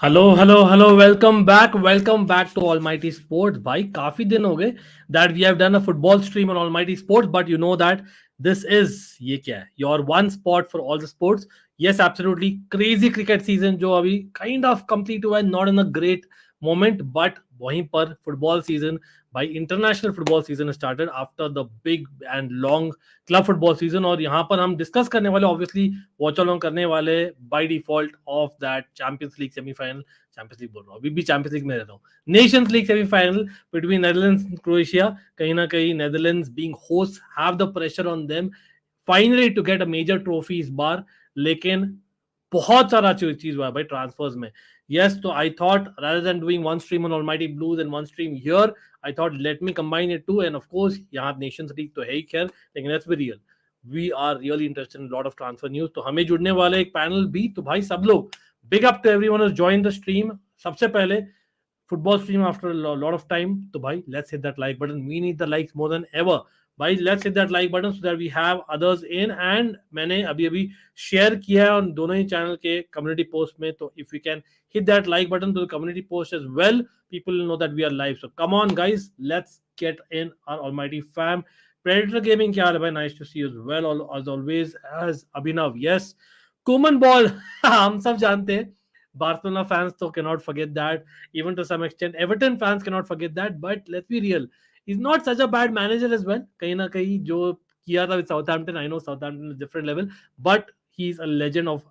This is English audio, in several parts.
Hello welcome back to Almighty Sports भाई काफी दिन हो गए that we have done a football stream on Almighty Sports but you know that this is ये क्या है your one spot for all the sports yes absolutely crazy cricket season जो अभी काइंड ऑफ कंप्लीट हुआ है not in a great moment but वहीं पर football season भाई international football season started after the big and long club football season और यहाँ पर हम डिस्कस करने वाले ऑब्वियसली वॉच अलोंग करने वाले by default of that champions league semifinal champions league बोल रहा हूँ अभी भी चैंपियंस लीग में रहता हूँ Nations League semifinal between Netherlands and Croatia कहीं ना कहीं Netherlands being host have the pressure on them finally to get a major trophy इस बार लेकिन बहुत सारा चीज हुआ है भाई ट्रांसफर्स में yes so I thought rather than doing one stream on almighty blues and one stream here I thought let me combine it too and of course यहाँ नेशंस लीग तो है ही खैर लेकिन let's be real we are really interested in a lot of transfer news तो हमें जुड़ने वाले एक पैनल भी तो भाई सब लोग big up to everyone who's joined the stream सबसे पहले football stream after a lot of time तो भाई let's hit that like button we need the likes more than ever भाई let's hit that like button so that we have others in and मैंने अभी अभी share किया है उन दोनों ही चैनल के कम्युनिटी पोस्ट में तो if we can hit that like button to the community post as well people will know that we are live so come on guys let's get in our almighty fam predator gaming क्या हाल है भाई nice to see you as well as always as Abhinav yes Koeman ball हम सब जानते हैं Barcelona fans तो cannot forget that even to some extent Everton fans cannot forget that but let's be real he's not such a bad manager as well कहीं ना कहीं जो किया था with Southampton I know Southampton is a different level but he's a legend of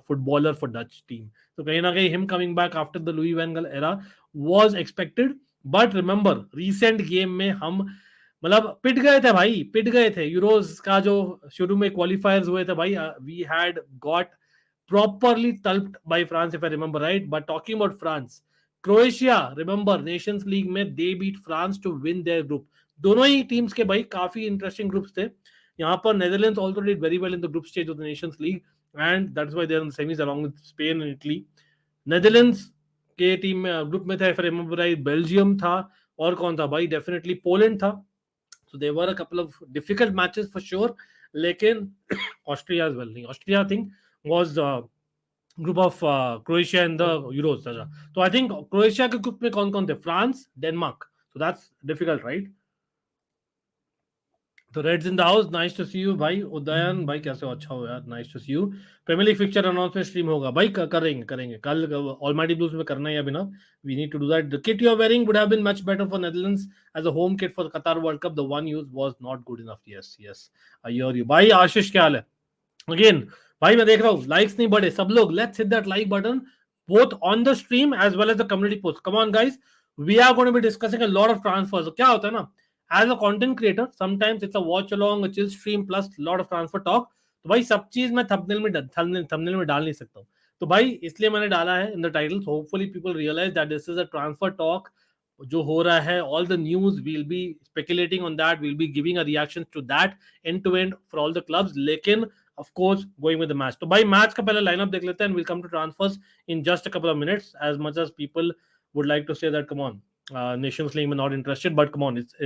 footballer for Dutch team so कहीं ना कहीं him coming back after the Louis van Gaal era was expected but remember recent game में हम मतलब पिट गए थे भाई पिट गए थे यूरोज का जो शुरू में क्वालिफायर्स हुए थे भाई we had got properly tulped by France if I remember right but talking about France Croatia remember Nations League में they beat France to win their group दोनों ही टीम्स के भाई काफी इंटरेस्टिंग ग्रुप्स थे यहाँ पर Netherlands also did very well in the group stage of the Nations League and that's why they are in the semis along with Spain and Italy Netherlands के team में group में था if I remember right Belgium था और कौन था भाई definitely Poland था so there were a couple of difficult matches for sure लेकिन ऑस्ट्रिया as well नहीं Austria I think was group of Croatia and the Euros. So I think Croatia के group में कौन-कौन थे? France, Denmark. So that's difficult, right? तो Reds in the house nice to see you भाई उदयन भाई कैसे हो अच्छा हो यार nice to see you Premier League fixture announcement stream होगा भाई करेंगे कल ऑलमाइटी ब्लूज में करना है अभी ना we need to do that the kit you are wearing would have been much better for Netherlands as a home kit for Qatar World Cup the one used was not good enough yes I hear you भाई आशीष क्या हाल है again भाई मैं देख रहा हूँ likes नहीं बढ़े सब लोग let's hit that like button both on the stream as well as the community post come on guys we are going to be discussing a lot of transfers क्या होता है ना as a content creator sometimes it's a watch along a chill stream plus lot of transfer talk तो भाई सब चीज मैं thumbnail में डाल नहीं सकता हूँ तो भाई इसलिए मैंने डाला है in the title hopefully people realise that this is a transfer talk जो हो रहा है all the news will be speculating on that will be giving a reaction to that and to and for all the clubs लेकिन of course going with the match तो भाई match का पहले lineup देख लेते हैं and we'll come to transfers in just a couple of minutes as much as people would like to say that come on Nations League में not interested but come on it's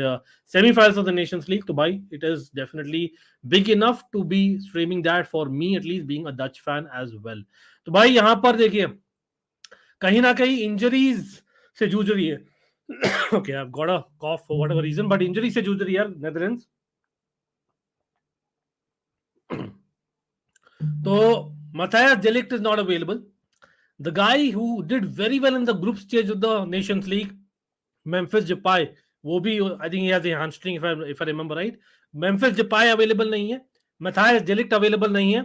semi-finals of the Nations League तो भाई it is definitely big enough to be streaming that for me at least being a Dutch fan as well तो भाई यहाँ पर देखिए कहीं ना कहीं इंजरीज से जूझ रही है okay I've got a cough for whatever reason but injury से जूझ रही है Netherlands So Matthias de Ligt is not available. The guy who did very well in the group stage of the Nations League, Memphis Depay, वो भी I think he has a hamstring if I remember right. Memphis Depay available नहीं है. Matthias de Ligt available नहीं है.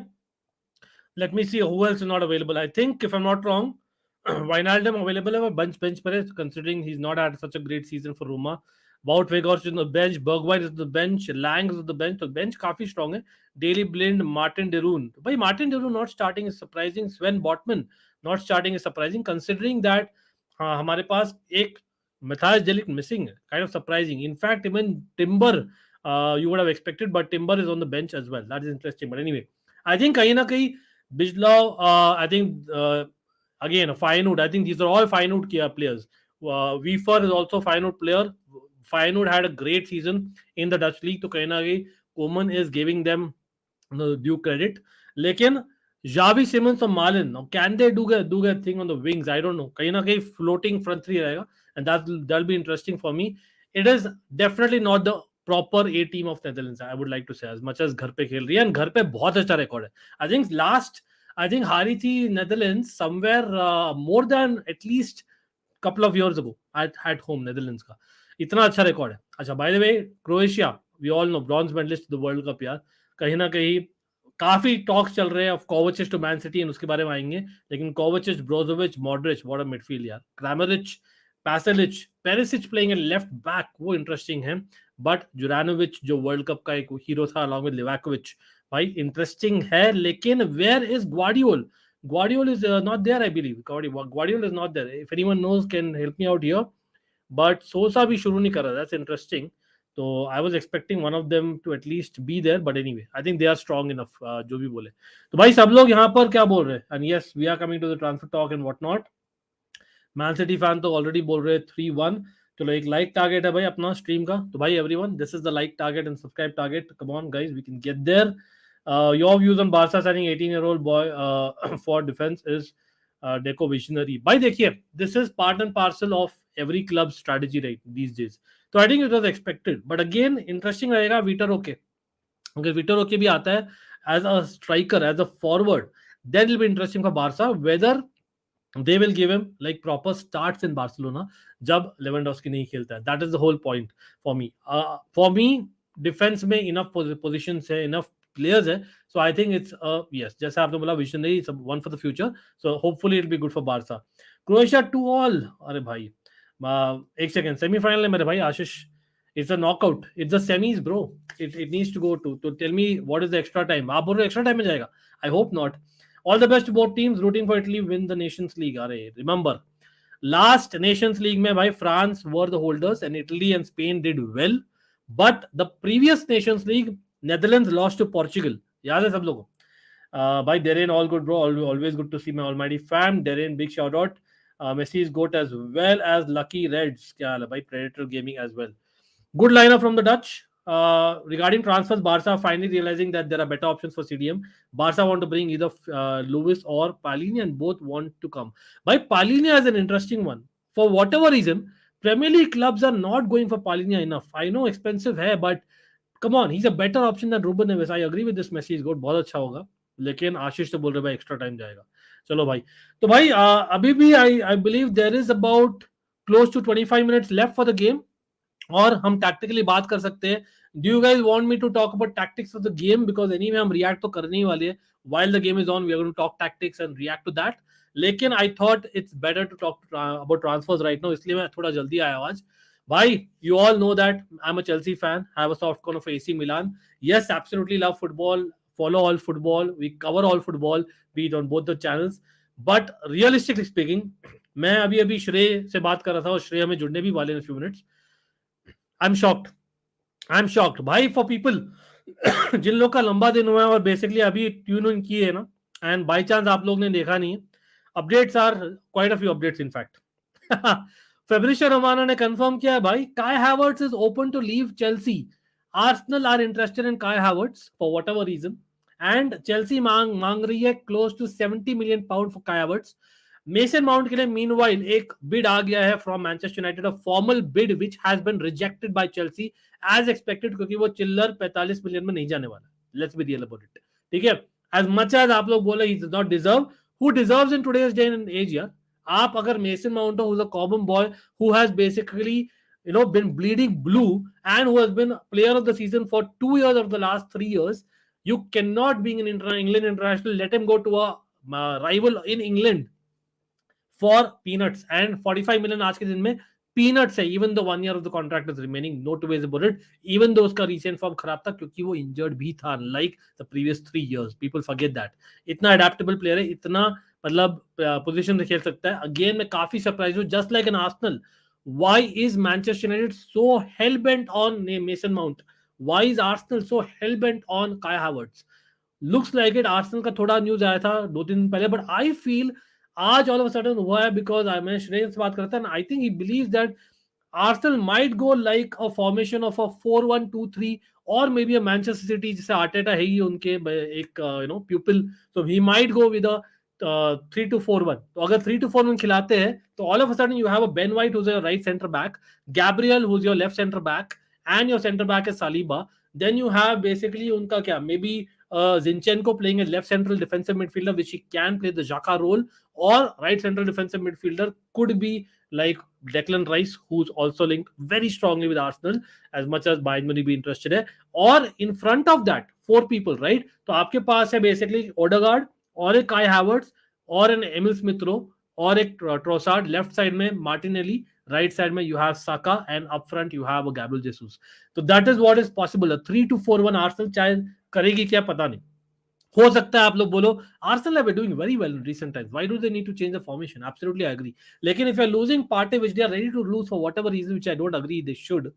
Let me see who else is not available. I think if I'm not wrong, Wijnaldum available है bench पर है considering he's not had such a great season for Roma. Wout Weghorst is on the bench, Bergwijn is on the bench, Lang is on the bench. तो bench काफी strong है. Daily Blind, Martin de Roon. भाई Martin de Roon not starting is surprising. Sven Botman not starting is surprising considering that हाँ हमारे पास एक Matthias de Ligt missing kind of surprising. In fact even Timber you would have expected but Timber is on the bench as well. That is interesting. But anyway I think कहीं ना कहीं Bijlaw I think again Feyenoord I think these are all Feyenoord players. Weaver is also Feyenoord player. Feyenoord had a great season in the Dutch league तो कहीं ना कहीं Koeman is giving them the due credit लेकिन Xavi, Simmons or Marlin. Now, can they do their thing on the wings? I don't know. कहीं ना कहीं floating front three रहेगा, and that'll be interesting for me. It is definitely not the proper A team of Netherlands. I would like to say, as much as घर पे खेल रही है, and घर पे बहुत अच्छा record है. I think हारी थी Netherlands somewhere more than at least couple of years ago at home Netherlands का. इतना अच्छा रिकॉर्ड है. अच्छा, by the way, Croatia, we all know bronze medalist the world Cup यार. कहीं ना कहीं काफी टॉक्स चल रहे हैं of Kovacic to Man City, and उसके बारे में आएंगे. लेकिन Kovacic, Brozovic, Modric, what a midfield यार. Kramaric, Pasalic, Perisic playing in left back, वो इंटरेस्टिंग है. बट जुरानोविच जो वर्ल्ड कप का एक हीरो था अलॉन्ग विद लिवाकोविच, भाई इंटरेस्टिंग है. लेकिन where is ग्वार्डियोल? Guardiol is not there, I believe. Guardiol is not there. If anyone knows, can help me out here. But Sosa भी शुरू नहीं कर रहा. That's interesting. So I was expecting one of them to at least be there. But anyway, I think they are strong enough. जो भी बोले. तो भाई सब लोग यहाँ पर क्या बोल रहे हैं? And yes, we are coming to the transfer talk and whatnot. Man city fan तो ऑलरेडी बोल रहे 3-1. चलो एक लाइक टारगेट है भाई अपना स्ट्रीम का. तो भाई everyone, this is the like target and subscribe target. Come on guys, we can get there. Your views on Barca signing 18-year-old boy for defense is Deco visionary. भाई देखिए, this is part and parcel of every club's strategy right these days. तो I think it was expected. But again, interesting रहेगा Vitor Roque. अगर Vitor Roque भी आता है as a striker, as a forward, then it will be interesting for Barca whether they will give him like proper starts in Barcelona जब Lewandowski नहीं खेलता है. That is the whole point for me. For me, defense में enough positions है, enough players है. So I think it's yes, जैसे आपने बोला visionary, it's one for the future. So hopefully it'll be good for Barca. Croatia 2-all. अरे भाई एक second, semifinal है मेरे भाई आशीष. It's a knockout. It's the semis, bro. It needs to go to. So tell me what is the extra time? आप बोल रहे extra time में जाएगा? I hope not. All the best to both teams. Rooting for Italy win the Nations League. अरे remember, last Nations League में भाई France were the holders and Italy and Spain did well. But the previous Nations League, Netherlands lost to Portugal. याद है सब लोगों को. By Darren, all good bro. Always good to see my almighty fam. Darren, big shout out. Messi's goat as well as Lucky Reds. क्या हाल है भाई? Predator Gaming as well. Good lineup from the Dutch. Regarding transfers, Barca finally realizing that there are better options for CDM. Barca want to bring either Lewis or Palhinha, and both want to come. But Palhinha is an interesting one. For whatever reason, Premier League clubs are not going for Palhinha enough. I know expensive है, but come on, he's a better option than Ruben Neves. I agree with this. Messi is good, बहुत अच्छा होगा. लेकिन आशीष तो बोल रहे भाई extra time जाएगा. चलो भाई, तो भाई अभी भी I believe there is about close to 25 minutes left for the game. और हम टैक्टिकली बात कर सकते हैं. Do you guys want me to talk about tactics of the game? Because anyway हम रिएक्ट तो करने ही वाले हैं. While the game is on we are going to talk tactics and react to that. लेकिन I thought it's better to talk about transfers right now, इसलिए मैं थोड़ा जल्दी आया आज. भाई, you all know that I'm a Chelsea fan, have a soft corner for AC Milan. Yes, absolutely love football, follow all football, we cover all football, be it on both the channels. But realistically speaking, मैं अभी अभी श्रेय से बात कर रहा था और श्रेय हमें जुड़ने भी वाले हैं few minutes. I'm shocked भाई, for people जिन लोग का लंबा दिन हुआ है और बेसिकली अभी ट्यून इन किए है ना, एंड बाय चांस आप लोग ने देखा नहीं है, updates are quite a few updates in fact. Fabrizio Romano ने कंफर्म किया है भाई, Kai Havertz is open to leave Chelsea. Arsenal are interested in Kai Havertz for whatever reason, and Chelsea मांग रही है close to 70 million pound for Kai Havertz. Mason Mount के लिए meanwhile एक बिड आ गया है from Manchester United, a formal bid which has been rejected by Chelsea as expected, क्योंकि वो चिल्लर 45 मिलियन में नहीं जाने वाला. Let's be real about it. ठीक है, एज मच एज आप लोग बोले ही does not deserve, who deserves in today's day and age यार. आप अगर मेसन माउंट हो, who is a common boy who has basically been bleeding blue and who has been player of the season for 2 years of the last 3 years, you cannot, being an England international, let him go to a rival in England for peanuts. And 45 million आज के दिन में peanuts है. Even the 1 year of the contract is remaining, no two ways about it. Even though उसका recent form खराब था क्योंकि वो injured भी था, like the previous 3 years. People forget that. इतना adaptable player है, इतना मतलब position से खेल सकता है. Again मैं काफी surprised हूँ, just like an Arsenal. Why is Manchester United so hell bent on Mason Mount? Why is Arsenal so hell bent on Kai Havertz? Looks like it. Arsenal का थोड़ा न्यूज आया था 2-3 दिन पहले, but I feel आज all of a sudden हुआ है because मैं श्रेय से बात करता है. I think he believes that Arsenal might go like a formation of a 4-1-2-3 or maybe a Manchester City जैसे आर्टेटा है ही उनके एक pupil, so he might go with a 3-2-4-1. तो अगर 3-2-4-1 खिलाते हैं तो all of a sudden you have a Ben White who's your right center back, Gabriel who's your left center back, and your center back is Saliba. Then you have basically उनका क्या, maybe Zinchenko playing a left central defensive midfielder which he can play the Xhaka role, or right central defensive midfielder could be like Declan Rice, who's also linked very strongly with Arsenal, as much as Bayern Munich be interested है. और in front of that, 4 people, right? तो आपके पास है basically Odegaard और एक Kai Havertz और an Emil Smith Rowe और एक Trossard. Left side में Martinelli, right side में you have Saka, and up front you have a Gabriel Jesus. So that is what is possible. A 3-2-4-1 Arsenal चाहे करेगी क्या पता नहीं. हो सकता है आप लोग बोलो Arsenal have been doing very well in recent times. Why do they need to change the formation? Absolutely, I agree. लेकिन if you're losing party which they are ready to lose for whatever reason, which I don't agree they should,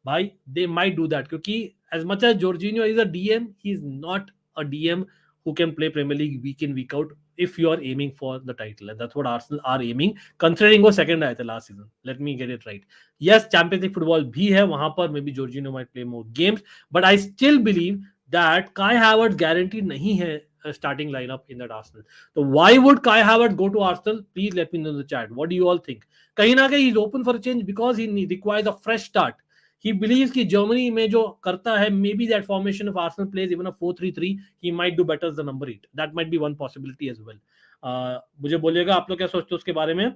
भाई they might do that. क्योंकि as much as Jorginho is a DM, he is not a DM who can play Premier League week in week out if you are aiming for the title, and that's what Arsenal are aiming. Considering वो second आए थे last season, let me get it right. Yes, Champions League football भी है वहां पर, maybe Jorginho might play more games, but I still believe that Kai Havertz guaranteed नहीं है starting lineup in that Arsenal. So why would Kai Havertz go to Arsenal? Please let me know in the chat. What do you all think? कहीं ना कहीं he's open for a change because he requires a fresh start. He believes कि Germany में जो करता है, maybe that formation of Arsenal plays even a 4-3-3, he might do better as the number 8. That might be one possibility as well. मुझे बोलिएगा आप लोग क्या सोचते हो उसके बारे में.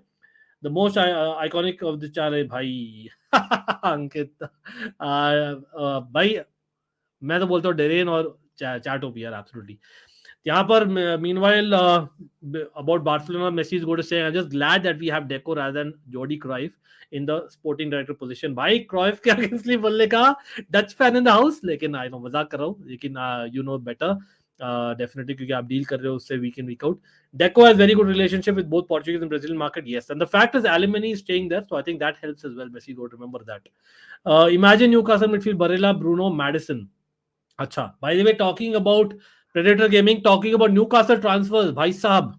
The most iconic of the चार है भाई अंकित. भाई मैं तो बोलता हूँ डेरेन और चैटोपी यार, एब्सोल्युटली. यहाँ पर meanwhile about Barcelona, Messi is going to say I'm just glad that we have Deco rather than Jordi Cruyff in the sporting director position. भाई Cruyff के अगेंस्टली बोलने का Dutch fan in the house, लेकिन I know मजाक कर रहा हूँ, लेकिन यू नो बेटर डेफिनेटली क्योंकि आप डील कर रहे हो उससे week in week out. Deco has very good relationship with both Portuguese and Brazilian market, yes, and the fact is Alemany is staying there, so I think that helps as well. Messi, go remember that. Imagine Newcastle midfield Barella, Bruno, Madison. अच्छा, by the way, talking about Predator Gaming, talking about Newcastle transfers, भाई साहब,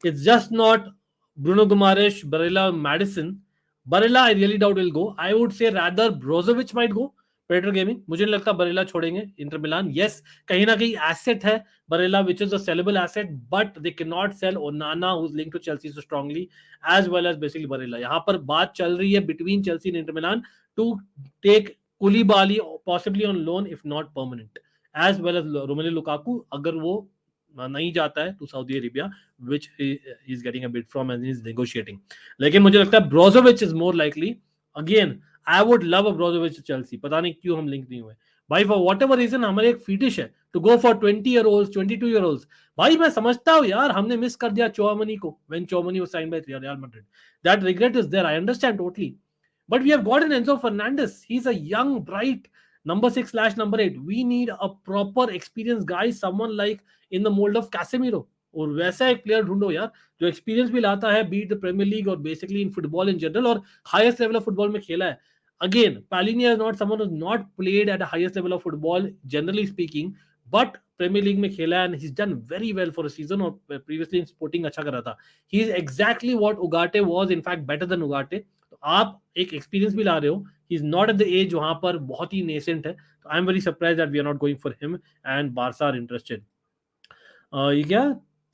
it's just not Bruno Guimaraes, Barella, Madison. Barella, I really doubt will go. I would say rather Brozovic might go. Predator Gaming, मुझे नहीं लगता बरेला छोड़ेंगे Inter Milan. Yes, कहीं ना कहीं asset है Barela, which is a sellable asset, but they cannot sell Onana, who's linked to Chelsea so strongly, as well as basically Barela. यहाँ पर बात चल रही है between Chelsea and Inter Milan to take Koulibaly possibly on loan if not permanent, as well as Romelu Lukaku अगर वो नहीं जाता है to Saudi Arabia, which he is getting a bid from and he is negotiating. लेकिन मुझे लगता है Brozovic is more likely. Again, I would love a Brozovic to Chelsea. पता नहीं क्यों हम लिंक नहीं हुए भाई. for whatever reason हमारे एक फीटिश है to go for 20-year-olds, 22-year-olds. भाई मैं समझता हूँ यार, हमने मिस कर दिया Chouamani को when Chouamani was signed by Real Madrid. That regret is there, I understand totally. But we have got an Enzo Fernandez. He's a young, bright number 6/number 8. We need a proper experienced guy, someone like in the mold of Casemiro. और वैसा एक player ढूंढो यार जो experience भी लाता है, beat the Premier League और basically in football in general और हाईएस्ट लेवल ऑफ फुटबॉल में खेला है. Again, Palhinha is not someone who's not played at the highest level of football, generally speaking, but Premier League में खेला है and he's done very well for a season और previously in Sporting अच्छा कर रहा था. He is exactly what Ugarte was, in fact better than Ugarte. तो आप एक एक्सपीरियंस भी ला रहे हो. He is not at the age वहां पर बहुत ही nascent है. तो I am very surprised that we are not going for him and Barca are interested. ये क्या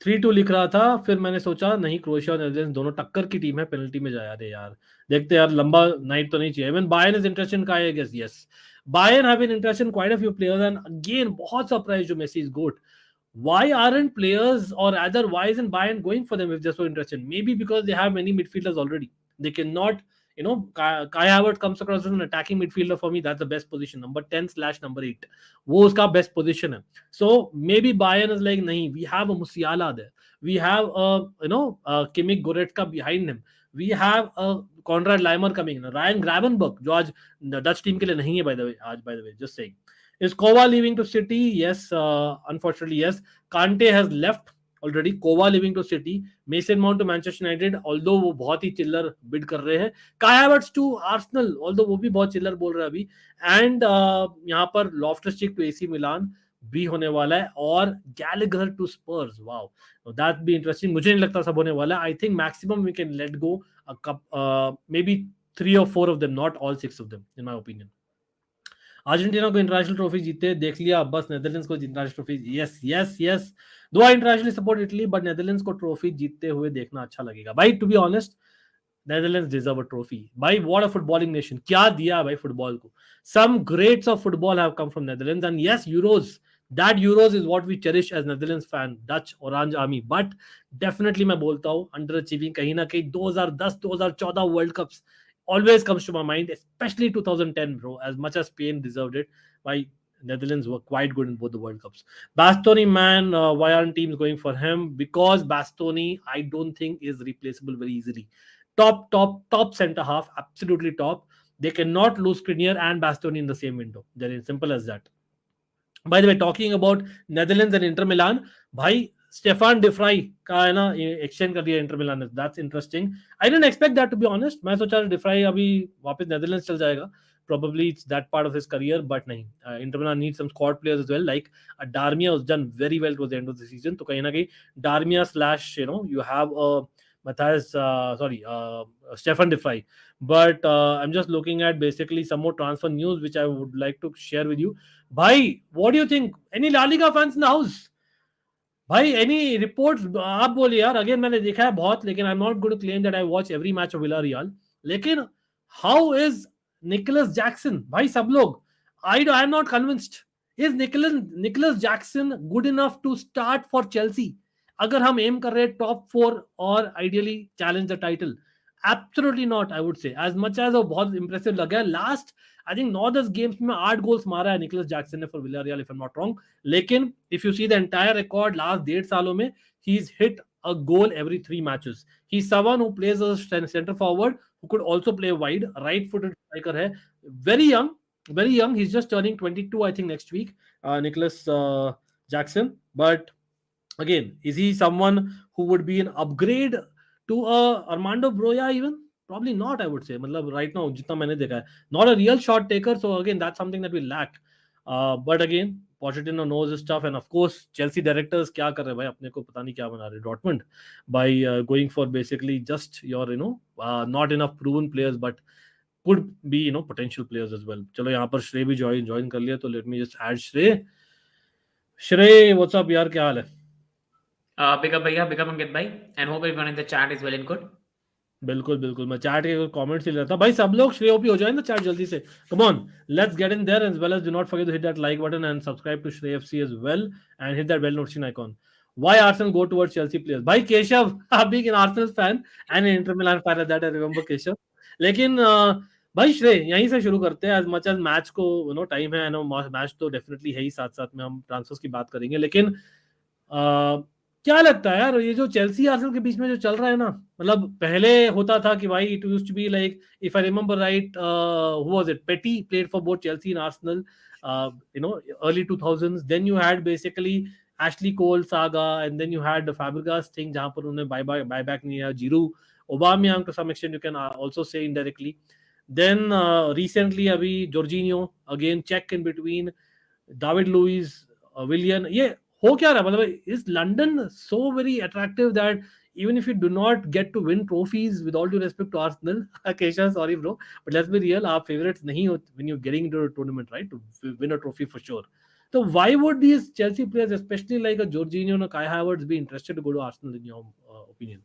3-2 लिख रहा था, फिर मैंने सोचा नहीं, क्रोएशिया और नेदरलैंड्स दोनों टक्कर की टीम है, पेनल्टी में जाया. अरे यार देखते यार, लंबा नाइट तो नहीं चाहिए. Even Bayern is interested in Kai, I guess. Yes, Bayern have been interested in quite a few players and again बहुत सरप्राइज जो Messi is GOAT. Why aren't players or rather why isn't Bayern going for them if they're so interested? Maybe because they have many midfielders already. They cannot, you know, Kai Havertz comes across as an attacking midfielder for me. That's the best position, number 10/number 8. वो उसका best position है. So maybe Bayern is like, नहीं, we have a Musiala there. We have a Kimmich Goretzka behind him. We have a Konrad Laimer coming in. Ryan Gravenberch, जो आज Dutch team के लिए नहीं है by the way, just saying. Is Kova leaving to City? Yes, unfortunately, yes. Kante has left already. Kova leaving to City. Mason Mount to Manchester United, although वो बहुत ही चिल्लर bid कर रहे हैं. Kai Havertz to Arsenal, although वो भी बहुत चिल्लर बोल रहा है अभी. And यहाँ पर Loftus-Cheek to AC Milan भी होने वाला है और Gallagher to Spurs. Wow, that be interesting. मुझे नहीं लगता सब होने वाला है. I think maximum we can let go maybe 3 or 4 of them, not all 6 of them, in my opinion. Argentina को इंटरनेशनल ट्रॉफी जीते देख लिया, बस नेदरलैंड्स को international trophy, yes yes yes, though I internationally support Italy, but Netherlands को trophy जीतते हुए देखना अच्छा लगेगा भाई. To be honest, Netherlands deserve a trophy भाई. व्हाट अ फुटबॉलिंग नेशन, क्या दिया भाई फुटबॉल को. Some greats of football have come from Netherlands, and yes, Euros, that Euros is what we cherish as Netherlands fan, Dutch orange army. But definitely मैं बोलता हूँ under achieving कहीं ना कहीं. 2010 2014 world cups always comes to my mind, especially 2010, bro. As much as Spain deserved it, why Netherlands were quite good in both the World Cups. Bastoni, man, why aren't teams going for him? Because Bastoni, I don't think is replaceable very easily. Top center half, absolutely top. They cannot lose Skriniar and Bastoni in the same window. They're as simple as that. By the way, talking about Netherlands and Inter Milan, भाई Stefan डिफ्राई का है ना exchange कर दिया Inter Milan ने. That's interesting. I didn't expect that to be honest. मैं सोचा डिफ्राई अभी वापस नेदरलैंड्स चल जाएगा, probably it's that part of his career, but nahi. Inter Milan needs some squad players as well, like Darmian was done very well towards the end of the season. So kahin na kahin Darmian slash, you know, you have Matthias, Stefan de Vrij. But I'm just looking at basically some more transfer news which I would like to share with you. Bhai, what do you think? Any La Liga fans in the house? भाई any reports आप बोलिए यार. Again मैंने देखा है बहुत, लेकिन I am not going to claim that I watch every match of Villarreal. लेकिन हाउ इज निकोलस जैक्सन? भाई सब लोग, I am not convinced. Is Nicolas Jackson good enough to start for Chelsea अगर हम एम कर रहे हैं top 4 और ideally challenge the title? Absolutely not. I would say as much as वो बहुत इंप्रेसिव लगा. लास्ट आई थिंक 9-10 गेम्स में 8 गोल्स मारा है निकोलस जैक्सन ने for Villarreal, if I am not wrong. लेकिन if you see the entire record last 1.5 सालों में, he is hit a goal every 3 matches. He's someone who plays as a center forward who could also play wide. Right-footed striker hai. Very young, very young. He's just turning 22, I think, next week. Nicolas Jackson. But again, is he someone who would be an upgrade to Armando Broja even? Probably not, I would say. मतलब right now, जितना मैंने देखा है, not a real shot taker. So again, that's something that we lack. But again, Pochettino knows his stuff, and of course, Chelsea directors क्या कर रहे हैं भाई, अपने को पता नहीं क्या बना रहे Dortmund by going for basically just your not enough proven players, but could be potential players as well. चलो यहाँ पर श्रेय भी join कर लिया, तो let me just add श्रेय what's up यार, क्या हाल है? Big up भैया, big up अंकित भाई, and hope everyone in the chat is well and good. बिल्कुल मैं चैट के कमेंट्स ही लेता भाई. सब लोग श्रेय ओपी हो जाए ना चैट जल्दी से. Come on, let's get in there, as well as do not forget to hit that like button and subscribe to Shrey FC as well, and hit that bell notification icon. Why Arsenal go towards Chelsea players? भाई केशव, आप being an Arsenal fan and an Inter Milan fan, that I remember Keshav. लेकिन भाई श्रेय, यहीं से शुरू करते हैं. As much as match को टाइम है, मैच तो डेफिनेटली है ही, साथ साथ में हम ट्रांसफर्स की बात करेंगे. लेकिन क्या लगता है यार, ये जो चेल्सी आर्सेनल के बीच में जो चल रहा है ना, मतलब पहले होता था कि भाई it used to be like, if I remember right, who was it, Petit played for both Chelsea and Arsenal, early 2000s. then you had basically Ashley Cole saga, and then you had the Fabregas thing जहां पर उन्होंने buyback नहीं किया. Giroud, Aubameyang to some extent you can also say indirectly. then recently अभी Jorginho again, check in between, David Luiz, Willian. ये हो क्या रहा, मतलब is London so very attractive that even if you do not get to win trophies, with all due respect to Arsenal, Kesha, sorry bro, but let's be real, our favorites nahi when you're getting into a tournament, right, to win a trophy for sure. So why would these Chelsea players, especially like a Jorginho and a Kai Havertz, be interested to go to Arsenal in your opinion?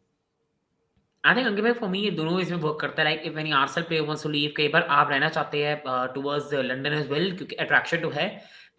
I think अंकित भाई, for me ये दोनों इसमें work करता है. Like if any Arsenal player wants to leave, कई बार आप रहना चाहते हैं towards London as well, क्योंकि attraction तो है.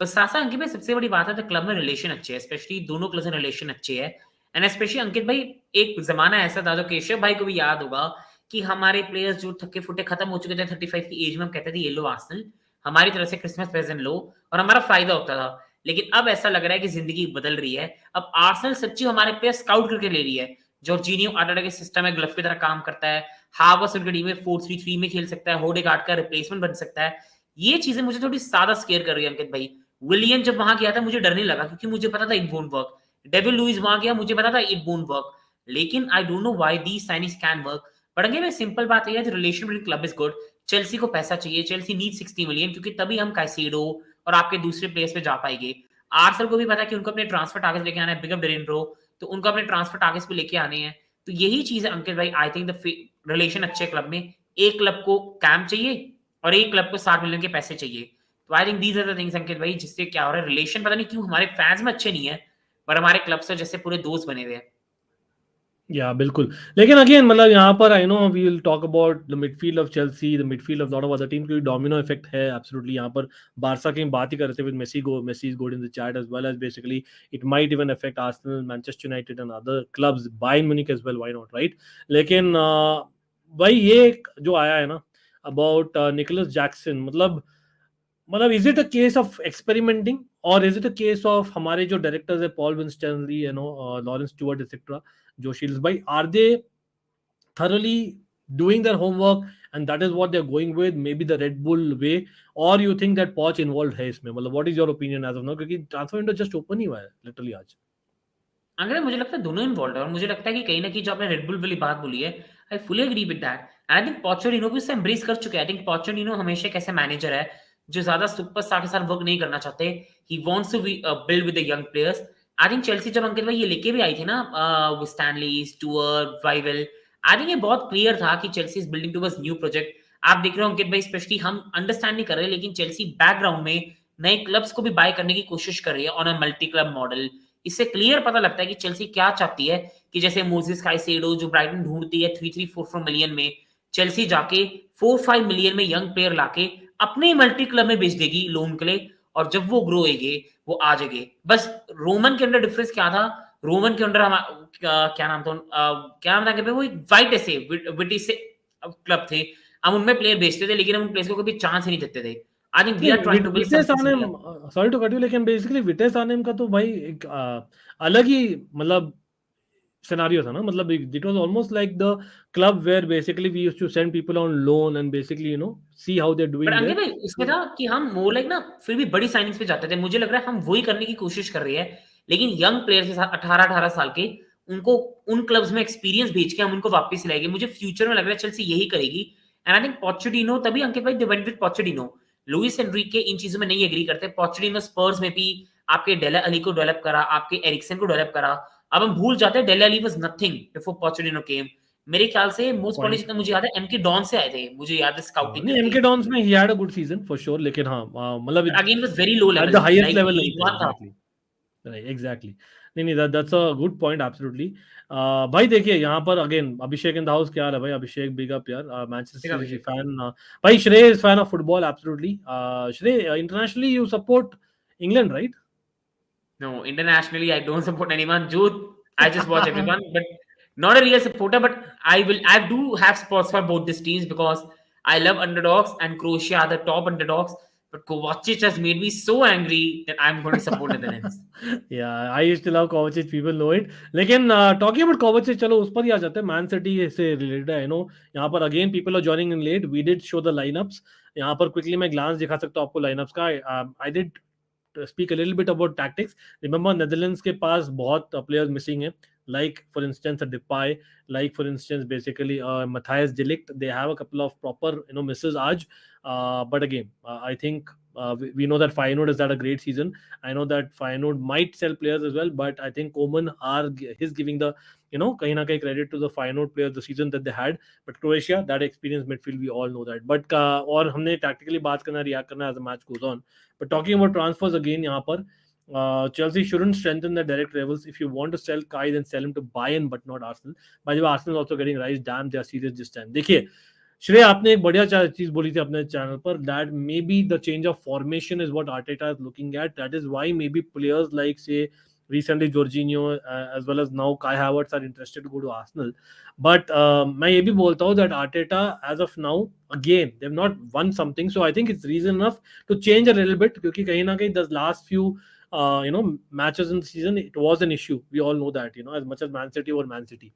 बस साथ साथ अंकित भाई सबसे बड़ी बात है, तो क्लब में रिलेशन अच्छे है, स्पेशली दोनों क्लब में रिलेशन अच्छे है. एंड स्पेशली अंकित भाई, एक जमाना ऐसा था, जो केशव भाई को भी याद होगा, कि हमारे प्लेयर्स जो थके फुटे खत्म हो चुके थे 35 की एज में, हम कहते थे ये लो आर्सेनल, हमारी तरफ से क्रिसमस प्रेजेंट लो, और हमारा फायदा होता था. लेकिन अब ऐसा लग रहा है कि जिंदगी बदल रही है. अब आर्सेनल सच्ची हमारे प्लेयर स्काउट करके ले रही है. जॉर्जिनियो आर्टेटा के सिस्टम में ग्लव की तरह काम करता है. हावर्ट्स उनकी टीम में 4-3-3 में खेल सकता है, होडेगार्ड का रिप्लेसमेंट बन सकता है. ये चीजें मुझे थोड़ी ज्यादा स्केयर कर रही है अंकित भाई. विलियन जब वहां गया था, मुझे डर नहीं लगा, क्योंकि मुझे पता था it won't work. David Luiz वहां गया, मुझे पता था इट वोंट वर्क. लेकिन I don't know why these signings can work. But again simple बात है, relation between club is good. Chelsea को पैसा चाहिए, चेल्सी नीड 60 मिलियन, क्योंकि तभी हम काइसेडो और आपके दूसरे प्लेयर्स पे जा पाएंगे. आर्सेनल को भी पता है कि उनको अपने ट्रांसफर टारगेट्स लेके आना है, बिग अप डेरेनरो, तो उनको अपने ट्रांसफर टारगेट्स पे लेके आने हैं. तो यही चीज है अंकित भाई. आई थिंक द रिलेशन अच्छे क्लब में एक क्लब को कैम चाहिए और एक क्लब को 60 मिलियन के पैसे चाहिए। तो I think these are the things Ankit भाई, जिससे क्या हो रहा है, रिलेशन पता नहीं क्यों हमारे फैंस में अच्छे नहीं है, पर हमारे क्लब से जैसे पूरे दोस्त बने हुए हैं। या बिल्कुल, लेकिन अगेन मतलब यहाँ पर I know we will talk about the midfield of Chelsea, the midfield of lot of other team, क्योंकि डोमिनो इफेक्ट है एब्सोल्युटली यहाँ पर। बारसा की हम बात ही कर रहे थे with Messi is good in the chat as well as basically it might even affect Arsenal, Manchester United and other clubs, Bayern Munich as well, why not, right? लेकिन भाई ये एक जो आया है ना अबाउट निकोलस जैक्सन, मतलब is it a case of experimenting और is it a case of हमारे जो डायरेक्टर्स है Paul Winstanley, you know, Laurence Stewart etcetera, Joe Shields भाई, are they thoroughly doing their homework and that is what they're going with, maybe the Red Bull way, or you think that Poch involved है इसमें? मतलब what is your opinion as of now, क्योंकि transfer window just open ही हुआ है literally आज। अगर मुझे लगता है दोनों इन्वॉल्व है, और मुझे लगता है कि कहीं ना कहीं जो आपने रेडबुल वाली बात बोली है, I fully agree with that. I think Pochettino भी उससे एम्ब्रेस कर चुके हैं। आई थिंक पोचेटिनो हमेशा एक ऐसे मैनेजर है जो ज्यादा सुपरस्टार के साथ वर्क नहीं करना चाहते। He wants to build with the young players. I think Chelsea जब अंकित भाई ये लेके भी आई थी ना, Stanley, Stewart, Vivell, I think ये बहुत क्लियर था कि Chelsea is building towards new project. आप देख रहे हो अंकित भाई, स्पेशली हम अंडरस्टैंड नहीं कर रहे, लेकिन चेल्सी बैकग्राउंड में नए क्लब्स को भी बाय करने की कोशिश कर रही है on a multi club model. इससे क्लियर पता लगता है कि चेल्सी क्या चाहती है, कि जैसे मोजेस काइसेडो जो ब्राइटन ढूंढती है 3-3-4 मिलियन में, चेल्सी जाके 4-5 मिलियन में यंग प्लेयर लाके अपने मल्टी क्लब में बेच देगी लोन के लिए, और जब वो ग्रो होएंगे वो आ जाएंगे। बस रोमन के अंदर डिफरेंस क्या था, रोमन के अंदर हम क्या नाम था, क्या नाम था कि वो एक वाइट ऐसे विटी से क्लब थे, हम उनमें प्लेयर बेचते थे, लेकिन हम उन प्लेयर्स को कभी चांस ही नहीं देते थे। I think we are trying to build Vitesse something Arnhem, similar. Sorry to cut you, लेकिन बेसिकली विटेस आनेम का तो भाई एक अलग ही मतलब सिनेरियो था ना, मतलब it was almost like the club where basically we used to send people on loan and basically you know see how they are but doing Ankit there. भाई उसमें था कि हम मोर लाइक ना फिर भी बड़ी साइनिंग्स पे जाते थे। मुझे लग रहा है हम वही करने की कोशिश कर रहे हैं, लेकिन यंग प्लेयर्स के साथ 18-18 साल के, उनको उन क्लब्स में एक्सपीरियंस भेज के हम उनको वापस लाएंगे। मुझे फ्यूचर में लग रहा है चेल्सी यही करेगी। एंड आई थिंक पोचेटिनो, तभी अंकित भाई they went with Pochettino. Luis Enrique इन चीजों में नहीं एग्री करते। पोचेटिनो स्पर्स में भी आपके डेला अली को डेवलप करा, आपके एरिक्सन को डेवलप करा। अब हम भूल जाते हैं Dele Alli was nothing before Pochettino came. मेरे ख्याल से मोस्ट प्रॉब्ली, जितना मुझे याद है, एमके डॉन से आए थे, मुझे याद है स्काउटिंग नहीं, करके। एमके डॉन्स में he had a good season for sure, लेकिन हाँ मतलब again was very low at level, the highest like level नहीं लीग था, वन था। Exactly, right, exactly. नहीं नहीं, that's a good point absolutely. भाई देखिए यहाँ पर again Abhishek in the house, क्या हाल है भाई अभिषेक? बिग अप यार, देखा मैनचेस्टर सिटी अभिषेक। फैन। भाई Shrey is fan of football absolutely. Shrey, internationally you support England, right? No, internationally, I don't support anyone. I just watch everyone, but not a real supporter. But I do have spots for both these teams because I love underdogs, and Croatia are the top underdogs. But Kovacic has made me so angry that I'm going to support Netherlands. Yeah, I used to love Kovacic, people know it. लेकिन talking about Kovacic, चलो उस पर ही आ जाते हैं। Man City से related है, नो, यहाँ पर again people are joining in late, we did show the lineups. यहाँ पर क्विकली मैं ग्लांस दिखा सकता हूँ आपको लाइनअप्स का। I did speak a little bit about tactics. Remember, Netherlands के पास बहुत players missing हैं. Like for instance, a Depay. Like for instance, basically Matthias de Ligt. They have a couple of proper misses आज. But again, I think we know that Feyenoord has had a great season. I know that Feyenoord might sell players as well, but I think Koeman is giving the कहीं ना कहीं credit to the Feyenoord players the season that they had. But Croatia, that experienced midfield, we all know that. But और हमने tactically बात करना, react करना as the match goes on. But talking about transfers again, यहाँ पर Chelsea shouldn't strengthen their direct rivals. If you want to sell Kai, then sell him to Bayern, but not Arsenal. By the way, Arsenal is also getting rise. Damn, they are serious this time. देखिए श्रेय, आपने एक बढ़िया चीज बोली थी अपने channel पर, that maybe the change of formation is what Arteta is looking at. That is why maybe players like say recently Jorginho as well as now Kai Havertz are interested to go to Arsenal. But मैं ये भी बोलता हूँ that Arteta as of now again they've not won something, so I think it's reason enough to change a little bit, क्योंकि कहीं ना कहीं the last few matches in the season it was an issue. We all know that, as much as Man City or Man City.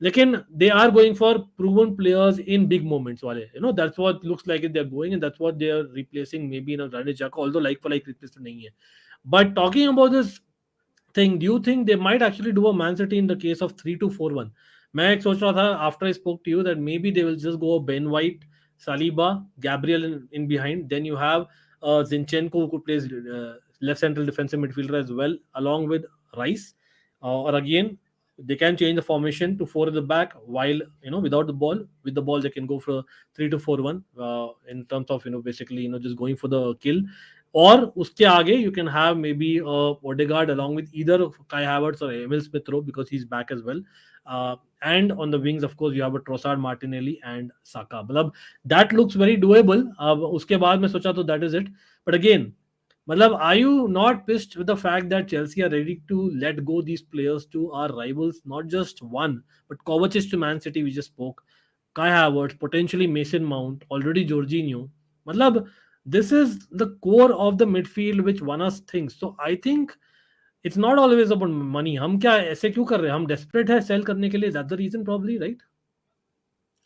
लेकिन they are going for proven players in big moments वाले, that's what looks like it they're going, and that's what they are replacing maybe in a Granit Xhaka, although like for like replacement नहीं है. But talking about this thing, do you think they might actually do a Man City in the case of 3-2-4-1? मैं एक सोच रहा था after I spoke to you that maybe they will just go Ben White, Saliba, Gabriel in behind. Then you have Zinchenko who plays left central defensive midfielder as well, along with Rice. Or again, they can change the formation to 4 at the back, while without the ball. With the ball they can go for 3-4-1 in terms of basically just going for the kill. Or uske aage you can have maybe Odegaard along with either Kai Havertz or Emil Smith Rowe, because he's back as well. And on the wings, of course, you have a Trossard, Martinelli and Saka. मतलब that looks very doable. अब उसके बाद मैं सोचा तो that is it. But again, मतलब, are you not pissed with the fact that Chelsea are ready to let go these players to our rivals? Not just one, but Kovacic to Man City, we just spoke. Kai Havertz, potentially Mason Mount, already Jorginho. मतलब, this is the core of the midfield which won us things. So I think it's not always about money. हम क्या ऐसे क्यों कर रहे हैं? हम desperate है sell करने के लिए. That's the reason probably, right?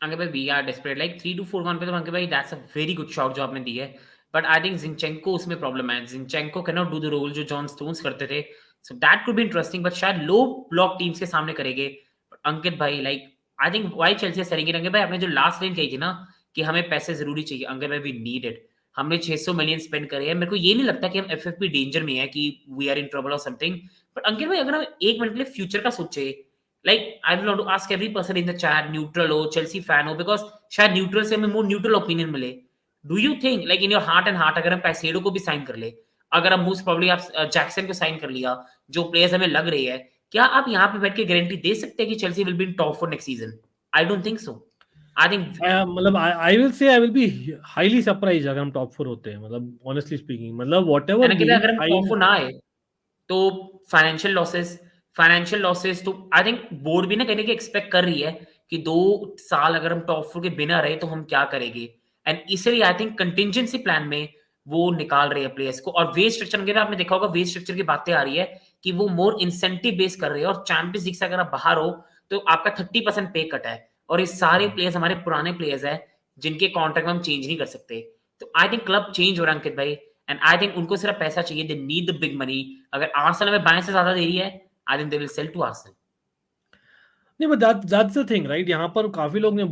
अंकित भाई वी आर डेस्परेट लाइक 3-2-4-1 पे तो अंकित भाई that's a very good shot जो आपने दी है, बट आई थिंक जिनचेंको उसमें प्रॉब्लम है. Zinchenko can not do the role जो जॉन स्टोन्स करते थे, so that could be interesting, but शायद लो ब्लॉक टीम्स के सामने करेंगे. बट अंकित भाई like I think why Chelsea selling it. Ankit भाई आपने जो लास्ट लाइन कही थी ना कि हमें पैसे जरूरी चाहिए, अंकित भाई वी नीड इट. हमने 600 मिलियन स्पेंड करे हैं. मेरे को ये नहीं लगता कि हम एफएफपी डेंजर में है कि वी आर इन ट्रबल और समथिंग. बट अंकित भाई अगर हम एक मिनट के लिए फ्यूचर का सोचे, like I will want to ask every person in the chat, neutral हो, Chelsea fan हो, because शायद neutral से हमें more neutral opinion मिले. Do you think like in your heart and heart अगर हम Caicedo को भी साइन कर ले, अगर हम most probably आप जैक्सन को साइन कर लिया, जो प्लेयर्स हमें लग रही है, क्या आप यहाँ पे बैठ के गारंटी दे सकते हैं कि Chelsea will be in top 4 next season? I don't think so. I think मतलब I will say I will be highly surprised अगर हम top 4 होते हैं. मतलब honestly speaking, मतलब whatever मैंने be, कहा अगर हम top 4 ना आए तो फाइनेंशियल लॉसेस तो आई थिंक बोर्ड भी ना कहने की एक्सपेक्ट कर रही है कि 2 साल अगर हम टॉप 4 के बिना रहे तो हम क्या करेंगे. एंड इसलिए आई थिंक कंटिजेंसी प्लान में वो निकाल रहे हैं प्लेयर्स को. और वेज स्ट्रक्चर के आपने देखा होगा, वेज स्ट्रक्चर की बातें आ रही है कि वो मोर इंसेंटिव बेस कर रहे हैं. और चैंपियंस लीग से अगर आप बाहर हो तो आपका 30% पे कट है. और ये सारे प्लेयर्स हमारे पुराने प्लेयर्स हैं जिनके कॉन्ट्रैक्ट हम चेंज नहीं कर सकते. तो आई थिंक क्लब चेंज हो रहा है अंकित भाई. एंड आई थिंक उनको सिर्फ पैसा चाहिए. They need the big money. अगर आर्सेनल हमें बाएं से ज्यादा दे रही है, I think they will sell to Arsenal. नहीं, but that's the thing, right? यहाँ पर काफी लोग ने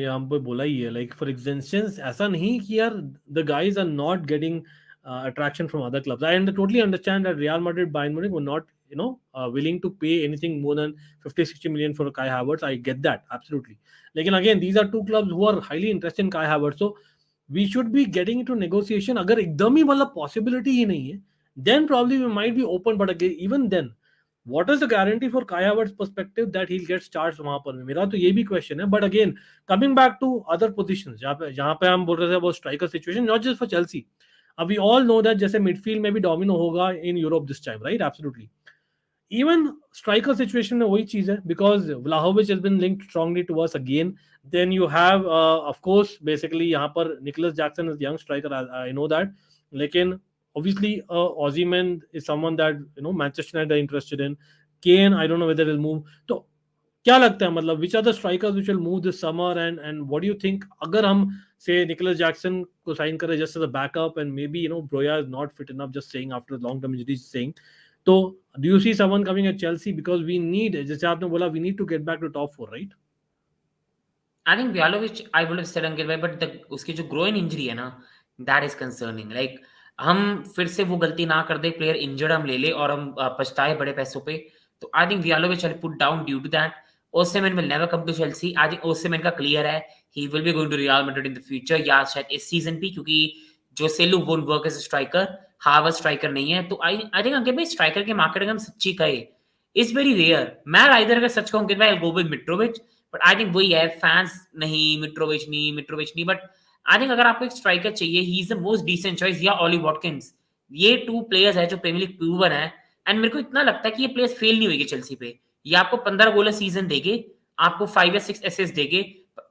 यहाँ पर बोला ही है, लाइक फॉर इंस्टेंस ऐसा नहीं कि यार the guys are not getting attraction from other clubs. I totally understand that Real Madrid, Bayern Munich were not willing to pay anything more than 50-60 million for Kai Havertz. I get that absolutely. Lekin again, these are two clubs who are highly interested in Kai Havertz, so we should be getting into negotiation. अगर एकदम ही मतलब possibility ही नहीं है, then probably we might be open. But again, even then, what is the guarantee for Kai Havertz perspective that he'll get starts वहां पर? मेरा तो ये भी question है. But again, coming back to other positions, जहाँ पे हम बोल रहे थे वो striker situation, not just for Chelsea. We all know that जैसे midfield में भी domino होगा in Europe this time, right? Absolutely. Even striker situation में वही चीज है, because Vlahovic has been linked strongly to us again. Then you have of course basically यहाँ पर Nicolas Jackson is young striker, I know that. लेकिन obviously Osimhen is someone that Manchester United are interested in. Kane, I don't know whether he'll move. तो क्या लगता है, मतलब which are the strikers which will move this summer, and what do you think अगर हम say Nicolas Jackson को sign करें just as a backup, and maybe Broya is not fit enough, just saying after long term injuries saying, तो do you see someone coming at Chelsea? Because we need, जैसे आपने बोला, we need to get back to top 4, right? I think Vlahovic, I would have said Ankit bhai, but उसकी जो groin injury है ना, that is concerning. Like हम फिर से वो गलती ना कर दे, प्लेयर इंजर्ड हम ले ले और हम पछताए बड़े पैसों पे. तो I think Vlahovic will put down due to that. Osimhen will never come to Chelsea. I think Osimhen का clear है, he will be going to Real Madrid in the future, या शायद इस सीजन भी, क्योंकि Joselu won't work as a striker, Havertz striker नहीं है. तो आई थिंक अंकित भाई स्ट्राइकर के मार्केट हम सच्ची कहे इज वेरी रेयर. मैं आइदर अगर सच कहूं अंकित भाई, I go with Mitrovic, but I think वही है, फैंस नहीं, मिट्रोविच नहीं. बट आई थिंक अगर आपको एक स्ट्राइकर चाहिए, he is the most decent choice, या ओली वॉटकिंस. ये 2 प्लेयर्स है जो प्रीमियर लीग प्रूवन है. एंड मेरे को इतना लगता है कि ये प्लेयर्स फेल नहीं होगी चेल्सी पे. ये आपको 15 गोल सीजन देंगे, आपको 5 या 6 एसिस्ट देंगे.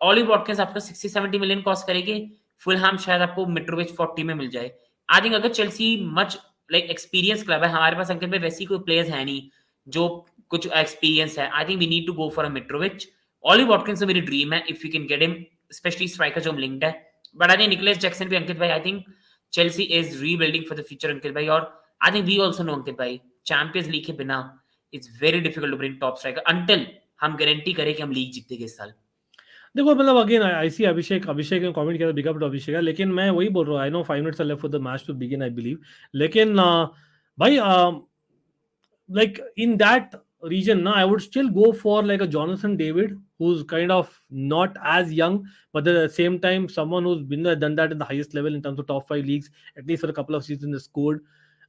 ओली वॉटकिंस आपको 60-70 मिलियन कॉस्ट करेंगे. फुलहैम शायद आपको मिट्रोविच 40 में मिल जाए. आई थिंक अगर Chelsea much like experience club है, हमारे पास अंकित भाई वैसी कोई प्लेयर्स है नहीं जो कुछ एक्सपीरियंस है. I think we need to go for a Mitrovic. Ollie Watkins तो मेरी ड्रीम है if you can get him, especially striker जो हम लिंक्ड है. But I think Nicolas Jackson भी अंकित भाई, I think Chelsea is rebuilding for the future Ankit भाई. और I think we also know Ankit भाई, चैंपियंस लीग के बिना it's very difficult to bring top striker until हम गारंटी करें कि हम लीग जीतेंगे इस साल. देखो, मतलब अगेन आई सी अभिषेक ने कमेंट किया, बिग अप टू अभिषेक है, लेकिन मैं वही बोल रहा हूँ, I know 5 minutes are left for the match to begin, I believe. लेकिन भाई like in that region, now I would still go for like a Jonathan David, who's kind of not as young, but at the same time, someone who's been there, done that in the highest level in terms of top five leagues, at least for a couple of seasons, has scored.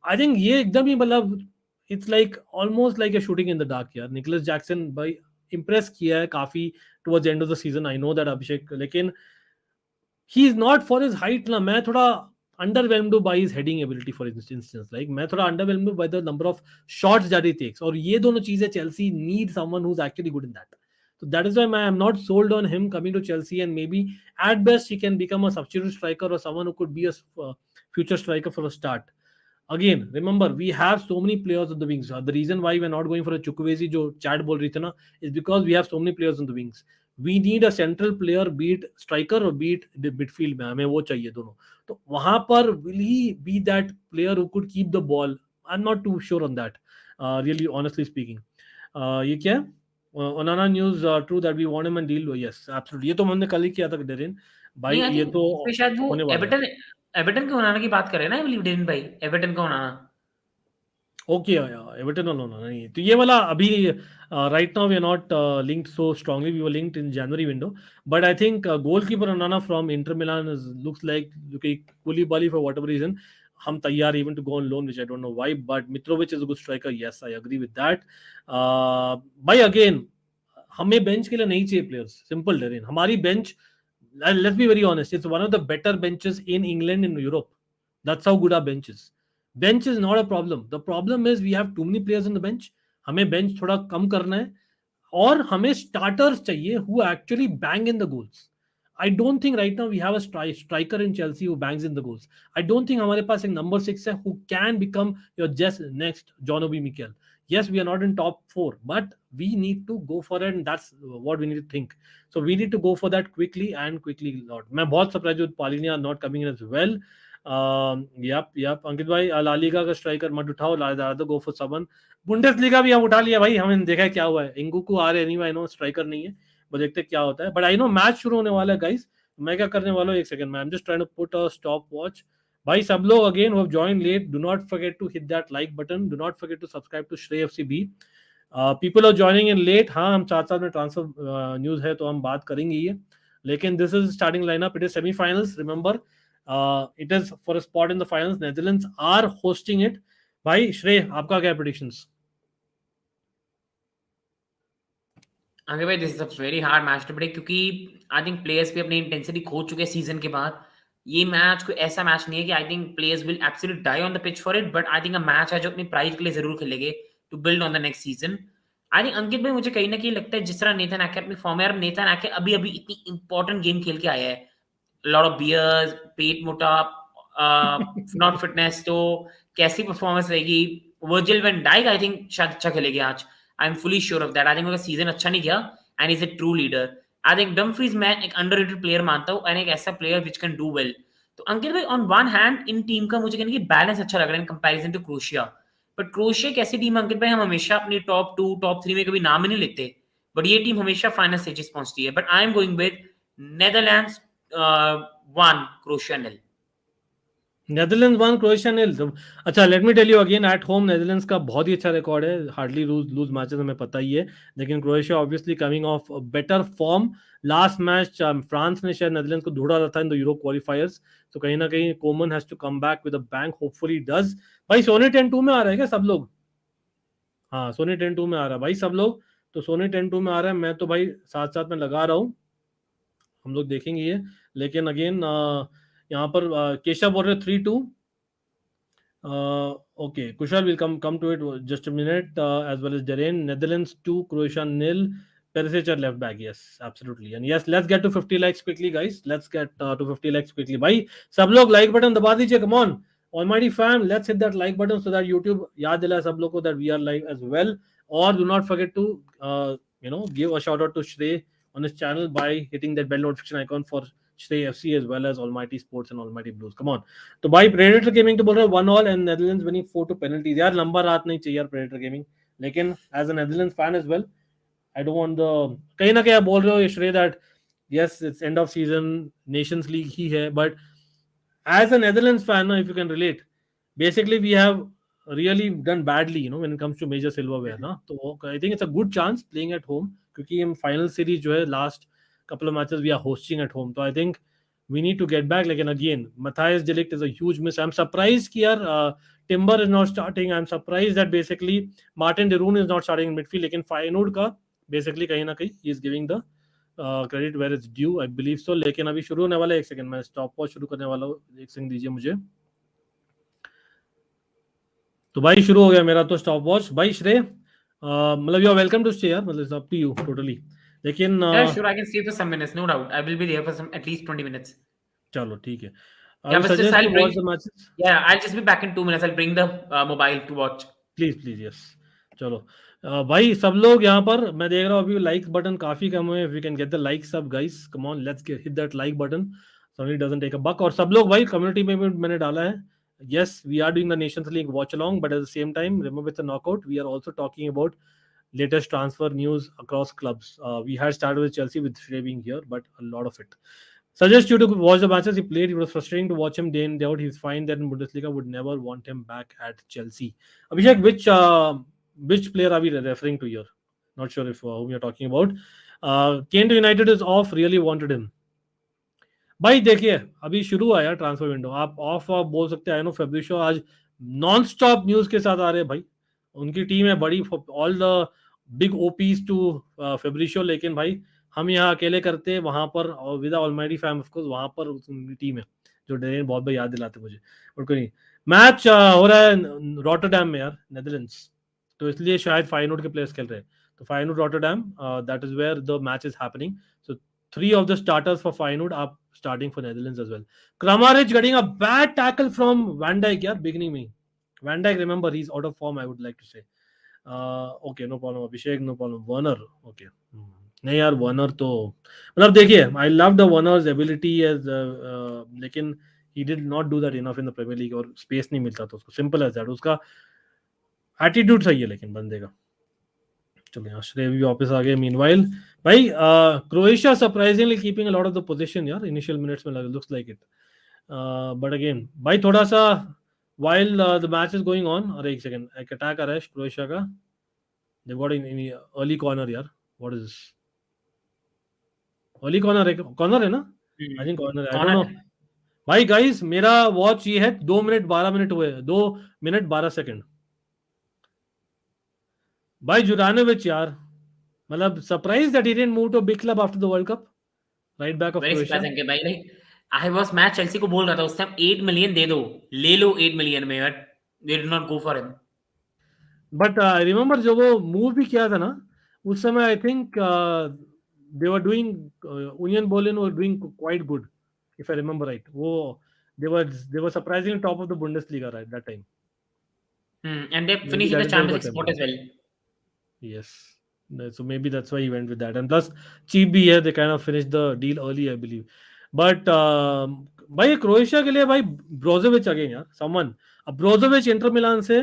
I think ये एकदम ही मतलब it's like almost like a shooting in the dark यार. Nicholas Jackson भाई impress किया है काफी towards the end of the season. I know that Abhishek, लेकिन he is not for his height ना. मैं थोड़ा underwhelmed by his heading ability for instance. Like मैं थोड़ा underwhelmed by the number of shots that he takes. और ये दोनों चीजें Chelsea need someone who's actually good in that. So that is why I am not sold on him coming to Chelsea, and maybe at best he can become a substitute striker or someone who could be a future striker for a start. Again, remember we have so many players on the wings. The reason why we're not going for a Chukwueze जो chat बोल रही थी ना is because we have so many players on the wings. We need a central player, be it striker or be it the midfield में हमें वो चाहिए दोनों. तो वहां पर will he be that player who could keep the ball? I'm not too sure on that. Really, honestly speaking, ये क्या है? Onana news true that we want him and deal. Yes, absolutely. ये तो हमने कल ही किया था डेरिन भाई. नहीं, आई ये थिंक तो इसमें शायद वो होने वाला है. एवर्टन के ओनाना की बात कर रहे हैं ना, आई बिलीव डेन भाई, एवर्टन का ओनाना. ओके एवर्टन वाला होना नहीं तो ये वाला अभी right now we are not linked so strongly. We were linked in January window, but I think goalkeeper Onana from Inter Milan looks like Koulibaly for whatever reason हम तैयार even to go on loan, which I don't know why, but Mitrovic is a good striker. Yes, I agree with that. भाई again हमें bench के लिए नहीं चाहिए players. Simple Darren, हमारी bench, let's be very honest, it's one of the better benches in England and Europe. That's how good our bench is. Bench is not a problem. The problem is we have too many players on the bench. हमें bench थोड़ा कम करना है और हमें starters चाहिए who actually bang in the goals. I don't think right now we have a striker in Chelsea who bangs in the goals. I don't think हमारे पास एक number 6 है who can become your just next John Obi Mikel. Yes, we are not in top 4, but we need to go for it, and that's what we need to think. So we need to go for that quickly and quickly. Lot. मैं बहुत surprised with Palhinha not coming in as well. Yep. अंकित भाई La Liga का striker मत उठाओ, rather go for someone. Bundesliga भी हम उठा लिया भाई, हमने देखा है क्या हुआ है. इंगुकू आ रहे नहीं, आई नो स्ट्राइकर नहीं है, वो देखते क्या होता है. बट आई नो मैच शुरू होने वाला है गाइस. मैं क्या करने वाला हूँ, एक सेकंड, मैं I am just trying to put a stopwatch. भाई सब लोग again who have joined late, do not forget to hit that like button, do not forget to subscribe to Shrey FC B. People are joining in late. हाँ, हम साथ साथ में transfer news है तो हम बात करेंगे ये, लेकिन this is starting lineup. It is semifinals, remember. It is for a spot in the finals. Netherlands are hosting it. भाई श्रेय, आपका क्या प्रेडिक्शंस? आगे भाई, this is a very hard match to predict, क्योंकि आई थिंक प्लेयर्स भी अपनी intensity खो चुके हैं सीजन के बाद. ये मैच कोई ऐसा मैच नहीं है कि I think players will absolutely die on the pitch for it, but I think a match है जो अपनी प्राइज के लिए जरूर खेलेंगे to build on the next season. I think Ankit भाई, मुझे कहीं ना कहीं लगता है जिस तरह नेथन आके अपनी फॉर्म है, नेथन आके अभी अभी इतनी इंपॉर्टेंट गेम खेल के आया है, लॉट ऑफ बियर्स, पेट मोटा, नॉट फिटनेस, तो कैसी परफॉर्मेंस रहेगी. Virgil van Dijk I think शायद अच्छा खेलेगी आज. I am fully sure of that. I think अगर सीजन अच्छा नहीं गया and is a true leader. I think Dumfries मैं एक अंडररेटेड प्लेयर मानता हूँ एंड एक ऐसा player which can do well. तो अंकित भाई, on one hand in team का मुझे कहने की बैलेंस अच्छा लग रहा है in comparison to Croatia. But Croatia एक ऐसी टीम अंकित भाई, हम हमेशा अपनी टॉप 2 टॉप 3 में कभी नाम ही नहीं लेते, बट ये टीम हमेशा फाइनल स्टेजेस पहुंचती है. But I am going with Netherlands 1, Croatia 0. Netherlands 1, Croatia 0. अच्छा, let me tell you again, at home Netherlands का बहुत ही अच्छा रिकॉर्ड है. हार्डली लूज मैचेस, हमें पता ही है. लेकिन Croatia obviously coming of better form. Last match France ने शायद नेदरलैंड्स को ढूंढा था इन द यूरो क्वालिफायर्स. तो कहीं ना कहीं Koeman has to come back with a bang, hopefully does. भाई सोनी 10-2 में आ रहा है क्या सब लोग? हाँ, सोनी 10-2 में आ रहा है भाई सब लोग. तो सोनी 10-2 में आ रहा है. मैं तो भाई साथ साथ में लगा रहा हूँ, हम लोग देखेंगे ये. लेकिन अगेन यहाँ पर केशव बोल रहे 3-2. Okay, Kushal will come to it just a minute, as well as Darren. Netherlands 2, Croatia 0. Perisic at left back. Yes, absolutely. And yes, let's get to 50 likes quickly, guys. Let's get to 50 likes quickly. भाई सब लोग like button दबा दीजिए. Come on, Almighty fam, let's hit that like button so that YouTube याद दिलाए सब लोग को that we are live as well. Or do not forget to give a shout out to Shrey on his channel by hitting that bell notification icon for Shrey FC as well as Almighty Sports and Almighty Blues. Come on. तो भाई predator gaming तो बोल रहे हैं 1-1 and Netherlands winning 4 to penalties. यार लंबा रात नहीं चाहिए यार प्रेडेटर गेमिंग, लेकिन as a Netherlands fan as well I don't want the, कहीं ना कहीं आप बोल रहे हो ये Shrey that yes it's end of season, Nations League ही है, but as a Netherlands fan if you can relate, basically we have really done badly, when it comes to major silverware, na. So I think it's a good chance playing at home, क्योंकि हम final series जो है last couple of matches we are hosting at home. So I think we need to get back. Like, and again, Matthias de Ligt is a huge miss. I'm surprised कि यार Timber is not starting. I'm surprised that basically Martin de Roon is not starting in midfield. लेकिन Feyenoord का basically कहीं ना कहीं he is giving the credit where it's due, I believe so. लेकिन अभी शुरू होने वाला है, एक सेकंड मैं स्टॉप वॉच शुरू करने वाला हूँ, एक सेकंड दीजिए मुझे. तो भाई शुरू हो गया मेरा तो स्टॉप वॉच. भाई श्रेय, मतलब you are welcome to stay यार, मतलब it's up to you totally. लेकिन Yeah, sure, I can stay for some minutes, no doubt. I will be there for some at least 20 minutes. चलो ठीक है. I Yeah, will but just suggest I'll to bring. Watch the matches. Yeah, I'll just be back in 2 minutes. I'll bring the mobile to watch. Please yes. चलो भाई सब लोग यहाँ पर, मैं देख रहा हूँ अभी लाइक बटन काफी कम है. If we can get the likes up guys, come on, let's hit that like button. Sorry doesn't take a buck. और सब लोग भाई कम्युनिटी में भी मैंने डाला है. Yes, we are doing the Nations League watch along, but at the same time, remember it's a knockout. We are also talking about latest transfer news across clubs. We had started with Chelsea with Shrey being here, but a lot of it. Suggest you to watch the matches he played. It was frustrating to watch him day in day out. He's fine that in Bundesliga. Would never want him back at Chelsea. Abhishek, which player are we referring to here? Not sure if whom you're talking about. Kane to United is off. Really wanted him. भाई देखिए अभी शुरू हुआ यार transfer window. आप of बोल सकते हैं. नो फेब्रिशो आज नॉन स्टॉप न्यूज के साथ आ रहे हैं भाई. उनकी टीम है बड़ी, all the big ops to Fabrizio. लेकिन भाई हम यहाँ अकेले करते हैं वहां पर, और with almighty fam of course, वहां पर उनकी टीम है जो डेरेन बहुत भाई याद दिलाते मुझे. और कोई नहीं. मैच हो रहा है रॉटरडैम में यार, नेदरलैंड्स. तो इसलिए शायद फाइनोड के प्लेयर्स खेल रहे हैं. तो Feyenoord Rotterdam, that is where the match is happening. So 3 of the starters for Feyenoord are starting for Netherlands as well. Kramaric getting a bad tackle from Van Dijk, yeah, beginning me. Van Dijk, remember, he's out of form, I would like to say. Okay, no problem. Abhishek, no problem. Werner, okay. नहीं यार Werner तो मतलब देखिए, I love the Werner's ability as, लेकिन he did not do that enough in the Premier League, और space नहीं मिलता था उसको. Simple as that. उसका एटीट्यूड सही है लेकिन बंदे का. चलो यहाँ श्रेय भी वापस आ गए. मीनवाइल भाई Croatia surprisingly keeping a lot of the position यार इनिशियल मिनट्स में, looks like it. But again भाई थोड़ा सा while the match is going on, अरे एक सेकंड, एक अटैक आ रहा है क्रोएशिया का. they got in early corner यार. what is this? early corner है ना? आई थिंक कॉर्नर है, आई डोंट नो भाई. गाइस मेरा वॉच ये है 2 मिनट 12 मिनट हुए, 2 मिनट 12 सेकंड. भाई जुरानोविच यार, मतलब surprise that he didn't move to big club after the world Cup. Right back of Croatia. Very surprising के भाई. Like I was मैं चेल्सी को बोल रहा था उस टाइम 8 मिलियन दे दो, ले लो 8 मिलियन में, but they did not go for him. But I remember जब वो मूव भी किया था ना उस समय, आई think they were doing, union Berlin were doing quite good if I remember right. वो they were surprisingly top of the Bundesliga right that time. And they Maybe finished in that the is why he Champions got League spot as well. Yes. So maybe that's why he went with that. And plus, cheap भी है, they kind of finished the deal early, I believe. But भाई Croatia के लिए भाई ब्रोजोविच again यार, someone. अब ब्रोजोविच Inter Milan से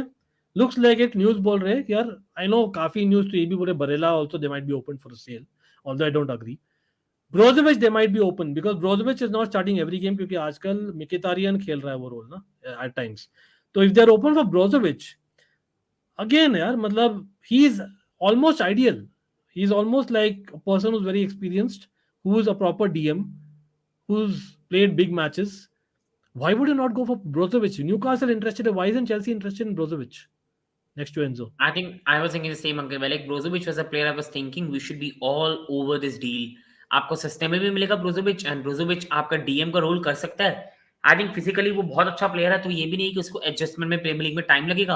looks like it. News बोल रहे हैं कि यार, I know काफी न्यूज तो ये भी बोले Barela also they might be open for sale, although I don't agree. Brozovic they might be open because Brozovic is not starting every game क्योंकि आजकल Mkhitaryan खेल रहा है वो रोल ना at times. तो if they are open for Brozovic again यार, मतलब he is almost ideal. He's almost like a person who's very experienced, who's a proper DM, who's played big matches. Why would you not go for Brozovic? Newcastle interested. Why isn't Chelsea interested in Brozovic next to Enzo? I think I was thinking the same, Uncle. Like Brozovic was a player I was thinking we should be all over this deal. आपको सस्ते में भी मिलेगा ब्रोजोविच, and ब्रोजोविच आपका DM का role कर सकता है. आई थिंक फिजिकली वो बहुत अच्छा प्लेयर है, तो ये भी नहीं कि उसको एडजस्टमेंट में प्रीमियर लीग में टाइम लगेगा.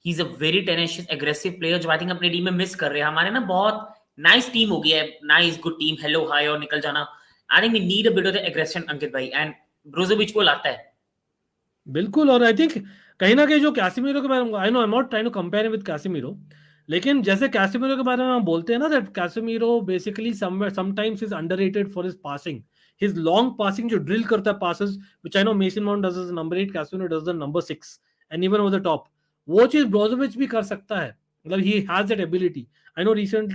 He is a very tenacious aggressive player जो आई थिंक अपनी टीम में मिस कर रहे हैं. हमारे ना बहुत नाइस टीम हो गया है, nice good team, hello hi और निकल जाना. I think we need a bit of the aggression, Ankit भाई, एंड ब्रोजोविच वो लाता है. बिल्कुल. और आई थिंक कहीं ना कहीं जो कैसिमीरो के बारे में, I know I am not trying to compare with Casemiro, लेकिन जैसे कैसिमीरो के बारे में हम बोलते हैं ना, that Casemiro basically sometimes is underrated for his passing, his long passing जो ड्रिल करता है passes, which I know Mason Mount does as number 8, Casemiro does the number 6 and even over the top. वो चीज Brozovic भी कर सकता है, मतलब he has that ability. I know recent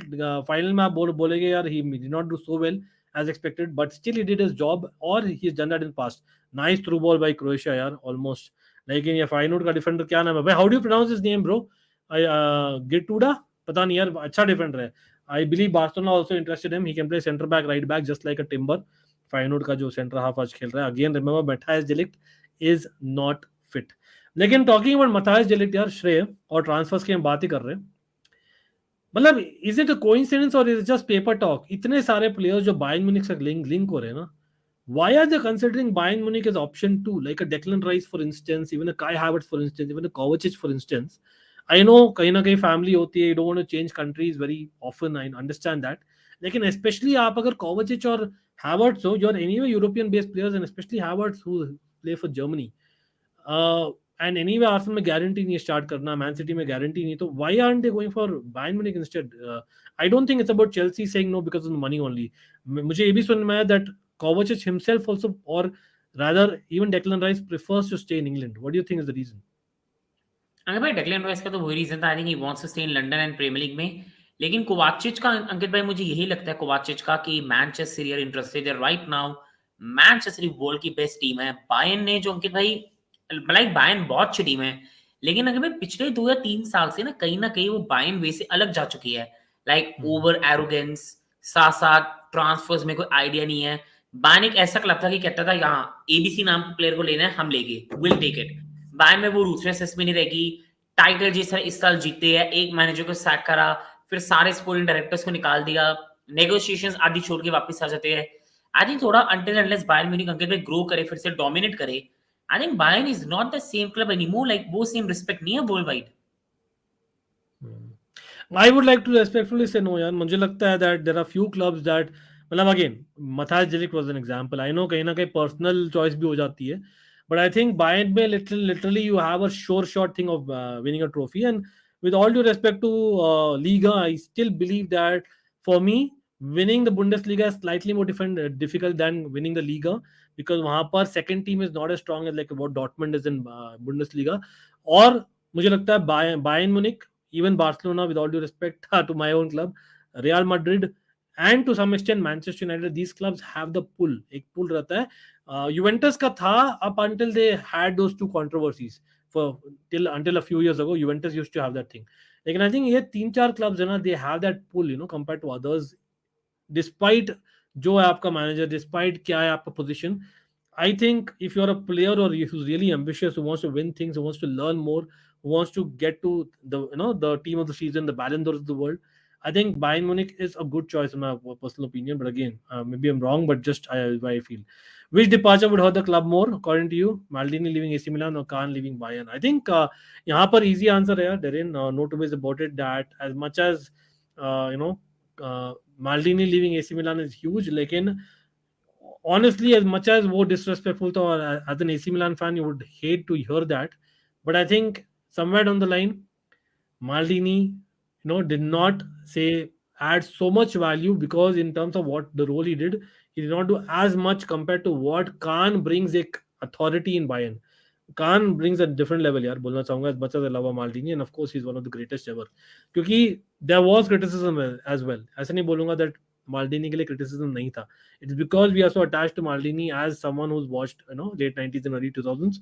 final में आप बोलेंगे यार he did not do so well as expected, but still he did his job, or he's done that in past. Nice through ball by Croatia यार, almost. लेकिन ये फाइनवुड का defender क्या नाम है भाई? How do you pronounce his name bro? गिटूडा, पता नहीं यार, अच्छा डिफेंडर है. I believe Barcelona also interested him. He can play centre back, right back, just like a Timber. Feyenoord का जो सेंटर हाफ आज खेल रहा है, again remember Matthijs de Ligt is not fit. लेकिन talking about Matthijs de Ligt यार, श्रेय, और ट्रांसफर्स की हम बात ही कर रहे हैं. मतलब इज इट अ कोइंसिडेंस और इज जस्ट पेपर टॉक? इतने सारे प्लेयर्स जो बायर्न म्यूनिख से लिंक हो रहे हैं ना, why are they considering Bayern Munich as option two, like a Declan Rice for instance, even a Kai Havertz for instance, even a Kovacic for instance? I know कहीं ना कहीं family होती है, you don't want to change countries very often, I understand that. लेकिन especially आप अगर Kovacic और Havertz हो, you're anyway European based players, and especially Havertz who play for Germany. And anyway Arsenal में गारंटी नहीं है स्टार्ट करना, man city में गारंटी नहीं, तो why aren't they going for Bayern Munich instead? I don't think it's about Chelsea saying no because of the money only. मुझे ये भी सुनने में आया दैट कोवाचिच हिमसेल्फ आल्सो, और rather even Declan Rice prefers to stay in England. What do you think is the reason? अगर भाई Declan Rice का तो वही रीजन था, I think he wants to stay in London and premiere league में. लेकिन कोवाचिच का, अंकित भाई, मुझे यही लगता है कोवाचिच का कि Manchester City are interested right now. Manchester City world की बेस्ट टीम है. बायर्न ने जो, अंकित भाई, लाइक बायर्न बहुत अच्छी टीम है, लेकिन अगर भाई पिछले 2 या 3 साल से ना कहीं वो बायर्न वे से अलग जा चुकी है. लाइक ओवर एरोगेंस, साथ साथ ट्रांसफर्स में कोई आइडिया नहीं है. बायर्न एक ऐसा क्लब था कि कहता था यहाँ एबीसी नाम के प्लेयर को लेना है, हम लेंगे, विल टेक इट. बायर्न में वो रूथलेसनेस भी नहीं रहेगी. टाइटल जिस तरह इस साल जीते हैं, एक मैनेजर को सैक करा, फिर सारे स्पोर्टिंग डायरेक्टर्स को निकाल दिया, नेगोशिएशंस आदि छोड़ के वापस आ जाते हैं. आई थिंक थोड़ा अंटिल अनलेस बायर्न म्यूनिख अंकित भाई ग्रो करे, फिर से डोमिनेट करे, I think Bayern is not the same club anymore. Like वो same respect नहीं है worldwide. I would like to respectfully say no यार. मुझे लगता है that there are few clubs that, मतलब again Matthias de Ligt was an example. I know कहीं ना कहीं personal choice भी हो जाती है, but I think Bayern में literally you have a sure shot thing of winning a trophy. And with all due respect to Liga, I still believe that for me winning the Bundesliga is slightly more difficult than winning the Liga, because वहाँ पर second team is not as strong as like what Dortmund is in Bundesliga. और मुझे लगता है Bayern Munich, even Barcelona, with all due respect to my own club, Real Madrid, and to some extent Manchester United, these clubs have the pull. एक pull रहता है. Juventus का था up until they had those two controversies. For until a few years ago, Juventus used to have that thing. लेकिन I think ये 3-4 clubs है ना, they have that pull, you know, compared to others. Despite जो है आपका manager, despite क्या है आपका position, I think if you're a player or who's really ambitious, who wants to win things, who wants to learn more, who wants to get to the team of the season, the Ballon d'Or of the world, I think Bayern Munich is a good choice in my personal opinion. But again, maybe I'm wrong, but just I feel. Which departure would hurt the club more, according to you? Maldini leaving AC Milan or Kahn leaving Bayern? I think यहाँ पर easy answer है, Darren. No two ways about it. That as much as Maldini leaving AC Milan is huge, लेकिन honestly, as much as वो disrespectful था, or as an AC Milan fan, you would hate to hear that. But I think somewhere down the line, Maldini, did not say add so much value, because in terms of what the role he did not do as much compared to what Kahn brings a authority in Bayern. Kahn brings a different level यार, बोलना चाहूंगा, as much as I love Maldini, and of course he's one of the greatest ever. क्योंकि there was criticism as well. ऐसा नहीं बोलूंगा that Maldini के लिए criticism नहीं था. It's because we are so attached to Maldini as someone who's watched late 90s and early 2000s.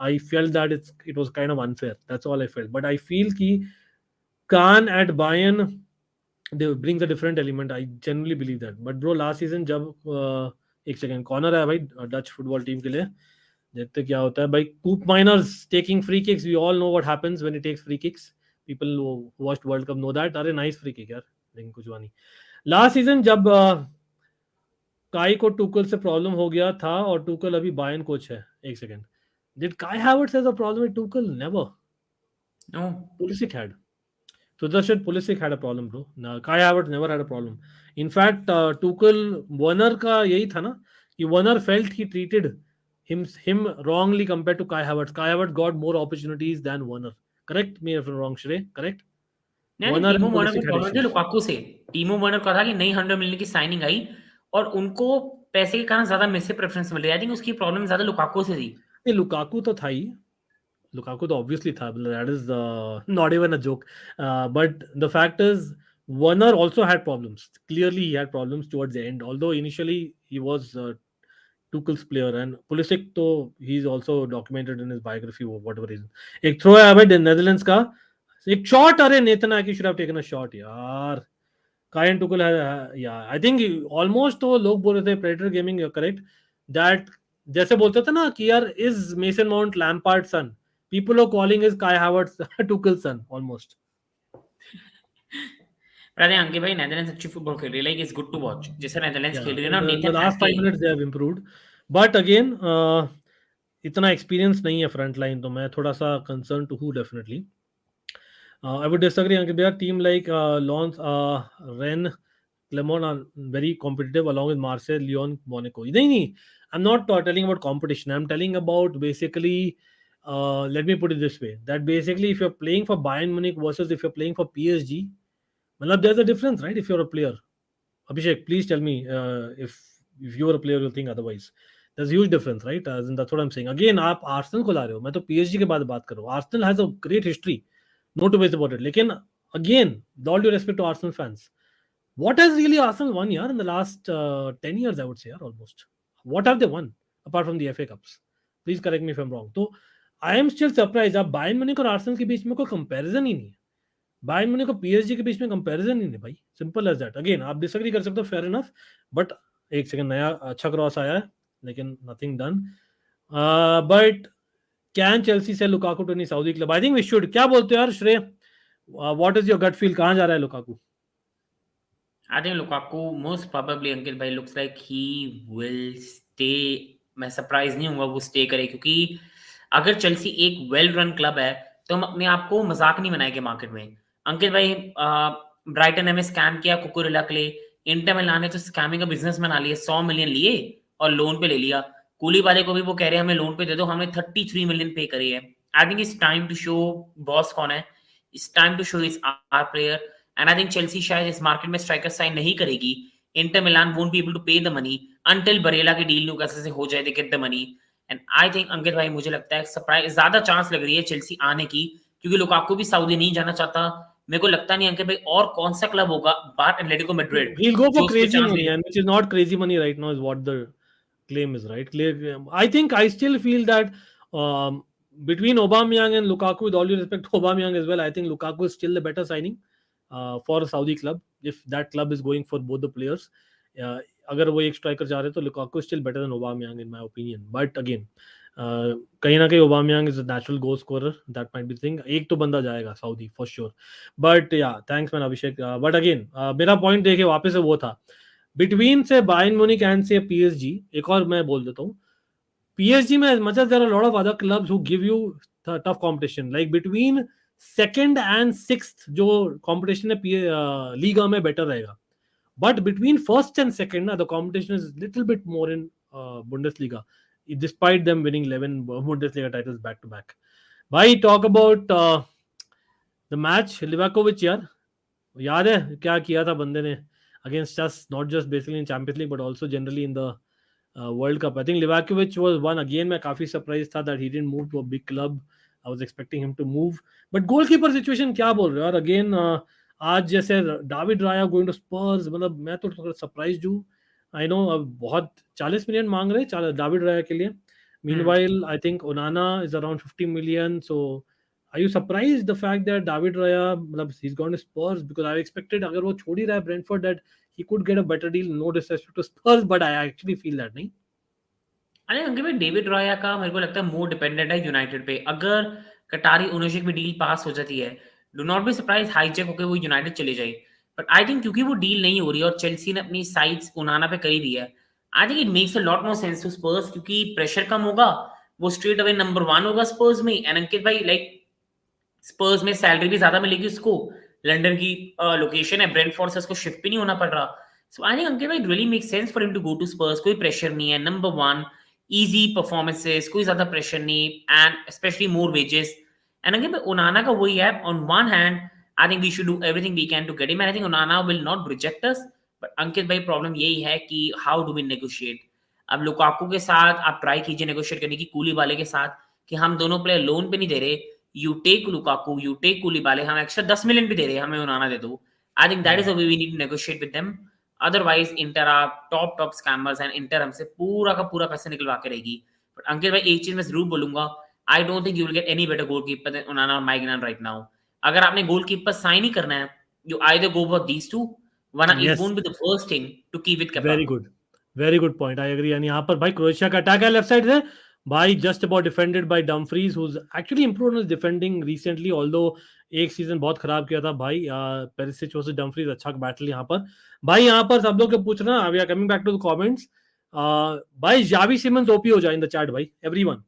I felt that it was kind of unfair. That's all I felt. But I feel कि Kahn at Bayern, they brings a different element. I genuinely believe that. But bro, last season जब एक second corner है भाई Dutch football team के लिए, देखते क्या होता है भाई. Koopmeiners taking free kicks, we all know what happens when he takes free kicks. People who watched World Cup know that. अरे नाइस फ्री किक यार, लेकिन कुछ हुआ नहीं. लास्ट सीजन जब काई को टूकल से प्रॉब्लम हो गया था, और टूकल अभी बायर्न कोच है. एक सेकंड, डिड काई Havertz has a problem with Tuchel? Never. No. Pulisic had. So just said Pulisic had a problem, bro. No, Kai Havertz never had a problem. In fact, Tuchel, Werner का यही था ना, कि Werner felt he treated him wrongly compared to Kai Havertz. Kai Havertz got more opportunities than Werner. Correct me if I'm wrong, Shrey. Correct? नहीं, Werner टीमो and Werner को Pulisic had problem थी issues. Lukaku से. टीमो Werner का था कि नई 100 million की signing आई और उनको पैसे के कारण ज्यादा मेसी प्रेफरेंस मिल रही है. आई थिंक उसकी प्रॉब्लम ज्यादा लुकाकू से थी. नहीं, लुकाकू तो था ही. Lukaku तो obviously था. That is not even a joke. But the fact is, Werner also had problems. Clearly, he had problems towards the end. Although initially he was Tuchel's player, and Pulisic तो he's also documented in his biography for whatever reason. एक throw है भाई Netherlands का, एक shot, अरे Nathan Ake should have taken a shot यार. Kylian Tuchel है, yeah, I think almost तो लोग बोल रहे थे Predator Gaming, you're correct, that जैसे बोलते थे ना कि यार is Mason Mount Lampard's son, people are calling is Kai Havertz Tuchel's son almost. But I think अंकित भाई नेदरलैंड्स अच्छी फुटबॉल खेल रही है, like it's good to watch. जैसे नेदरलैंड्स खेल रही है ना, the नेथन last 5 एके. minutes they have improved, but again इतना एक्सपीरियंस नहीं है फ्रंट लाइन, तो मैं थोड़ा सा कंसर्न टू हूँ definitely. I would disagree, Ankit. Their team like Lens, Rennes, Clermont are very competitive along with Marseille, Lyon, Monaco. नहीं, I'm not telling about competition. I'm telling about basically, let me put it this way, that basically if you're playing for Bayern Munich versus if you're playing for PSG, well, there's a difference, right? If you're a player. Abhishek, please tell me if you're a player, you'll think otherwise. There's a huge difference, right? As in, that's what I'm saying. Again, आप Arsenal को ला रहे हो, मैं तो PSG के बात कर रहा हूँ. Arsenal has a great history, no two ways about it. लेकिन again, with all due respect to Arsenal fans, what has really Arsenal won here in the last 10 years, I would say, almost? What have they won apart from the FA Cups? Please correct me if I'm wrong. So I am still surprised. अब Bayern Munich और Arsenal के बीच में कोई comparison ही नहीं है. Bayern Munich और PSG के बीच में कंपैरिजन ही नहीं भाई. Simple as that. अगेन आप डिसएग्री कर सकते हो, फेयर इनफ, बट एक सेकंड, नया अच्छा क्रॉस आया है लेकिन nothing done. But can Chelsea से Lukaku to any Saudi club? I think we should. क्या बोलते हो यार Shrey? What is your gut feel? कहां जा रहा है Lukaku? I think Lukaku most probably Ankit भाई looks like he will stay. मैं सरप्राइज नहीं हूँगा वो स्टे करे, क्योंकि अगर चेल्सी एक वेल रन क्लब है तो हम अपने आप को मजाक नहीं बनाएंगे मार्केट में. अंकित भाई ब्राइटन ने हमें स्कैम किया कुकुरेला के लिए, इंटर मिलान ने तो स्कैमिंग का बिजनेस बना लिया, 100 मिलियन लिए और लोन पे ले लिया. कूलीबाली को भी वो कह रहे हैं हमें लोन पे दे दो, हमने 33 मिलियन पे करी है. I think it's time to show boss कौन है. It's time to show is our player. And I think Chelsea शायद इस मार्केट में स्ट्राइकर साइन नहीं करेगी. Inter Milan won't be able to pay the money until Barella की deal Newcastle से हो जाए, they get the money. And I think Ankit भाई मुझे लगता है सरप्राइज ज्यादा चांस लग रही है चेल्सी आने की, क्योंकि लुकाकू भी सऊदी नहीं जाना चाहता. मेरे को लगता नहीं अंकित भाई और कौन सा क्लब होगा बाहर Atletico Madrid. He'll go for crazy money, and which is not crazy money right now, is what the claim is, right? I think I still feel that between Aubameyang and Lukaku, with all due respect to Aubameyang as well, I think Lukaku is still the better signing for a Saudi club, if that club is going for both the players. अगर वो एक striker जा रहे तो Lukaku is still better than Aubameyang in my opinion. But again, कहीं ना कहीं Aubameyang is a natural goal scorer. That might be the thing. एक तो बंदा जाएगा Saudi for sure. But yeah, thanks man Abhishek. But again, मेरा point देखे वापस से वो था, बिटवीन से बायर्न म्यूनिख एंड से PSG. एक और मैं बोल देता हूँ, PSG में as much as there are a lot of other clubs who give you tough competition, like between second and sixth जो competition है लीगा में better रहेगा. But between first and second, the competition is little bit more in Bundesliga, despite them winning 11 Bundesliga titles back to back. भाई talk about the match. Livakovic यार, याद है क्या किया था बंदे ने against us, not just basically in Champions League but also generally in the World Cup. I think Livakovic was one. Again, मैं काफी surprised था that he didn't move to a big club. I was expecting him to move. But goalkeeper situation क्या बोल रहे हो यार? Again, आज जैसे David Raya going to Spurs, मतलब मैं तो थोड़ा surprised हूँ. I know बहुत 40 मिलियन मांग रहे हैं David Raya के लिए. Meanwhile, I think Onana is around 50 million. So are you surprised the fact that David Raya, he's gone to Spurs? Because I expected अगर वो छोड़ ही रहा है Brentford that he could get a better deal. No disrespect to Spurs, but I actually feel that नहीं. अरे अंकित भाई David रॉया का मेरे को लगता है मोर डिपेंडेंट है यूनाइटेड पे. अगर कटारी ओनरशिप में डील पास हो जाती है, do not be surprise hijack होकर वो यूनाइटेड चले जाए. बट आई थिंक क्योंकि वो डील नहीं हो रही है और चेल्सी ने अपनी साइड्स ओनाना पे करी दी है, I think it makes a lot more sense to Spurs, क्योंकि प्रेशर कम होगा, वो स्ट्रेट अवे नंबर 1 होगा स्पर्स में. एंड अंकित भाई लाइक स्पर्स में सैलरी भी ज्यादा मिलेगी उसको, लंदन की लोकेशन है, ब्रेंटफोर्ड से उसको शिफ्ट भी नहीं होना पड़ रहा. सो आई थिंक अंकित भाई it really makes sense for him to go to Spurs. कोई प्रेशर नहीं है, नंबर 1 easy performances, कोई ज्यादा प्रेशर नहीं, and especially more wages. And again, Onana का वही है. On one hand, I think we should do everything we can to get him, and I think Onana will not reject us. But अंकित भाई problem यही है कि how do we negotiate? अब Lukaku के साथ आप ट्राई कीजिए नेगोशिएट करने की, कूलीबाली के साथ, कि हम दोनों प्लेयर लोन पे नहीं दे रहे, you take Lukaku, you take Koulibaly, हम एक्स्ट्रा 10 मिलियन भी दे रहे हैं, हमें ओनाना दे दो. I think that is the way we need to negotiate with them. Otherwise Inter आप टॉप स्कैमर्स एंड इंटर हमसे पूरा का पूरा पैसा निकलवा के रहेगी. बट अंकित भाई एक चीज मैं जरूर बोलूंगा, I don't think you will get any better goalkeeper than Onana और माइग्रेन राइट नाउ. अगर आपने गोलकीपर साइन ही करना है, you either go for these two, वरना it yes, won't be the first thing to keep with Kepa. Very good point, I agree. यानी यहाँ पर भाई क्रोएशिया का अटैक है लेफ्ट साइड से भाई, just about defended by Dumfries, who's actually improved his defending recently, although एक season बहुत खराब किया था भाई. पेरिसिच वर्सेस डमफ्रीज, अच्छा बैटल यहाँ पर भाई. यहाँ पर सब लोग पूछ रहे हैं, we are coming back to the comments. भाई जावी सिमंस ओपी हो जाए इन द चैट भाई, everyone.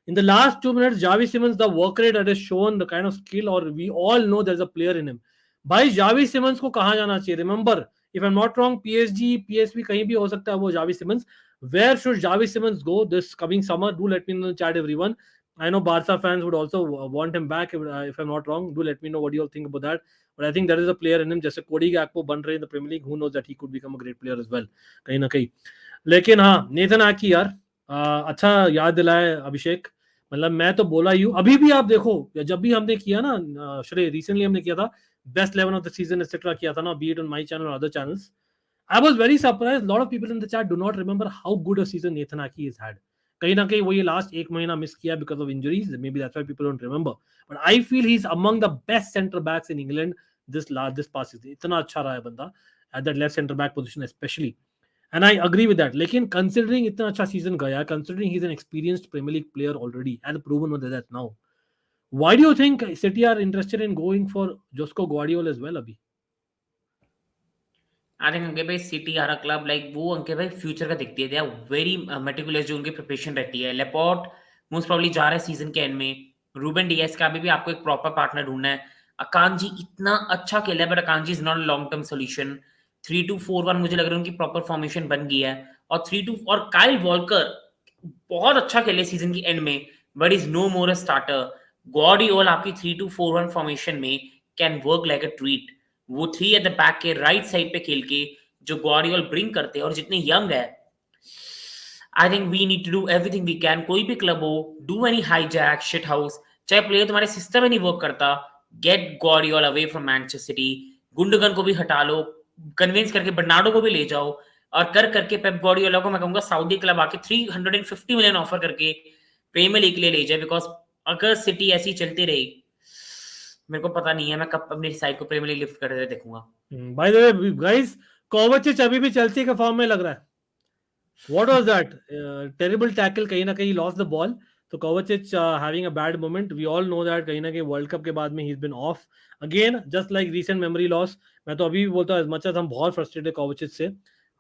In the last 2 minutes, Javi Simmons, the work rate that has shown, the kind of skill, or we all know there's a player in him. भाई Xavi Simmons को कहाँ जाना चाहिए? Remember, if I'm not wrong, PSG, PSV कहीं भी हो सकता है वो Xavi Simons. Where should Javi Simmons go this coming summer? Do let me know in the chat, everyone. I know Barca fans would also want him back. If I'm not wrong, do let me know what you all think about that. But I think there is a player in him. जैसे कोडी गैक्पो बन रहे in the Premier League, who knows that he could become a great player as well. कहीं ना कहीं. लेकिन हाँ, Nathan आकी यार, अच्छा याद दिलाए अभिषेक. मतलब मैं तो बोला ही हूँ, अभी भी आप देखो, जब भी हमने किया ना श्रेय, रिसेंटली हमने किया था best 11 of the season etcetera किया था ना, be it on my channel और other channels. I was very surprised. Lot of people in the chat do not remember how good a season Nathan Aki has had. कहीं ना कहीं वो ये last एक महीना मिस किया because of injuries. Maybe that's why people don't remember. But I feel he's among the best centre backs in England this past season. इतना अच्छा रहा है बंदा at that left centre back position especially. And I agree with that. लेकिन considering इतना अच्छा season गया, considering he's an experienced Premier League player already and proven with that now, why do you think City are interested in going for Josko Gvardiol as well अभी? I think अंके भाई city are club like वो अंके भाई future का दिखती है, दे are very meticulous जो उनकी preparation रहती है. लेपोर्ट मोस्ट प्रोबब्ली जा रहा है सीजन के एंड में. रूबन डियास का भी आपको एक प्रॉपर पार्टनर ढूंढना है. अकांजी इतना अच्छा खेला है but अकांजी is not long term solution. 3-2-4-1 मुझे लग रहा है उनकी प्रॉपर फॉर्मेशन बन गई है. और 3-2 और काइल वॉल्कर बहुत अच्छा खेले सीजन की एंड में, but is no more a starter. Gvardiol आपकी 3-2-4-1 फॉर्मेशन में can work like a treat. वो 3 एट द बैक के राइट साइड पे खेल के जो गॉर्डियोल ब्रिंग करते हैं, और जितने यंग है, I think we need to do everything we can. कोई भी क्लब हो, do any hijack shit house, चाहे प्लेयर तुम्हारे सिस्टम में नहीं वर्क करता, get Gvardiol away from Manchester City. Gundogan को भी हटा लो, कन्विंस करके बर्नार्डो को भी ले जाओ, और करके पेप गॉर्डियोला को मैं कहूंगा सऊदी क्लब आके 350 मिलियन ऑफर करके प्रीमियर लीग के लिए ले जाए. बिकॉज अगर सिटी ऐसी चलती रही, मेरे को पता नहीं है मैं कब अपनी साइड को प्रीमियर लीग लिफ्ट करते देखूंगा. By the way guys, Kovacic अभी भी चेल्सी के फॉर्म में लग रहा है. What was that terrible tackle, कहीं ना कहीं लॉस्ट द बॉल. तो Kovacic having a bad moment. We all know that कहीं ना कहीं वर्ल्ड कप के बाद में he is been off again, just like recent memory loss. मैं तो अभी भी बोलता हूं, एज मच एज हम बहुत फ्रस्ट्रेटेड है कोवाचिच से,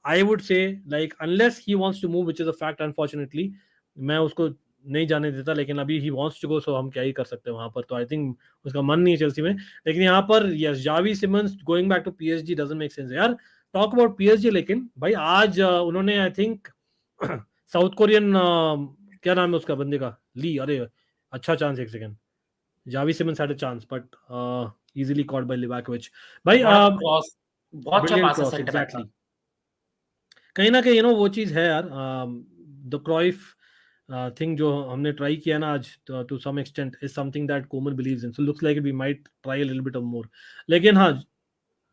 I would say like unless he wants to move, which is a fact unfortunately, मैं उसको नहीं जाने देता. लेकिन अभी ही वांट्स टू गो, सो हम क्या ही कर सकते हैं वहां पर. तो आई थिंक उसका मन नहीं है चेल्सी में. लेकिन यहाँ पर yes, Xavi Simons going back to PSG doesn't make sense यार. टॉक अबाउट पीएसजी, लेकिन भाई आज उन्होंने आई थिंक साउथ कोरियन, क्या नाम है उसका बंदे का, ली, अरे अच्छा चांस, एक second, Xavi Simons had a chance but easily caught by Livakovic. भाई क्रॉस बहुत अच्छा ब्रिलियंट पास है क्रॉस, सेंटर बैक का. एग्जैक्टली. कहीं ना कहीं वो चीज है यार, द क्रॉइफ थिंग जो हमने ट्राई किया ना आज, to some extent is something that Koeman believes in, so looks like we might try a little bit of more. लेकिन हाँ,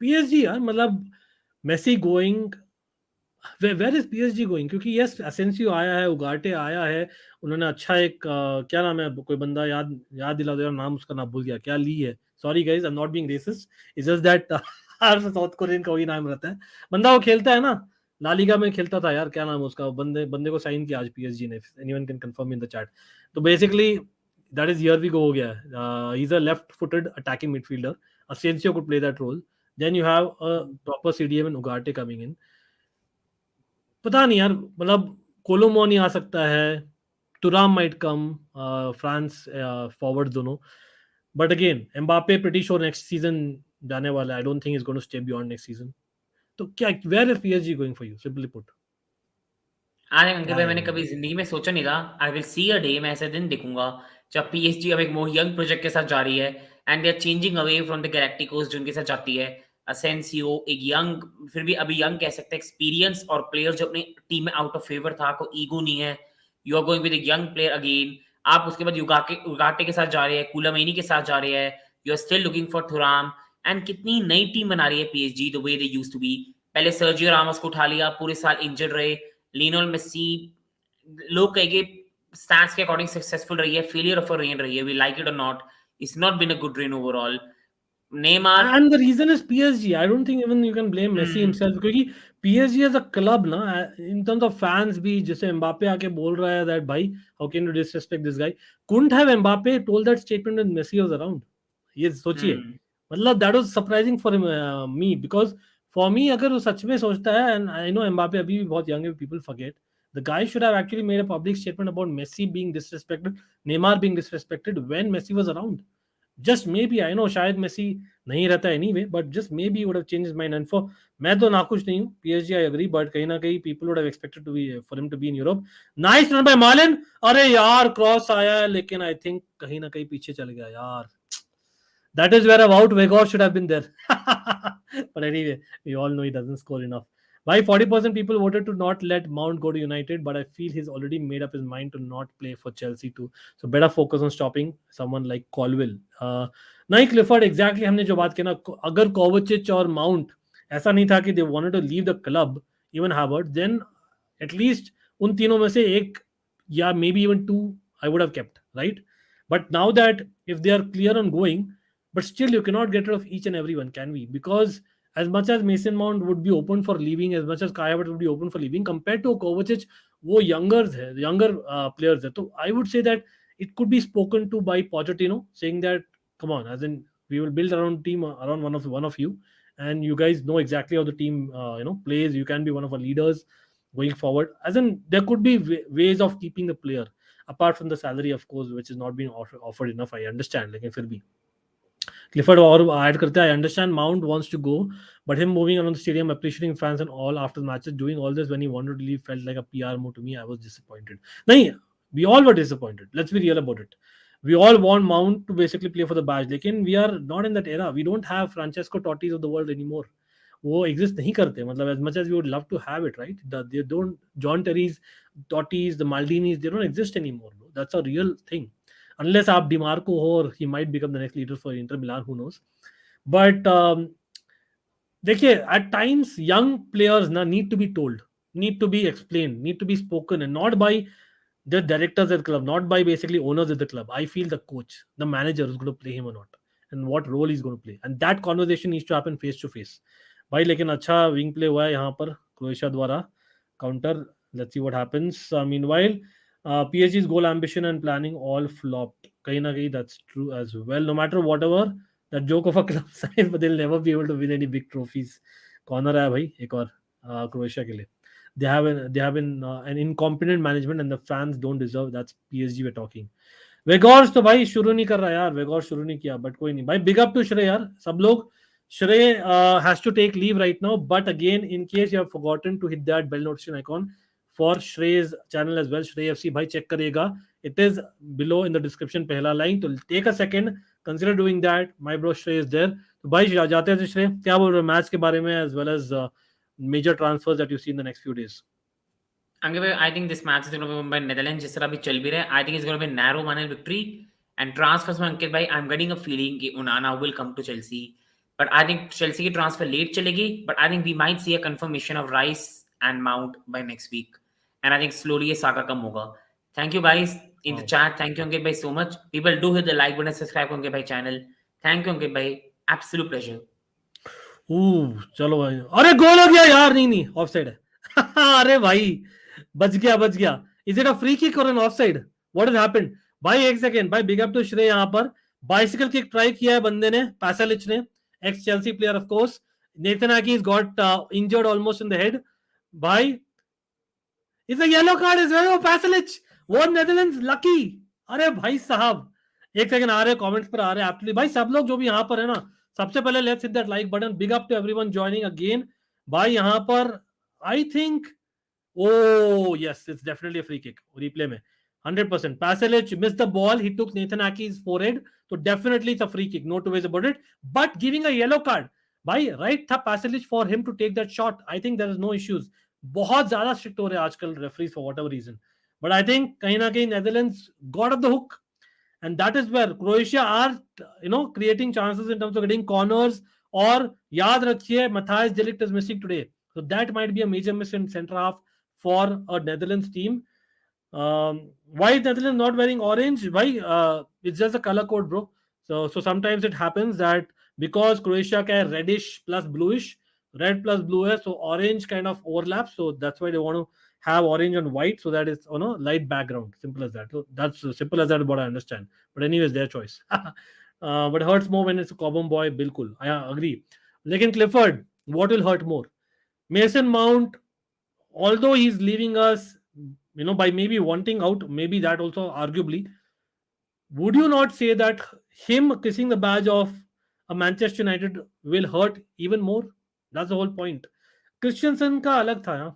पीएसजी यार, मतलब Messi going, where is PSG going? क्योंकि यस, असेंसियो आया है, उगाटे आया है, उन्होंने अच्छा एक क्या नाम है, कोई बंदा याद दिला दो यार, नाम उसका नाम भूल गया, क्या ली है, sorry guys, I am not being racist, it's just that her south Korean का वही नाम रहता है. बंदा वो खेलता है ना, ला लीगा में खेलता था यार, क्या नाम है उसका, बंदे को साइन किया आज पीएसजी ने, anyone can confirm in the chat. तो basically that is here we go, हो गया है. He is a left footed attacking midfielder. Asensio could play that role. Then you have a proper CDM in Ugarte coming in. पता नहीं यार, मतलब Kolo Muani आ सकता है, Thuram might come, France forward दोनों. But again Mbappe pretty sure next season जाने वाला है. I don't think is going to stay beyond next season. तो क्या, where is PSG going for you, simply put? आज अंकित क्या भाई है मैंने वो? कभी जिंदगी में सोचा नहीं था I will see a day, मैं ऐसे दिन देखूंगा जब पीएसजी अब एक मोर यंग प्रोजेक्ट के साथ जा रही है, and they are changing away from the galacticos जो उनके साथ जाती है. असेंसियो एक यंग, फिर भी अभी यंग कह सकते हैं, एक्सपीरियंस और प्लेयर जो अपनी टीम में आउट ऑफ फेवर था, कोई ईगो नहीं है. यू आर गोइंग विद एक यंग प्लेयर अगेन. आप उसके बाद युगाटे के साथ जा रहे हैं, कूलामैनी के साथ जा रहे हैं, you are still looking for Thuram. And कितनी नई टीम बना रही है PSG the way they used to be. पहले सर्जियो रामोस को उठा लिया, पूरे साल इंजर्ड रहे, लियोनेल मेसी लोग कहेंगे स्टैट्स के अकॉर्डिंग सक्सेसफुल रही है, फेलियर ऑफ अ रेन रही है, we like it or not, it's not been a good reign overall. Neymar. And the reason is PSG. I don't think even you can blame Messi himself क्योंकि PSG as a club ना in terms of fans भी जैसे Mbappe आके बोल रहा है that भाई how can you disrespect this guy? Couldn't have Mbappe told that statement when Messi was around? ये सोचिए मतलब that was surprising for him, me because for me अगर वो सच में सोचता है and I know Mbappe अभी भी बहुत young है, people forget the guy should have actually made a public statement about Messi being disrespected, Neymar being disrespected when Messi was around. Just maybe I know शायद Messi नहीं रहता anyway, but just maybe he would have changed his mind. And for मैं तो नाखुश नहीं हूँ PSG, I agree, but कहीं ना कहीं people would have expected to be for him to be in Europe. Nice run by Milan. अरे यार क्रॉस आया है लेकिन I think कहीं ना कहीं पीछे चल गया यार. That is where about Vegor should have been there. But anyway, we all know he doesn't score enough. Why 40% people voted to not let Mount go to United, but I feel he's already made up his mind to not play for Chelsea too. So better focus on stopping someone like Colwill. नहीं Clifford exactly हमने जो बात की ना, अगर कोवाचिच और mount ऐसा नहीं था कि they wanted to leave the club, even Havertz, then at least उन तीनों में से एक या maybe even two I would have kept, right? But now that if they are clear on going, but still you cannot get rid of each and everyone, can we? Because as much as Mason Mount would be open for leaving, as much as Kai Havertz would be open for leaving, compared to Kovacic, वो younger players है. So I would say that it could be spoken to by Pochettino, saying that come on, as in we will build around team around one of you, and you guys know exactly how the team plays. You can be one of our leaders going forward. As in there could be ways of keeping the player apart from the salary, of course, which is not being offered enough. I understand, like if it be Clifford और add करते हैं, I understand Mount wants to go, but him moving around the stadium, appreciating fans and all after the matches, doing all this when he wanted to leave felt like a PR move to me. I was disappointed. नहीं, we all were disappointed. Let's be real about it. We all want Mount to basically play for the badge. लेकिन we are not in that era. We don't have Francesco Tottis of the world anymore. वो exist नहीं करते. मतलब as much as we would love to have it, right? They don't. John Terry's, Tottis, the Maldinis, they don't exist anymore. No? That's a real thing. Unless आप DeMarco हो और he might become the next leader for Inter Milan, who knows. But देखिए, at times young players ना need to be told, need to be explained, need to be spoken, and not by the directors at the club, not by basically owners at the club. I feel the coach, the manager is going to play him or not, and what role he's going to play, and that conversation needs to happen face to face. भाई लेकिन अच्छा wing play हुआ है यहाँ पर Croatia द्वारा, counter. Let's see what happens. Meanwhile, PSG's goal ambition and planning all flopped. Kahin na kahin, that's true as well. No matter whatever that joke of a club size, but they'll never be able to win any big trophies. Corner hai bhai, ek aur Croatia ke liye. They have an incompetent management and the fans don't deserve. That's PSG we're talking. वेगॉर्स तो भाई शुरू नहीं कर रहा यार, वेगॉर्स शुरू नहीं किया, बट कोई नहीं भाई. बिग अप टू श्रेय यार, सब लोग. Shrey has to take leave right now, but again, in case you have forgotten to hit that bell notification icon for Shrey's channel as well, Shrey FC bhai check karega. It is below in the description, pehla line. So take a second, consider doing that. My bro Shrey is there. तो भाई जाते हैं Shrey, क्या बोल रहे हो match के बारे में as well as major transfers that you see in the next few days? I think this match is going to be won by Netherlands. जिस तरह अभी चल भी रहा है, I think it's going to be a narrow 1-0 victory. And transfers में अंकित भाई, I'm getting a feeling कि Onana will come to Chelsea. But I think Chelsea की transfer late चलेगी. But I think we might see a confirmation of Rice and Mount by next week. And I think slowly ये Saga कम होगा. Thank you guys in the chat. Thank you अंकित भाई so much. People do hit the like button, subscribe अंकित भाई channel. Thank you अंकित भाई. Absolute pleasure. चलो भाई. अरे गोल हो गया यार. नहीं ऑफसाइड है. अरे भाई बच गया. Is it a free kick or an offside? What has happened? भाई एक सेकेंड भाई, बिग अप टू श्रेय. यहाँ पर बाइसिकल किक ट्राई किया है बंदे ने, पैसेलिच ने, ex Chelsea player of course. Nathan Ake's got injured almost in the head. भाई it's a yellow card as well. पैसेलिच वो Netherlands lucky. अरे भाई साहब एक सेकंड आ रहे कमेंट्स पर आ रहे हैं एक्चुअली भाई. सब लोग जो भी यहाँ पर है ना, सबसे पहले let's hit that like button. Big up to everyone joining again भाई. यहाँ पर I think oh yes, it's definitely a free kick. Replay में 100%. Pasalic missed the ball. He took Nathan Ake's forehead. So definitely it's a free kick. No two ways about it. But giving a yellow card. भाई right था Pasalic for him to take that shot. I think there is no issues. बहुत ज़्यादा strict हो रहे हैं आजकल referees for whatever reason. But I think कहीं ना कहीं Netherlands got off the hook. And that is where Croatia are creating chances in terms of getting corners. और याद रखिए Matthijs de Ligt is missing today. So that might be a major miss in centre half for a Netherlands team. Why is Netherlands not wearing orange? Why? It's just a color code, bro. So sometimes it happens that because Croatia ka reddish plus bluish, red plus blue hai, so orange kind of overlaps. So that's why they want to have orange and white so that it's on a light background. Simple as that. So that's simple as that. What I understand. But anyways, their choice. But hurts more when it's a Cobham boy. Bilkul. I agree. Lekin Clifford, what will hurt more? Mason Mount, although he's leaving us, by maybe wanting out, maybe that also arguably. Would you not say that him kissing the badge of a Manchester United will hurt even more? That's the whole point. Christensen का अलग था यार.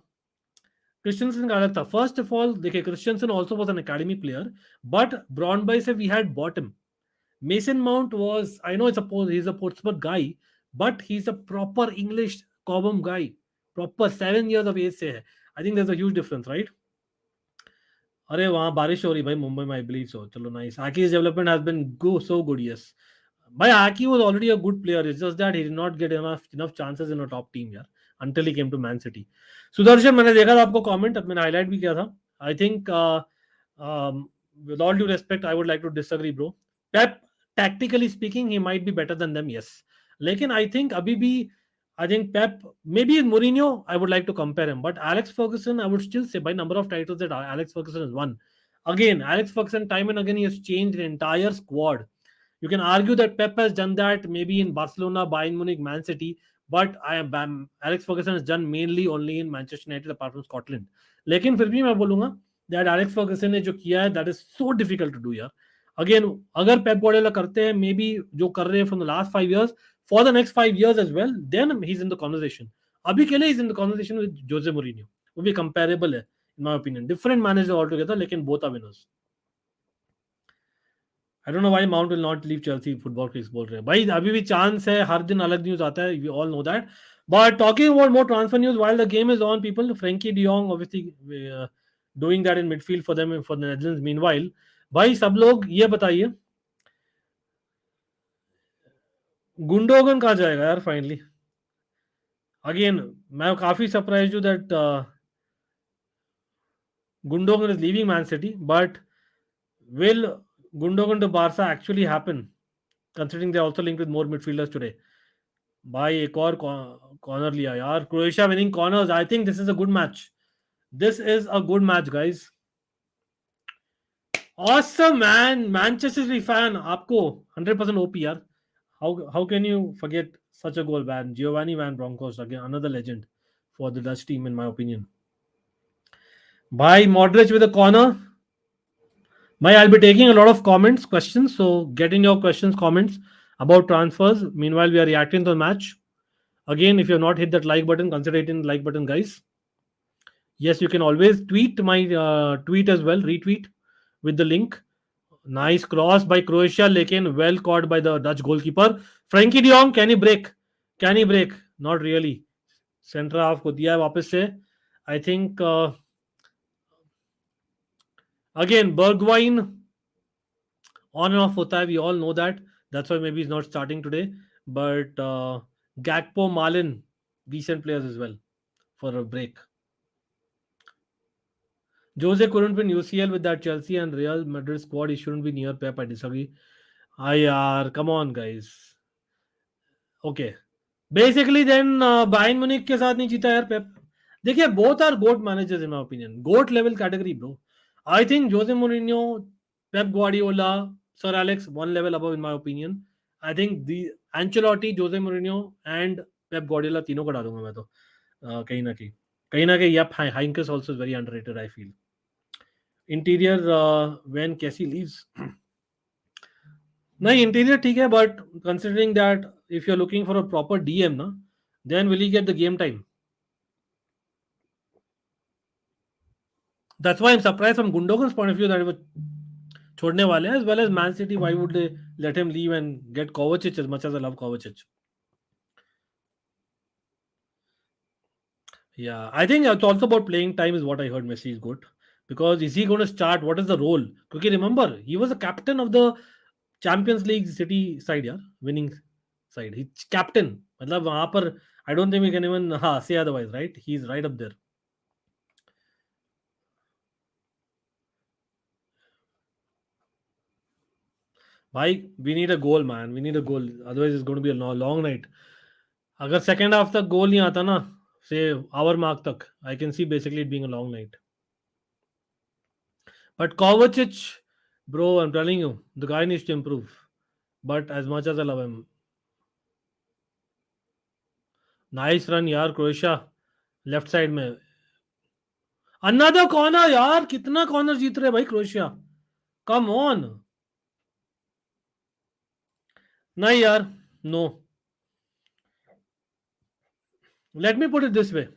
Christensen का अलग था. First of all, देखिए Christensen also was an academy player, but Brøndby से we had bought him. Mason Mount was, I know he's a Portsmouth guy, but he's a proper English Cobham guy. Proper 7 years of age से है. I think there's a huge difference, right? अरे वहाँ बारिश हो रही भाई मुंबई में I believe so चलो nice Aki's development has been so good yes भाई Aki was already a good player it's just that he did not get enough chances in a top team यार until he came to Man City Sudarshan मैंने देखा था आपको comment मैंने highlight भी किया था I think with all due respect I would like to disagree bro Pep tactically speaking he might be better than them yes लेकिन I think अभी भी I think Pep, maybe Mourinho, I would like to compare him. But Alex Ferguson, I would still say by number of titles that Alex Ferguson has won. Again, Alex Ferguson, time and again, he has changed the entire squad. You can argue that Pep has done that maybe in Barcelona, Bayern Munich, Man City. But Alex Ferguson has done mainly only in Manchester United apart from Scotland. लेकिन फिर भी मैं बोलूंगा that Alex Ferguson ने जो किया है that is so difficult to do यार. Again, अगर Pep Guardiola करते हैं maybe जो कर रहे हैं from the last 5 years, for the next 5 years as well, then he's in the conversation. Abhi ke liye he's in the conversation with Jose Mourinho. वो भी comparable है, in my opinion. Different managers altogether, लेकिन both are winners. I don't know why Mount will not leave Chelsea. Football critics बोल रहे हैं. भाई अभी भी chance है, हर दिन अलग news आता है. We all know that. But talking about more transfer news while the game is on, people, Frankie de Jong obviously doing that in midfield for them for the Netherlands. Meanwhile, भाई सब लोग ये बताइए Gundogan कहाँ जाएगा यार finally again मैं काफी सरप्राइज हूं that Gundogan is leaving Man City, but will Gundogan to Barca actually happen? Considering they also linked with more midfielders today. भाई एक और कॉर्नर लिया यार Croatia winning corners I think this is a good match this is a good match guys awesome man Manchester City fan आपको 100% OP यार how can you forget such a goal man Giovanni Van Bronckhorst again another legend for the Dutch team in my opinion bhai Modric with a corner bhai I'll be taking a lot of comments questions so get in your questions comments about transfers meanwhile we are reacting to the match again if you have not hit that like button consider hitting the like button guys yes you can always tweet my tweet as well retweet with the link nice cross by Croatia lekin well caught by the Dutch goalkeeper Frankie de Jong can he break not really center half को दिया है वापस से I think again Bergwijn on and off होता है we all know that that's why maybe he's not starting today but Gakpo Malin decent players as well for a break Jose couldn't win UCL with that Chelsea and Real Madrid squad. He shouldn't be near Pep. I disagree. Come on, guys. Okay. Basically, then Bayern Munich के साथ नहीं जीता यार Pep. देखिए, both are GOAT managers in my opinion. GOAT level category, bro. I think Jose Mourinho, Pep Guardiola, Sir Alex, one level above in my opinion. I think the Ancelotti, Jose Mourinho and Pep Guardiola तीनों को डालूंगा मैं तो कहीं ना कहीं yep Heinkes also is very underrated I feel. Interior when Kessie leaves नहीं interior ठीक है but considering that if you are looking for a proper DM ना then will he get the game time that's why I am surprised from Gundogan's point of view that वो छोड़ने वाले हैं as well as Man City why would they let him leave and get Kovacic as much as I love Kovacic yeah I think it's also about playing time is what I heard Messi is good because is he going to start what is the role because remember he was a captain of the Champions League City side yeah winning side. He's captain. मतलब वहां पर I don't think we can even say otherwise, right? He's right up there. भाई we need a goal, man. We need a goal. Otherwise, it's going to be a long night. अगर second half तक goal नहीं आता ना, say hour mark तक, I can see basically it being a long night. But Kovacic, bro, I'm telling you, the guy needs to improve. But as much as I love him, nice run यार Croatia left side में. Another corner यार, कितना corner जीत रहे भाई Croatia. Come on. नहीं यार, no. Let me put it this way.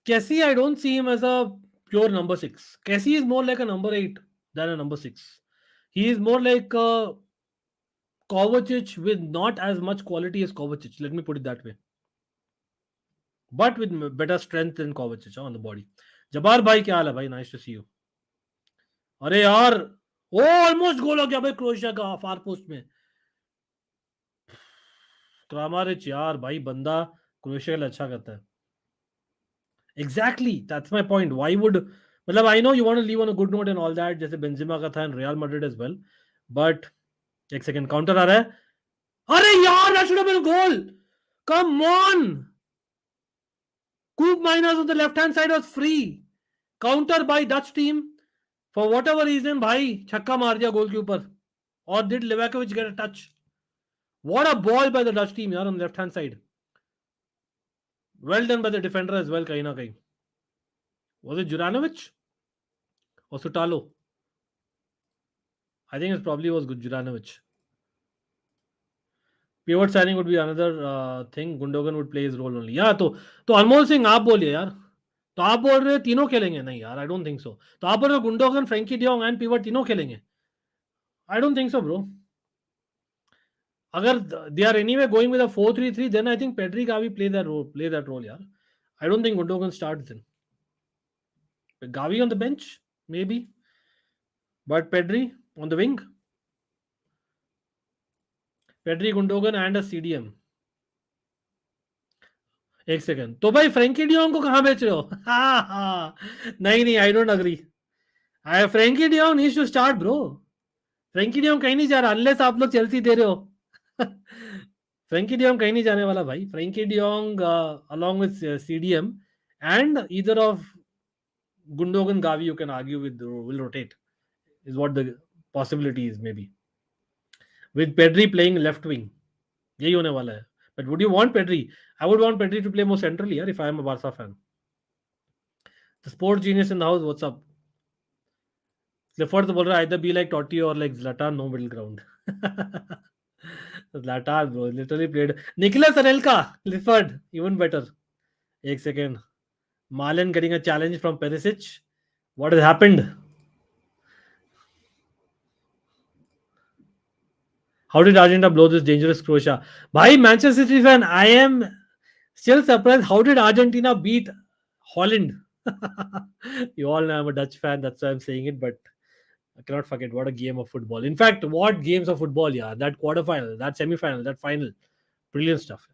Kessie, I don't see him as a pure number 6. Kessie is more like a number 8 than a number 6. He is more like a Kovacic with not as much quality as Kovacic. Let me put it that way. But with better strength than Kovacic on the body. जबार भाई क्या हाल है भाई, nice to see you. अरे यार, ओ almost गोल हो गया भाई क्रोएशिया का फार पोस्ट में. क्रामारिच यार भाई, बंदा क्रोएशिया के लिए अच्छा करता है. Exactly, that's my point. Why would, मतलब I know you want to leave on a good note and all that, जैसे बेंजेमा का था and Real Madrid as well, but एक सेकंड काउंटर आ रहा है. अरे यार, that should have been a goal. Come on. Coop Miners on the left hand side was free. Counter by Dutch team. For whatever reason, भाई छक्का मार दिया गोल के ऊपर. Or did Livakovic get a touch? What a ball by the Dutch team यार on the left hand side. Well done by the defender as well, कहीं ना कहीं. Was it Juranovic or Sutalo? I think it probably was Juranovic. Pivot signing would be another thing. Gundogan would play his role only. Yeah, तो अनमोल सिंह आप बोलिए यार. तो आप बोल रहे तीनों खेलेंगे? नहीं यार, I don't think so. तो आप बोल रहे Gundogan, Frenkie de Jong and pivot तीनों खेलेंगे? I don't think so, bro. अगर they are anyway going with a 4-3-3, then I think Pedri Gavi play that role, यार. I don't think Gundogan starts then. Gavi on the bench, maybe. But Pedri on the wing. Pedri, Gundogan and a CDM. एक second. तो भाई Frenkie de Jong को कहां बेच रहे हो? नहीं, I don't agree. Frenkie de Jong needs to start, bro. Frenkie de Jong कहीं नहीं जा रहा अनलेस आप लोग चेल्सी दे रहे हो. फ्रैंकी डियोंग कहीं नहीं जाने वाला भाई. Frenkie de Jong along with CDM and either of Gundogan, Gavi, you can argue with, will rotate, is what the possibility is, maybe. With Pedri playing left wing, यही होने वाला है. But would you want Pedri? I would want Pedri to play more centrally here if I am a Barca fan. The sports genius in the house, what's up? Clifford the bowler, either be like Totti or like Zlatan, no middle ground. Zlatan, bro, literally played. Nicolas Anelka, Clifford, even better. Ek second. Malen getting a challenge from Perisic. What has happened? How did Argentina blow this dangerous Croatia? Bhai, Manchester City fan, I am still surprised. How did Argentina beat Holland? You all know I'm a Dutch fan, that's why I'm saying it, but I cannot forget what a game of football. In fact, what games of football, yeah. That quarterfinal, that semi-final, that final. Brilliant stuff.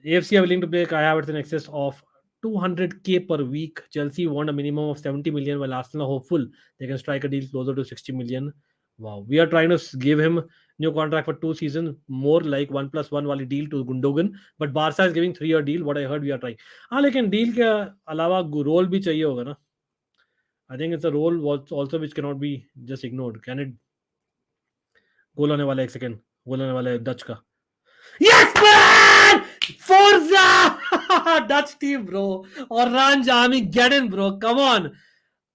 AFC are willing to pay Kai Havertz in excess of 200k per week. Chelsea want a minimum of 70 million, while Arsenal are hopeful they can strike a deal closer to 60 million. Wow. We are trying to give him new contract for 2 seasons, more like 1+1 wali deal to Gundogan. But Barca is giving 3-year deal. What I heard we are trying. हाँ, लेकिन deal के अलावा role भी चाहिए होगा ना. I think it's a role also which cannot be just ignored. Can it? गोल होने वाला, एक सेकंड. गोल होने वाला है डच का. Yes, man! Forza! Dutch team, bro. Orhan Jami, get in, bro. Come on.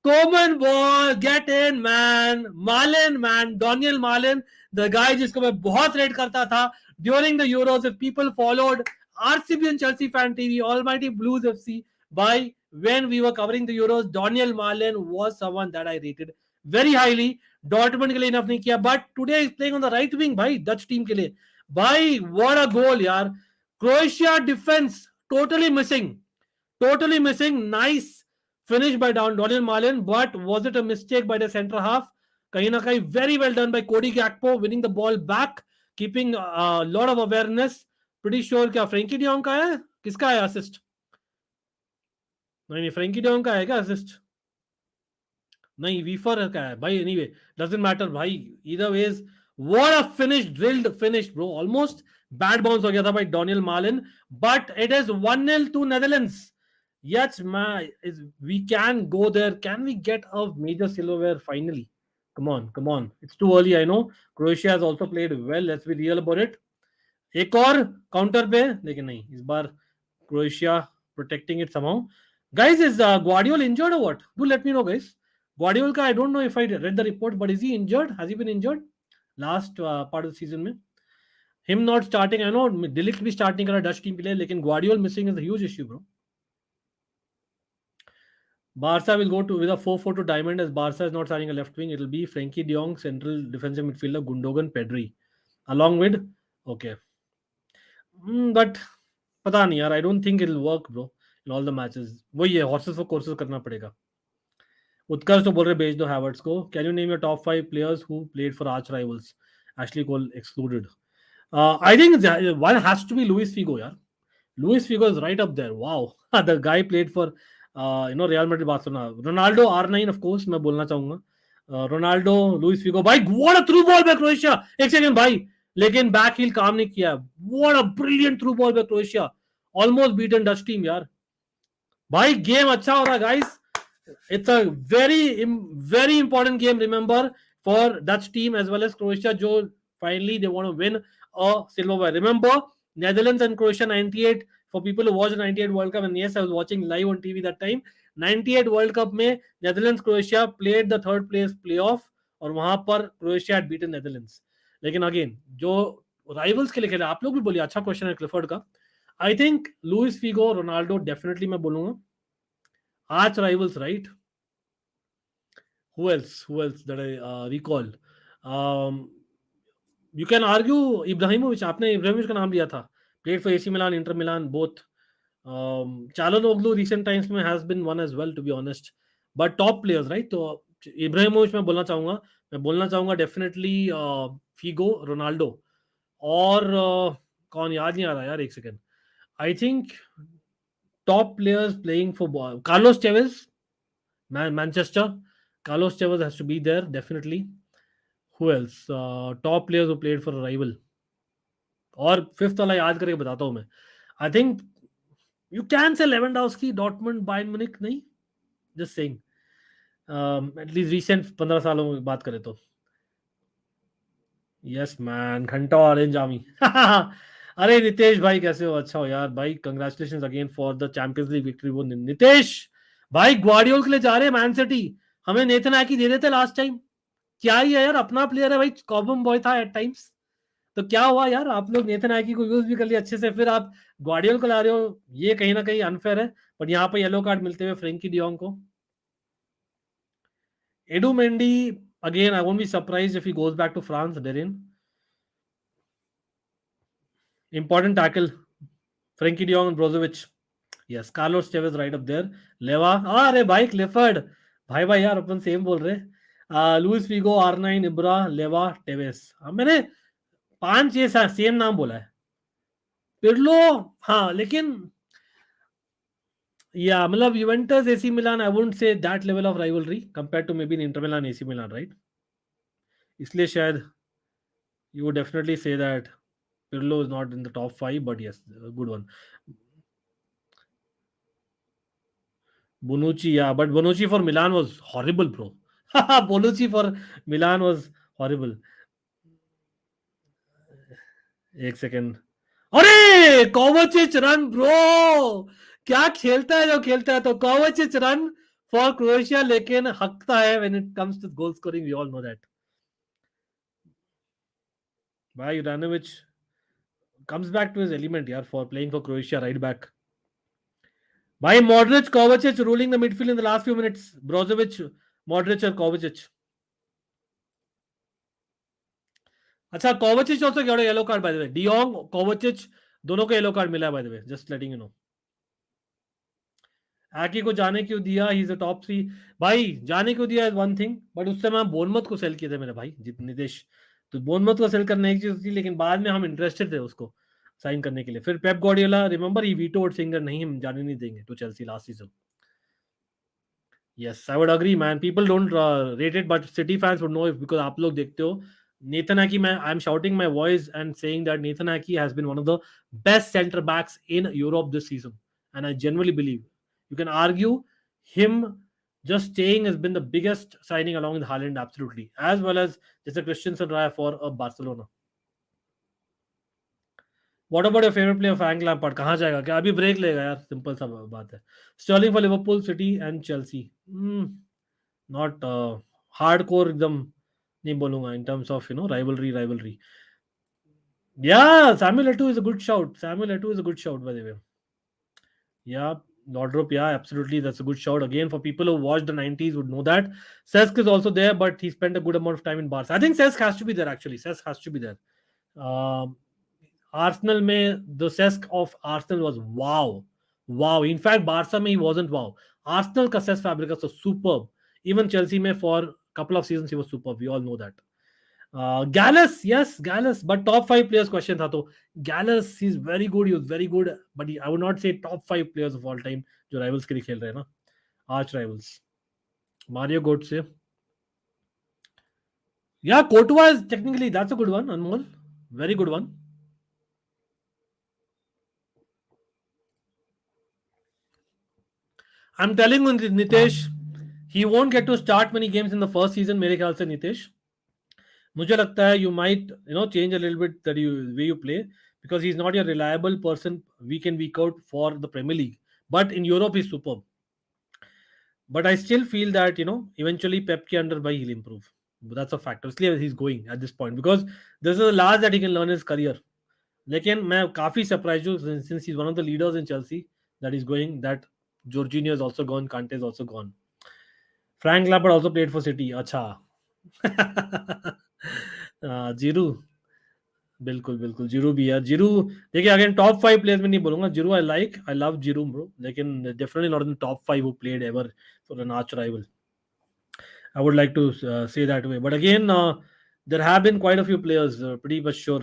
Common ball, get in, man. Malen, man. Daniel Malen, the guy जिसको मैं बहुत रेट करता था during the Euros. If people followed RCB and Chelsea Fan TV, Almighty Blues FC, by when we were covering the Euros, Daniel Malen was someone that I rated very highly. Dortmund के लिए enough नहीं किया, but today he's playing on the right wing, भाई, Dutch team के लिए. Bhai, what a goal, yaar. Croatia defense totally missing. Totally missing. Nice finish by Daniel Malen, but was it a mistake by the centre half? कहीं ना कहीं very well done by Cody Gakpo, winning the ball back, keeping lot of awareness. Pretty sure क्या Frenkie de Jong का है, किसका है assist? नहीं नहीं, फ्रेंकी डियोंग का है क्या असिस्ट? नहीं, वीफर का है भाई. एनीवे डजंट मैटर भाई, इधर वेज. What a finish, drilled finish bro. Almost bad bounce हो गया था भाई Donyell Malen, but it is 1-0 to Netherlands. Yes, we can go there. Can we get a major silverware finally? Come on, come on. It's too early, I know. Croatia has also played well. Let's be real about it. एक और counter पे, लेकिन नहीं, इस बार Croatia protecting it somehow. Guys, is Gvardiol injured or what? Do let me know, guys. Gvardiol का I don't know if I read the report, but is he injured? Has he been injured last part of the season में? Him not starting, I know. Delict भी starting करा Dutch team के लिए, लेकिन Gvardiol missing is a huge issue, bro. Barca will go to with a 4-4-2 diamond, as Barca is not starting a left wing. It will be Frankie de Jong, central defensive midfielder, Gundogan, Pedri, along with okay. But पता नहीं यार, I don't think it'll work, bro. In all the matches, वही है, horses for courses करना पड़ेगा. उत्कर्ष तो बोल रहे भेज दो Havertz को. Can you name your top 5 players who played for arch rivals? Ashley Cole excluded. I think one has to be Luis Figo, यार. Luis Figo is right up there. Wow, the guy played for Real Madrid, Barcelona. Ronaldo R9 of course मैं बोलना चाहूंगा. Ronaldo, Luis Figo. भाई what a through ball by Croatia. एक second भाई, लेकिन back heal काम नहीं किया. What a brilliant through ball by Croatia. Almost beaten Dutch team यार. भाई गेम अच्छा हो रहा है guys. It's a very important game, remember, for Dutch team as well as Croatia. जो finally they want to win a silverware. Remember Netherlands and Croatia 98. For people who watched the 98 World Cup, and yes, I was watching live on TV that time. 98 World Cup में Netherlands Croatia played the third place playoff, और वहां पर Croatia had beaten Netherlands. लेकिन again जो rivals के लिए खेले, आप लोग भी बोलिए, अच्छा क्वेश्चन है क्लिफर्ड का. I think Luis Figo, Ronaldo definitely मैं बोलूंगा. Arch rivals, right? Who else? Who else that I recall? Um, you can argue Ibrahimovic. आपने Ibrahimovic का नाम लिया था. Played for AC Milan, Inter Milan, both. Çalhanoğlu recent times में has been one as well, to be honest. But top players, right? तो Ibrahimovic मैं बोलना चाहूंगा definitely Figo, Ronaldo. और कौन याद नहीं आ रहा यार, एक second. I think top players playing for Carlos Tevez, Manchester. Carlos Tevez has to be there, definitely. Who else? Top players who played for a rival. और फिफ्थ वाला याद करके बताता हूँ मैं. आई think you can say Lewandowski, Dortmund, Bayern Munich. नहीं, just saying. At least recent 15 सालों में बात करें तो. यस मैन, घंटा ऑरेंज आर्मी. अरे नितेश भाई कैसे हो? अच्छा हो यार भाई. Congratulations again for the Champions league victory. वो नितेश भाई ग्वार्डियोल के लिए जा रहे हैं मैन सिटी. हमें नेथन आकी दे देते लास्ट टाइम. क्या ही है यार, अपना प्लेयर है भाई. कॉबम बॉय था एट टाइम्स. तो क्या हुआ यार, आप लोग नेथन आकी को यूज भी कर लिया अच्छे से, फिर आप ग्वार्डियोल को ला रहे हो. ये कहीं ना कहीं अनफेयर है. बट यहाँ पे येलो कार्ड मिलते हुए फ्रेंकी डियोंग को. Edu Mendy, again I won't be surprised if he goes back to France. डेरिन, important tackle, Frankie de Jong and Brozovic. Yes, Carlos Tevez right up there. Leva, अरे भाई Clifford, भाई यार अपन same बोल रहे. Louis Figo, R9, इब्रा, लेवा, टेवेस. मैंने 5 ये सेम नाम बोला है. पिर्लो, हाँ, लेकिन या मतलब Juventus, AC Milan, I wouldn't say that level of rivalry compared to maybe Inter Milan, AC Milan, right? इसलिए शायद you would definitely say that Pirlo is not in the top 5, but yes, a good one. Bonucci, yeah, but Bonucci for Milan was horrible, bro. Bonucci for Milan was horrible. एक second. अरे कोवाचिच run bro, क्या खेलता है जो खेलता है. तो कोवाचिच run for Croatia, लेकिन हकता है when it comes to goal scoring. We all know that. भाई Juranovic comes back to his element यार for playing for Croatia right back. भाई Modric, Kovacic ruling the midfield in the last few minutes. Brozovic, Modric और Kovacic. अच्छा, Kovacic also got a yellow card by the way. De Jong, Kovacic दोनों को yellow card मिला है by the way. Just letting you know. आके को जाने क्यों दिया, ही इज अ टॉप 3। भाई जाने क्यों दिया इज वन थिंग, बट उस समय हम बोनमत को सेल किए थे मेरे भाई नितेश। तो बोनमत को सेल करने एक चीज थी, लेकिन बाद में हम इंटरेस्टेड थे उसको साइन करने के लिए। फिर Pep Guardiola, remember, he vetoed signing, नहीं हम जाने नहीं देंगे to Chelsea last season. Yes, I would agree, man. People don't rate it, but City fans would know if, because आप लोग देखते हो Nathan Ake, I'm shouting my voice and saying that Nathan Ake has been one of the best centre backs in Europe this season, and I genuinely believe you can argue him just staying has been the biggest signing along with Haaland, absolutely, as well as just a Christensen Raya for Barcelona. What about your favorite player, Frank Lampard? कहाँ जाएगा, क्या अभी break लेगा यार? Simple सा बात है. Sterling for Liverpool, City and Chelsea. Not hardcore एकदम नहीं बोलूंगा in terms of rivalry. Yeah, Samuel Eto'o is a good shout. Samuel Eto'o is a good shout, by the way. Yeah, Nordrup, yeah, absolutely, that's a good shout. Again, for people who watched the 90s would know that. Cesc is also there, but he spent a good amount of time in Barca. I think Cesc has to be there, actually. Cesc has to be there. Arsenal में the Cesc of Arsenal was wow. In fact, Barca में he wasn't wow. Arsenal का Cesc Fabregas was superb. Even Chelsea में for a couple of seasons he was superb. We all know that. Gallus, yes, Gallus, but top 5 players question था तो Gallus, he's very good, he was very good, but I would not say top 5 players of all time जो rivals के लिए खेल रहे हैं ना, arch rivals. Mario Götze. Yeah, Courtois is technically, that's a good one, Anmol. Very good one. I'm telling you, Nitesh, he won't get to start many games in the first season, मेरे ख्याल से Nitesh. मुझे लगता है you might change a little bit the way you play, because he's not a reliable person week in week out for the Premier League. But in Europe he's superb. But I still feel that eventually Pep के under by he'll improve. But that's a fact. इसलिए he's going at this point because this is the last that he can learn his career. लेकिन मैं काफी surprised हूँ since he's one of the leaders in Chelsea that he's going, that Jorginho is also gone, Kante is also gone. Frank Lampard also played for City. अच्छा. Giroud, बिल्कुल Giroud भी है. Giroud देखिए, again top 5 players में नहीं बोलूंगा. Giroud I love Giroud bro, लेकिन definitely not in top 5 who played ever for an arch rival. I would like to say that way. But again, there have been quite a few players, pretty much sure.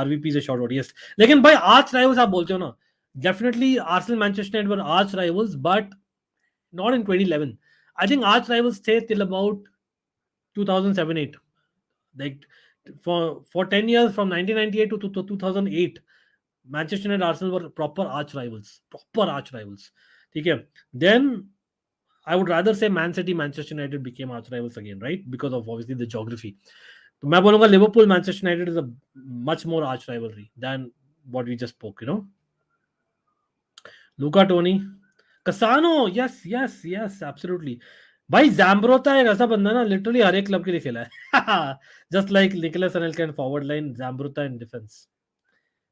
RVP is a shout out, yes. लेकिन भाई arch rivals आप बोलते हो ना, definitely Arsenal Manchester United were arch rivals, but not in 2011. I think arch rivals stayed till about 2007-8. Like for 10 years from 1998 to 2008, Manchester United Arsenal were proper arch rivals. ठीक है. Then I would rather say Man City Manchester United became arch rivals again, right? Because of obviously the geography. तो मैं बोलूंगा Liverpool Manchester United is a much more arch rivalry than what we just spoke. Luca Toni, Cassano, yes, absolutely. भाई जैम्ब्रोता एक ऐसा बंदा ना, literally हर एक club के लिए खेला है. Just like Nicolas Anelka in forward line, Zambrotta in defence.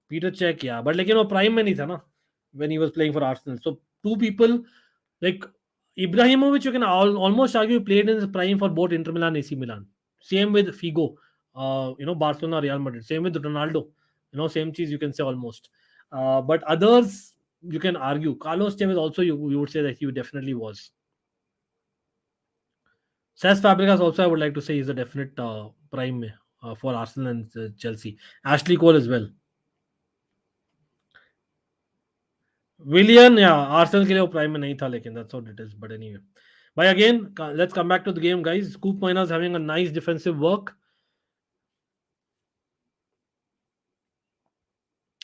Petr Cech, या बट लेकिन वो प्राइम में नहीं था ना when he was playing for Arsenal. So two people like Ibrahimovic, you can almost argue played in his prime for both Inter Milan and AC Milan. Same with Figo, Barcelona, Real Madrid. Same with Ronaldo. Same cheese you can say almost. But others you can argue. Carlos Tevez also you would say that he definitely was. Cesc Fabregas also I would like to say is a definite prime for Arsenal and Chelsea. Ashley Cole as well. Willian, yeah, Arsenal के लिए वो prime में नहीं था, लेकिन that's what it is. But anyway, but again, let's come back to the game, guys. Scoop Miners having a nice defensive work.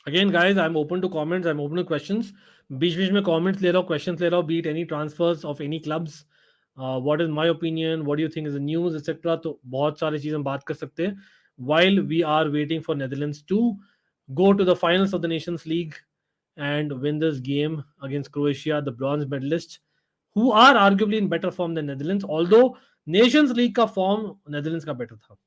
Again, guys, I'm open to comments. I'm open to questions. बीच में comments ले रहा हूँ, questions ले रहा हूँ, be it any transfers of any clubs. What is my opinion? What do you think is the news, etc. तो बहुत सारी चीजें हम बात कर सकते हैं. While we are waiting for Netherlands to go to the finals of the Nations League and win this game against Croatia, the bronze medalists, who are arguably in better form than Netherlands, although Nations League का form Netherlands का better था.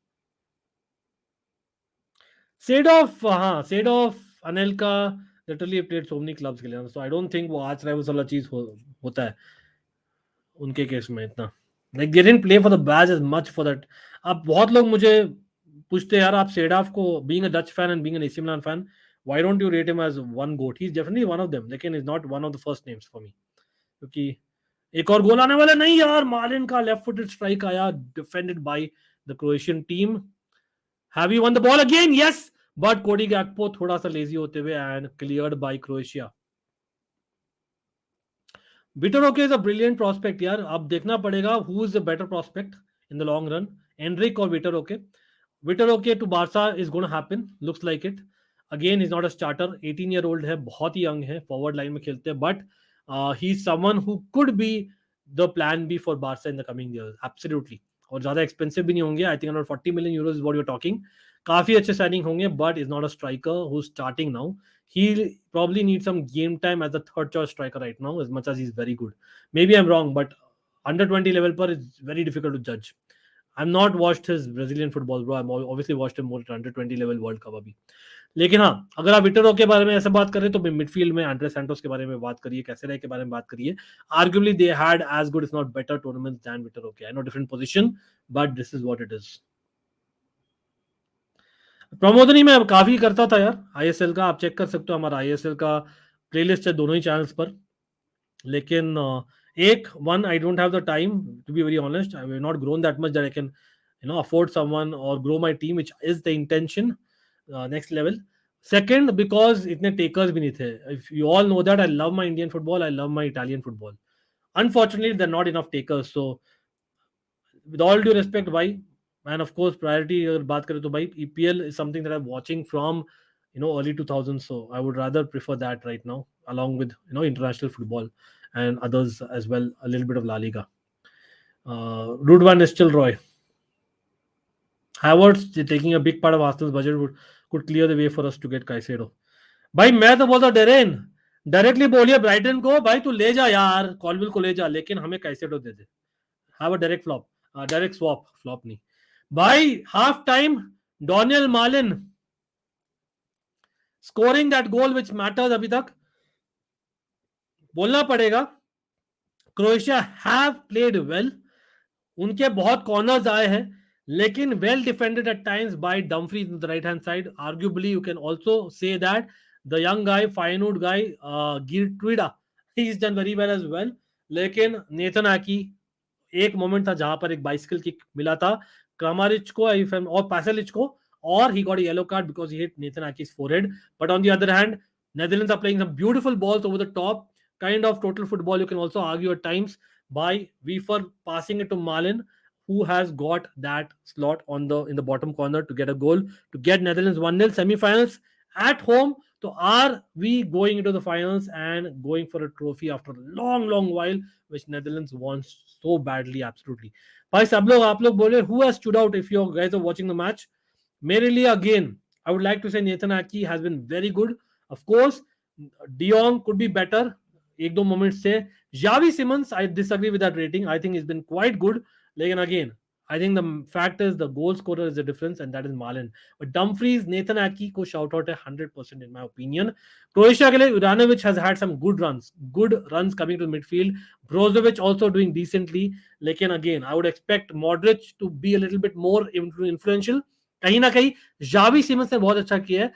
Seedorf, Anelka literally played so many clubs के लिए, so I don't think वो arch rivals वाला चीज होता है उनके केस में इतना. Like they didn't play for the badge as much for that. अब बहुत लोग मुझे पूछते हैं यार, आप सेडाफ को being a Dutch fan and being an AC Milan fan, why don't you rate him as one GOAT? He's definitely one of them, लेकिन is not one of the first names for me. क्योंकि एक और गोल आने वाला नहीं यार, Malen का left footed strike आया, defended by the Croatian team. Have you won the ball again? Yes, but Cody Gakpo थोड़ा सा लेजी होते हुए and cleared by Croatia. Vitor Roque is a brilliant prospect यार, अब देखना पड़ेगा who is the better prospect in the long run, Endrick और Vitor Roque. Vitor Roque to Barca is gonna happen, looks like it. Again is not a starter, 18 year old है, बहुत ही young है, forward line में खेलते हैं, but he is someone who could be the plan B for Barca in the coming years, absolutely. और ज्यादा expensive भी नहीं होंगे, I think around 40 million euros is what you are talking. काफी अच्छे साइनिंग होंगे, but is not a striker who starting now. He'll probably need some game time as a third choice striker right now, as much as he's very good. Maybe I'm wrong, but under 20 level per is very difficult to judge. I'm not watched his Brazilian football, bro. I'm obviously watched him more at under 20 level World Cup अभी। लेकिन हाँ, अगर आप vitro के बारे में ऐसे बात करें तो मिडफील्ड में एंड्रे सैंटोस के बारे में बात करिए, कैसेडो के बारे में बात करिए। Arguably they had as good if not better tournaments than Vitor के। I know different position, but this is what it is. प्रमोदनी मैं काफी करता था यार आईएसएल का, आप चेक कर सकते हो, हमारा आईएसएल का प्लेलिस्ट है दोनों ही चैनल्स पर। लेकिन एक one I don't have the time to be very honest, I have not grown that much that I can afford someone और grow my team, which is the intention next level. Second, because इतने takers भी नहीं थे। If you all know that I love my Indian football, I love my Italian football, unfortunately there not enough takers. So with all due respect भाई, and of course priority अगर बात करें तो भाई EPL is something that I'm watching from early 2000s, so I would rather prefer that right now along with international football and others as well, a little bit of La Liga. Ruud van Nistelrooy, Havertz taking a big part of Arsenal's budget could clear the way for us to get Caicedo. भाई मैं तो बोलता Darren directly बोलिए Brighton को, भाई तू ले जा यार, कॉलविल को ले जा, लेकिन हमें Caicedo they they. Have a direct flop, direct swap, flop नहीं भाई। हाफ टाइम डोनियल मालिन scoring that goal which matters. अभी तक बोलना पड़ेगा क्रोएशिया हैव प्लेड वेल, उनके बहुत कॉर्नर्स आए हैं, लेकिन well defended at times by Dumfries in the right hand side. Arguably you can also say that the young guy, Feyenoord guy, गिरट्विडा, he is done very well as well. लेकिन Nathan Aké, एक moment था जहां पर एक bicycle kick मिला था क्रामारिच को और पैसेलिच को, और he got a yellow card because he hit Nathan Ake's forehead. But on the other hand, Netherlands are playing some beautiful balls over the top, kind of total football you can also argue at times, by Weaver passing it to Malin, who has got that slot in the bottom corner to get a goal to get Netherlands 1-0 semi-finals at home. So are we going into the finals and going for a trophy after a long while, which Netherlands wants so badly? Absolutely. भाई सब लोग आप लोग बोले who has stood out if you guys are watching the match? मेरे लिए again I would like to say Nathan Ake has been very good. Of course, De Jong could be better. एक दो moments से Xavi Simons, I disagree with that rating. I think he's been quite good. लेकिन again, I think the fact is the goal scorer is the difference, and that is Malin. But Dumfries, Nathan Ake को shout out है 100% in my opinion. Croatia के लिए Ivanovic has had some good runs coming to midfield. Brozovic also doing decently. लेकिन again, I would expect Modric to be a little bit more influential. कहीं ना कहीं Xavi Simons ने बहुत अच्छा किया है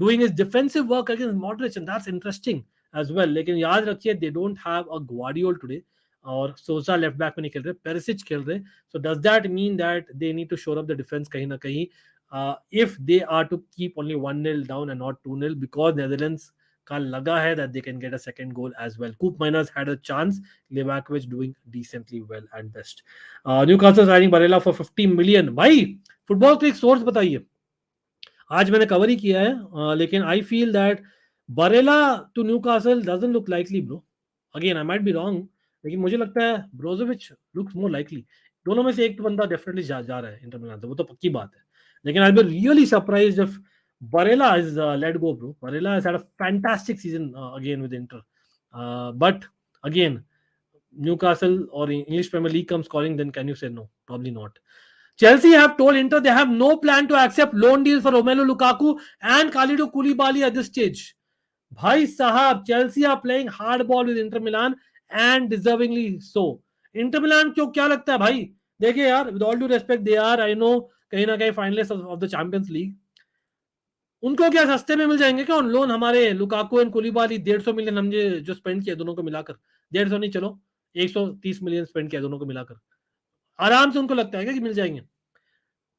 doing his defensive work against Modric, and that's interesting as well. लेकिन याद रखिए they don't have a Gvardiol today, और सोसा लेफ्ट बैक में नहीं खेल रहे, पेरिसिच खेल रहे। So does that mean that they need to shore up the defence कहीं ना कहीं, if they are to keep only 1-0 down and not 2-0, because Netherlands का लगा है that they can get a second goal as well. Koop Miners had a chance. Livakovic doing decently well at best. Newcastle signing Barella for 50 million. भाई football का एक source बताइए, आज मैंने cover ही किया है, लेकिन I feel that Barella to Newcastle doesn't look likely bro. Again I might be wrong, लेकिन मुझे लगता है ब्रोजोविच लुक्स मोर लाइकली। दोनों में से एक बंदा डेफिनेटली जा रहा है इंटर मिलान से, वो तो पक्की बात है। लेकिन I be really surprised if Barella is let go, bro. Barella has had a fantastic season again with Inter. But again, Newcastle or English Premier League comes calling, then can you say no? Probably not. Chelsea have told Inter they have no plan to accept loan deals for Romelu Lukaku and Koulibaly at this stage. Bhai sahab, Chelsea are playing hardball with Inter Milan and deservingly so. Inter Milan क्यों क्या लगता है भाई? देखिए यार, with all due respect, they are, I know, कहीं ना कहीं finalists of the Champions League. उनको क्या सस्ते में मिल जाएंगे क्या उन लोन हमारे लुकाकू एंड कुलिबाली? 150 मिलियन हमने जो स्पेंड किया दोनों को मिलाकर, 150 नहीं, चलो 130 मिलियन स्पेंड किया दोनों को मिलाकर, आराम से उनको लगता है क्या कि मिल जाएंगे?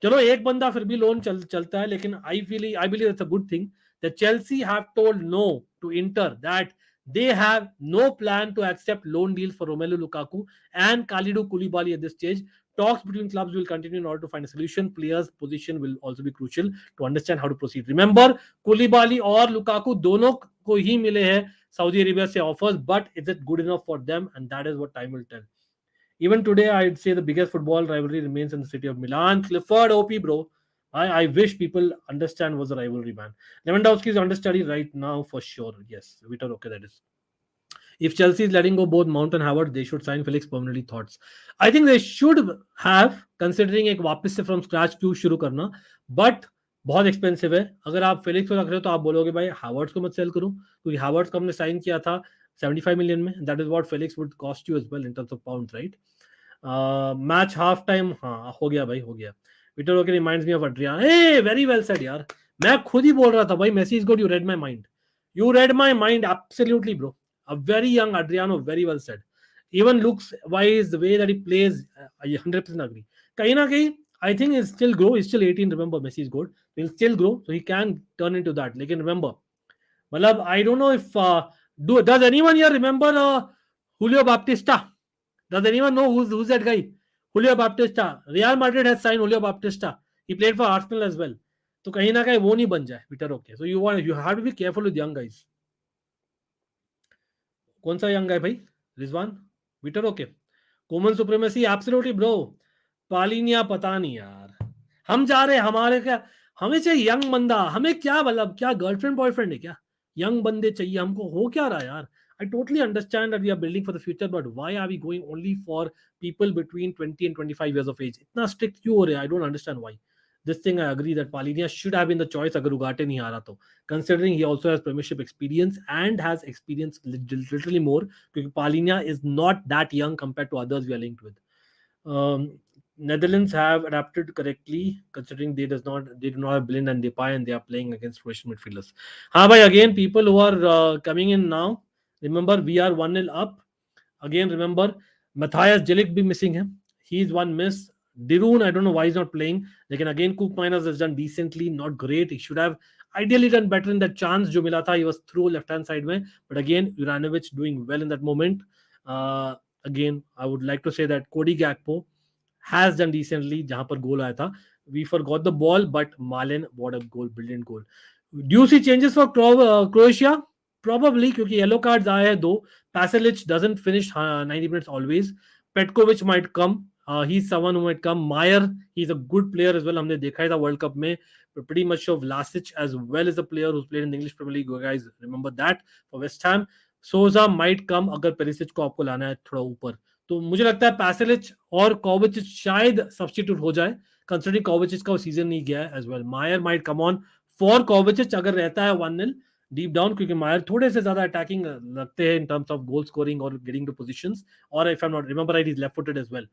चलो एक बंदा फिर भी लोन चलता है, लेकिन I believe it's a good thing that Chelsea have told no to Inter that they have no plan to accept loan deals for Romelu Lukaku and Koulibaly at this stage. Talks between clubs will continue in order to find a solution. Players' position will also be crucial to understand how to proceed. Remember, Koulibaly और Lukaku दोनों को ही मिले हैं Saudi Arabia से offers, but is it good enough for them? And that is what time will tell. Even today, I'd say the biggest football rivalry remains in the city of Milan. Clifford, OP, bro. I wish people understand what's the rivalry, man. Lewandowski is understudy right now for sure. Yes, Vitor, okay, that is. If Chelsea is letting go both Mount and Havertz, they should sign Felix permanently. Thoughts? I think they should have, considering एक वापस से from scratch क्यों शुरू करना, but बहुत expensive है. अगर आप फेलिक्स को रख रहे हो तो आप बोलोगे भाई हावर्ट्स को मत सेल करो, क्योंकि हावर्ट्स को हमने साइन किया था 75 मिलियन में. That is what Felix would cost you as well in terms of pound, right? Match half time, हाँ हो गया भाई, हो गया. Vitor Roque reminds me of Adriano. A very well said यार, मैं खुद ही बोल रहा था भाई, Messi is good. You read my mind absolutely bro. A very young Adriano, very well said. Even looks wise, the way that he plays, I 100% agree. Kahin na kahin, I think he'll still grow. He's still 18. Remember, Messi is good. He'll still grow, so he can turn into that. Lekin remember, malab, I don't know if does anyone here remember Julio Baptista? Does anyone know who's that guy? Julio Baptista. Real Madrid has signed Julio Baptista. He played for Arsenal as well. तो कहीं ना कहीं वो नहीं बन जाए Peter, okay. So you have to be careful with young guys. कौन सा यंग है भाई? Rizwan Vitor, Roque. Common supremacy absolutely bro. Palhinha पता नहीं यार, हम जा रहे, हमारे क्या, हमें चाहिए यंग बंदा. हमें क्या मतलब, क्या गर्लफ्रेंड बॉयफ्रेंड है क्या? यंग बंदे चाहिए हमको, हो क्या रहा है यार? I totally understand that we are building for the future, but why are we going only for people between 20 and 25 years of age? इतना strict क्यों हो रहे हैं? I don't understand why. This thing I agree that Palinia should have been the choice अगर उगाटे नहीं आ रहा तो, considering he also has premiership experience and has experience literally more, because Palinia is not that young compared to others we are linked with. Netherlands have adapted correctly considering they do not have Blind and Depay and they are playing against Croatian midfielders. हाँ भाई, again people who are coming in now, remember we are 1-0 up. Again remember Matthias Delic be missing him. He's one miss. Diroon, I don't know why he's not playing. Like, again, Coop Miners has done decently, not great. He should have ideally done better in that chance. Jo mila tha, he was through left-hand side mein. But again, Juranovic doing well in that moment. Again, I would like to say that Cody Gakpo has done decently. Jahan par goal aaya tha, we forgot the ball, but Malen, what a goal, brilliant goal. Do you see changes for Croatia? Probably, because yellow cards aaye hai do. Pasalic doesn't finish 90 minutes always. Petkovic might come. He's someone who might come. Meyer, he's a good player as well. हमने देखा था world cup में. Pretty much of Vlasic as well as a player who's played in the English Premier League. You guys remember that for West Ham. Souza might come अगर Perisic को आपको लाना है थोड़ा ऊपर. तो मुझे लगता है Pasalic और Kovacic शायद सब्स्टिट्यूट हो जाए, considering Kovacic का सीजन नहीं गया है as well. Meyer might come on for Kovacic अगर रहता है 1-0 डीप डाउन, क्योंकि मायर थोड़े से ज्यादा अटैकिंग लगते हैं in terms of goal scoring और गेटिंग टू पोजीशंस. और if I am not remember right, he is left footed as well.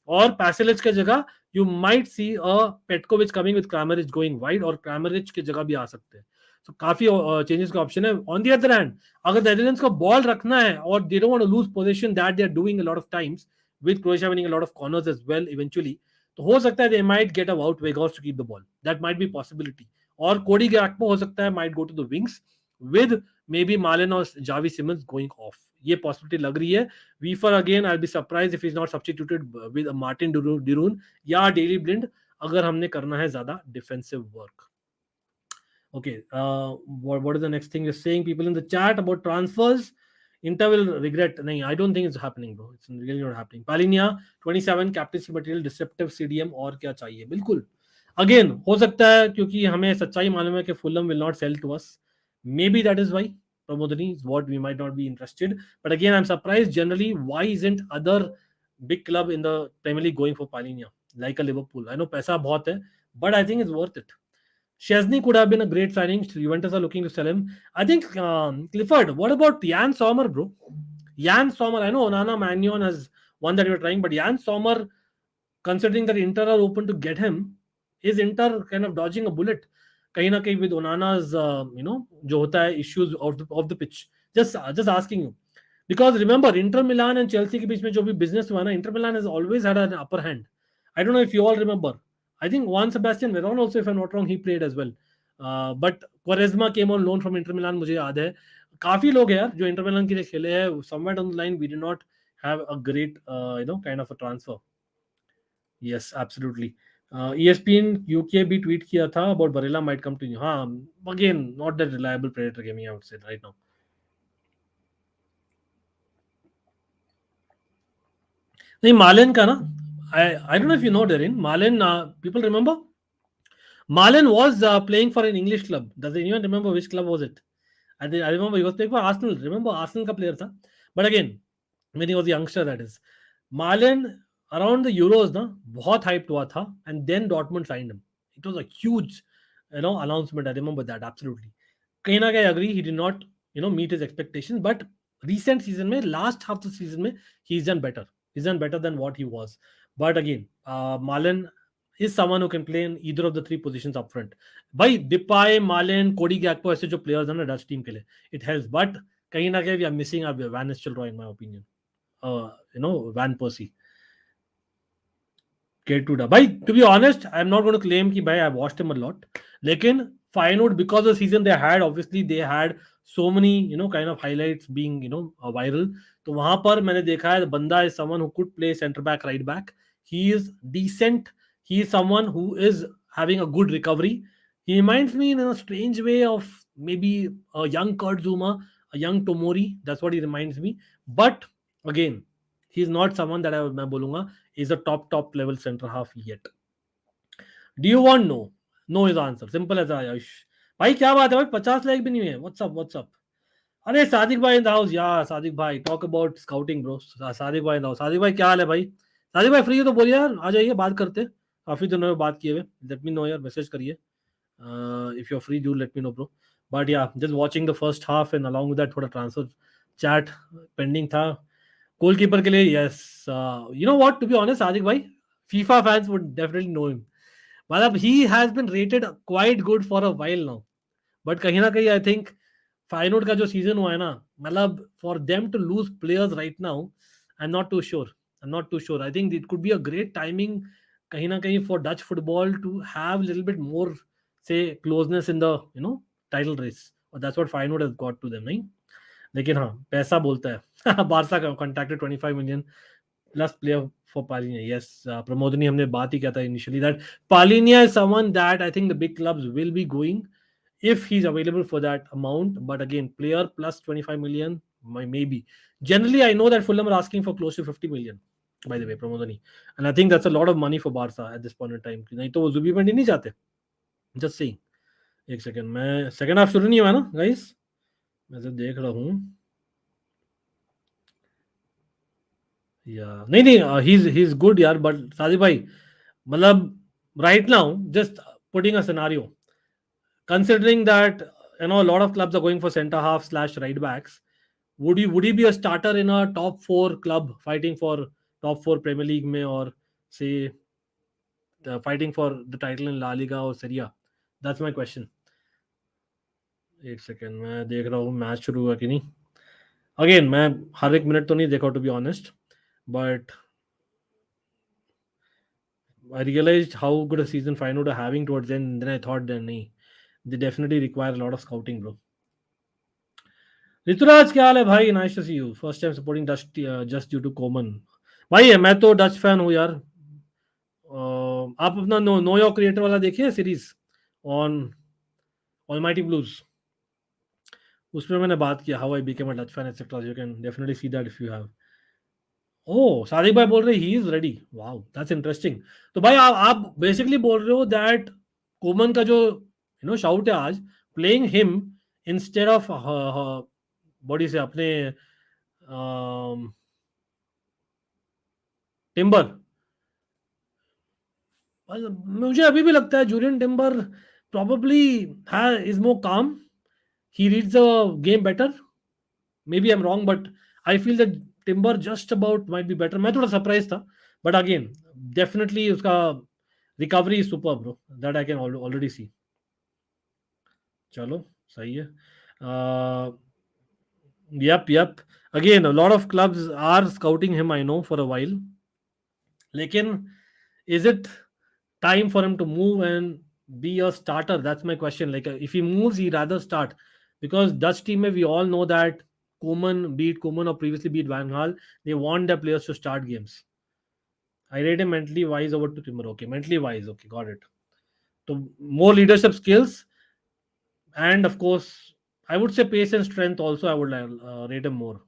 और पैसेलिच के जगह you might see a Petkovic coming with Kramaric going wide, और Kramaric की जगह भी आ सकते हैं. तो काफी चेंजेस का ऑप्शन है. ऑन द अदर हैंड, अगर नेदरलैंड्स को बॉल रखना है और they don't want to lose position that they are doing a lot of times with Croatia winning a lot of corners as well eventually, तो हो सकता है they might get a out वेगॉर्स to keep the ball. That might be possibility. और Cody Gakpo हो सकता है might go to the wings with maybe Malen or Javi Simmons going off. ये possibility लग रही है. Weaver again, I'll be surprised if he's not substituted with a Martin Diroon या Daily Blind अगर हमने करना है ज़्यादा defensive work. Okay, what is the next thing you're saying? People in the chat about transfers. Inter will regret. नहीं, I don't think it's happening, bro. It's really not happening. Palinia 27 captaincy material, deceptive CDM और क्या चाहिए? बिल्कुल. Again, हो सकता है क्योंकि हमें सच्चाई मालूम है कि Fulham will not sell to us. Maybe that is why Pramodani is what we might not be interested. But again, I'm surprised generally why isn't other big club in the Premier League going for Palinia like a Liverpool. I know paisa bahut hai, but I think it's worth it. Chesney could have been a great signing. Juventus are looking to sell him. I think Clifford. What about Jan Sommer, bro? Jan Sommer. I know Onana Magnon has one that you are trying, but Jan Sommer, considering that Inter are open to get him, is Inter kind of dodging a bullet? कहीं ना कहीं with Onana's जो होता है issues of the pitch. Just asking you, Because remember, Inter Milan and Chelsea के बीच में जो भी business हुआ ना, Inter Milan has always had an upper hand. I don't know if you all remember. I think Juan Sebastian Veron also, if I'm not wrong, he played as well. But Quaresma came on loan from Inter Milan, मुझे याद है. काफी लोग हैं यार जो Inter Milan के लिए खेले हैं. Somewhere down the line, we did not have a great, kind of a transfer. Yes, absolutely. ESPN UK भी tweet किया था about Barella might come to you. हाँ, again, not that reliable predator gaming, I would say right now. नहीं, मालन का ना, I don't know if you know, Darren. Malen, people remember? Malen was playing for an English club. Does anyone remember which club was it? I remember he was playing for Arsenal. Remember, Arsenal का player था. But again, when he was a youngster, that is. Malen around the Euros ना बहुत hyped हुआ था, and then Dortmund signed him. It was a huge, announcement. I remember that absolutely. कहीं ना कहीं agree, he did not, meet his expectations. But recent season में, last half the season में, he's done better. He's done better than what he was. But again, Malen is someone who can play in either of the three positions up front. भाई Depay, Malen, Cody Gakpo ऐसे जो players हैं ना Dutch team के लिए, it helps. But कहीं ना कहीं we are missing a Van Nistelrooy in my opinion. Van Persie. Ketuda. Bhai, to be honest, I'm not going to claim कि भाई I watched him a lot. लेकिन Feyenoord, because of the season they had, obviously they had so many, kind of highlights being, viral. तो वहां पर मैंने देखा है बंदा is someone who could play center back, right back. He is decent. He is someone who is having a good recovery. He reminds me in a strange way of maybe a young Kurt Zuma, a young Tomori. That's what he reminds me. But again, he's not someone that मैं बोलूंगा is a top level center half yet. Do you want no? No is the answer. Simple as Ayush. भाई क्या बात है भाई, 50 लाख भी नहीं है. What's up? अरे सादिक भाई इन द हाउस यार. सादिक भाई talk about scouting bro. Sadiq भाई इन द हाउस. सादिक भाई क्या हाल है भाई? सादिक भाई फ्री हो तो बोलिए यार, आ जाइए बात करते. काफी दिनों में बात किए हुए. लेट मी नो यार, मैसेज करिए. If you're free, do let me know, bro. But yeah, just watching the first half and along with that थोड़ा ट्रांसफर चैट पेंडिंग था. गोलकीपर के लिए yes. You know what, to be honest, Sadiq भाई, FIFA fans would definitely know him. मतलब he has been rated quite good for a while now. But कहीं ना कहीं I think फाइनोड का जो सीजन हुआ है ना, मतलब for them to lose players right now, I am not too sure. I am not too sure. I think it could be a great timing कहीं ना कहीं for Dutch football to have little bit more से closeness in the title race. और that's what Feyenoord has got to them. नहीं, लेकिन हाँ, पैसा बोलता है. बारसा का contracted 25 million plus player for Palhinha. Yes, प्रमोदनी हमने बात ही किया था initially that Palhinha is someone that I think the big clubs will be going if he's available for that amount. But again, player plus 25 million, maybe. Generally, I know that Fulham are asking for close to 50 million, by the way, Pramodani. And I think that's a lot of money for Barca at this point in time. नहीं तो वो जुबीमेंडी नहीं चाहते. Just saying. एक second, मैं second half शुरू नहीं हुआ ना गाइस, मैं तो देख रहा हूँ. या नहीं, he's good यार. but साजिद भाई, मतलब right now, just putting a scenario, considering that a lot of clubs are going for center half / right backs, would he be a starter in a top 4 club fighting for top 4 Premier League में, or say fighting for the title in La Liga or Serie A? That's my question. एक second, मैं देख रहा हूँ match शुरू हुआ कि नहीं. अगेन मैं हर एक मिनट तो नहीं देखा, to be honest, but I realized how good a season Feyenoord are having towards the end. Then I thought that they definitely require a lot of scouting, bro. Rituraj क्या हाल है भाई? Nice to see you. First time supporting Dutch just due to Koeman. भाई मैं तो Dutch fan हूँ यार. आप अपना नो योर क्रिएटर वाला देखिए सीरीज ऑन ऑलमाइटी ब्लूज. उसमें मैंने बात किया how I became a Dutch fan etcetera. You can definitely see that if you have. Oh, Sadiq भाई बोल रहे he is ready. Wow, that's interesting. तो भाई आप बेसिकली बोल रहे हो दैट कोमन का जो शाउट है आज, प्लेइंग हिम इंस्टेड ऑफ बॉडी से अपने टिम्बर. मुझे अभी भी लगता है Jurrien Timber probably is more calm. He reads the game better. Maybe I'm wrong, but I feel that Timber just about might be better. मैं थोड़ा सरप्राइज था, but again, definitely उसका recovery is super, bro. That I can already see. चलो सही है. Yep. Again, a lot of clubs are scouting him, I know, for a while. Lekin, is it time for him to move and be a starter? That's my question. Like, if he moves, he'd rather start. Because Dutch team, we all know that Koeman or previously beat Van Gaal, they want their players to start games. I rate him mentally wise over to Timur. Okay, mentally wise. Okay, got it. So, more leadership skills. And of course, I would say pace and strength also, I would rate him more.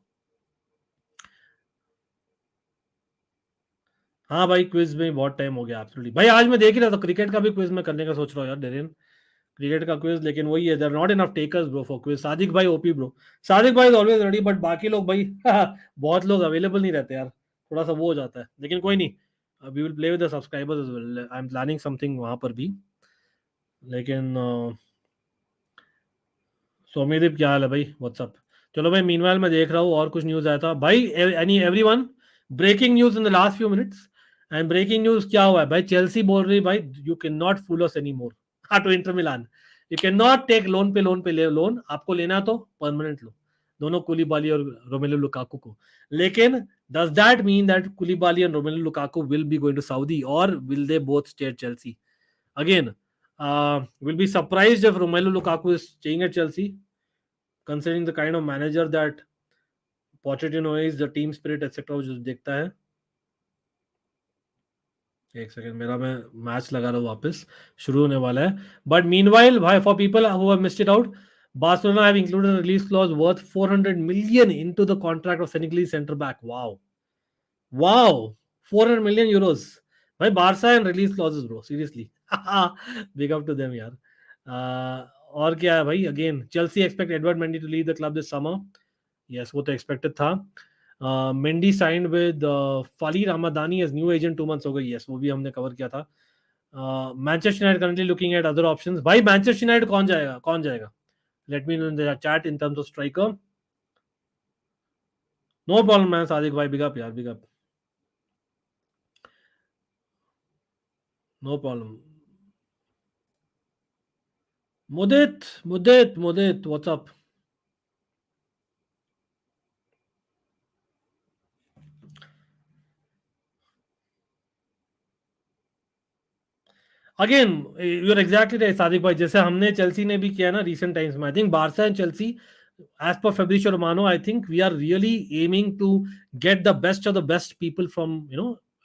हाँ भाई, quiz में बहुत time हो गया absolutely भाई। आज मैं देख ही रहा था क्रिकेट का भी क्विज मैं करने का सोच रहा हूँ यार डेरिन, क्रिकेट का क्विज। लेकिन वही है, there not enough takers bro for quiz. Sadiq भाई ओपी ब्रो, सादिक भाई इज ऑलवेज रेडी, बट बाकी लोग भाई बहुत लोग अवेलेबल नहीं रहते यार, थोड़ा सा वो हो जाता है। लेकिन कोई नहीं, we will play with the subscribers as well. I am planning something वहां पर भी। लेकिन सौम्यदीप क्या हाल है भाई, व्हाट्सअप। चलो भाई, मीनवाइल मैं देख रहा हूँ और कुछ न्यूज आया था भाई। Any everyone, breaking news in the last few minutes. And breaking news क्या हुआ है भाई, चेल्सी बोल रही भाई you can not fool us any more. हाँ, to Inter Milan you can not take loan पे ले लोन, आपको लेना तो परमानेंट लो, दोनों कुलीबाली और रोमेलू लुकाकू को। लेकिन does that mean that Koulibaly and Romelu Lukaku will be going to Saudi, और will they both stay at Chelsea again? Will be surprised if Romelu Lukaku is staying at Chelsea, considering the kind of manager that Pochettino is, the team spirit etc. जो देखता है। एक second, मेरा मैं match लगा रहा हूँ, वापस शुरू होने वाला है। बट मीनवाइल भाई, for people who have missed it out, Barcelona have included a release clause worth 400 million into the contract of Senegalese centre back. Wow, 400 million euros भाई, Barca and release clauses bro, seriously big up to them यार। और क्या है भाई, again Chelsea expect Edouard Mendy to leave the club this summer. Yes, वो तो expected था। Mendy signed with Fali Ramadani as new agent 2 months हो गई। यस, वो भी हमने कवर किया था। Manchester United currently looking at other options. भाई मैनचेस्टर यूनाइटेड कौन जाएगा? Let me know in the chat in terms of striker. No problem man, Sadiq भाई, बिग अप यार, big up, no problem. Mudit, what's up? Again you are exactly right Sadiq भाई, जैसे हमने Chelsea ने भी किया ना रिसेंट टाइम्स में। I think Barca and Chelsea, as per Fabrizio Romano, I think we are really aiming to get the best of the best people from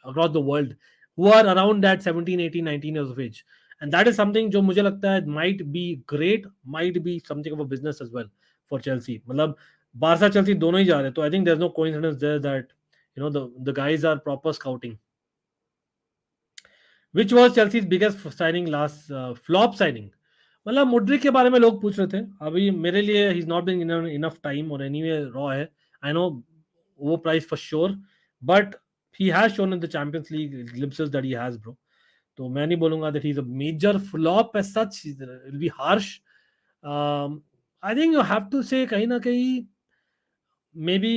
across the world who are around that 17 18 19 years of age, and that is something जो मुझे लगता है might be great, might be something of a business as well for Chelsea। मतलब Barça Chelsea दोनों ही जा रहे हैं, तो I think there's no coincidence there that the guys are proper scouting। Which was Chelsea's biggest signing last flop signing? मतलब Mudryk के बारे में लोग पूछ रहे थे। अभी मेरे लिए he is not being enough time, और एनीवे रॉ है, आई नो वो price for sure, but he has shown in the Champions League glimpses that he has bro. तो मैं नहीं बोलूंगा that he is a major flop as such, will be harsh. I think you have to say कहीं ना कहीं may be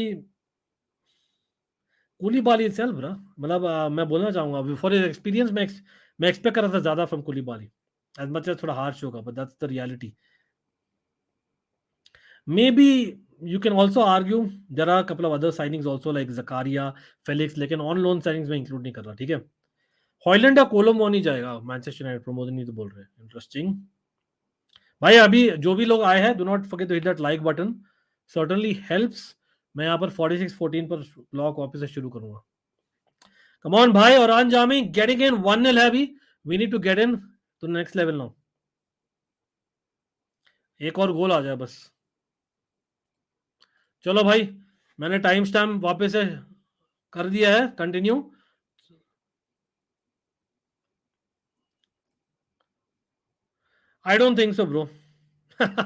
कुलीबाली itself ना। मतलब मैं बोलना चाहूंगा फॉर हिज एक्सपीरियंस, मैं एक्सपेक्ट कर रहा था ज्यादा from Koulibaly, as much as थोड़ा हार्श होगा, but that's the reality. Maybe you can also argue there are couple of other signings also like Zakaria, Felix, लेकिन ऑन लोन साइनिंग्स में include नहीं कर रहा, ठीक है। हॉयलैंड या कोलोमो नहीं जाएगा मैनचेस्टर यूनाइटेड, प्रमोद नहीं तो बोल रहे हैं, इंटरेस्टिंग। भाई अभी जो भी लोग आए हैं, do not forget to hit that like button, certainly helps. मैं यहाँ पर 46-14 पर ब्लॉग वापस से शुरू करूंगा। Come on भाई, और जामी getting in 1-0 है अभी, we need to get in to the next level now। एक और गोल आ जाए बस। चलो भाई, मैंने टाइम स्टैम्प वापस से कर दिया है, continue. I don't think so bro,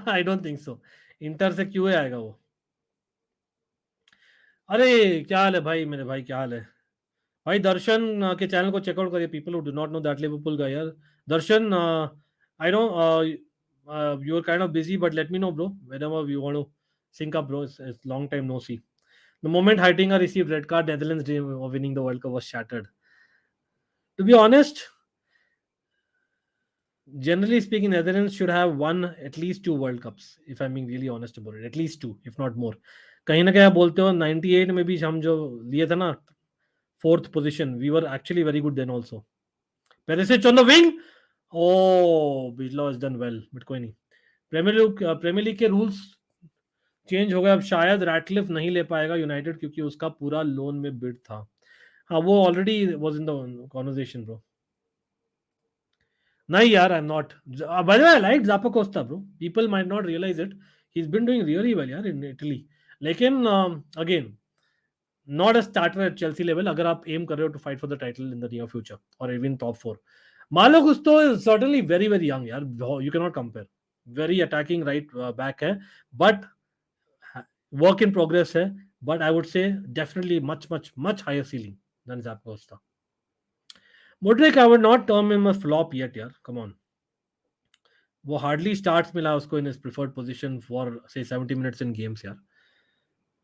I don't think so. Inter से क्यों आएगा वो? अरे क्या हाल है भाई, मेरे भाई क्या हाल है भाई? दर्शन के चैनल को चेकआउट करिए, people who do not know that Liverpool guy यार। Darshan, I know you are kind of busy, but let me know bro whenever you want to sync up bro। It's long time no see। The moment Heitinga received red card, Netherlands' dream of winning the World Cup was shattered. To be honest, generally speaking, Netherlands should have won at least 2 World Cups, if I'm being really honest about it, at least 2, if not more। कहीं ना कहीं आप बोलते हो 98 में भी हम जो लिए थे ना fourth position, we were actually very good then also. Perisic on the wing. Oh Bijlow is done well, but कोई नहीं. प्रीमियर लीग के रूल्स चेंज हो गए. अब शायद रैटक्लिफ नहीं ले पाएगा यूनाइटेड, क्योंकि उसका पूरा लोन में बिड था. हाँ, वो already was in the conversation bro. नहीं यार, I am not. By the way, I like Zappacosta bro. People might not realise it. He is been doing really well यार इन इटली. लेकिन again, not a starter at Chelsea level अगर आप aim कर रहे हो to fight for the title in the near future और even top 4. Malo Gusto is certainly very very young यार. You can not compare. Very attacking right back है, but work in progress है. But I would say definitely much much much higher ceiling than Zappacosta. Modric I would not term him a flop yet यार. Come on. वो hardly starts मिला उसको in his preferred position for say 70 minutes in games यार.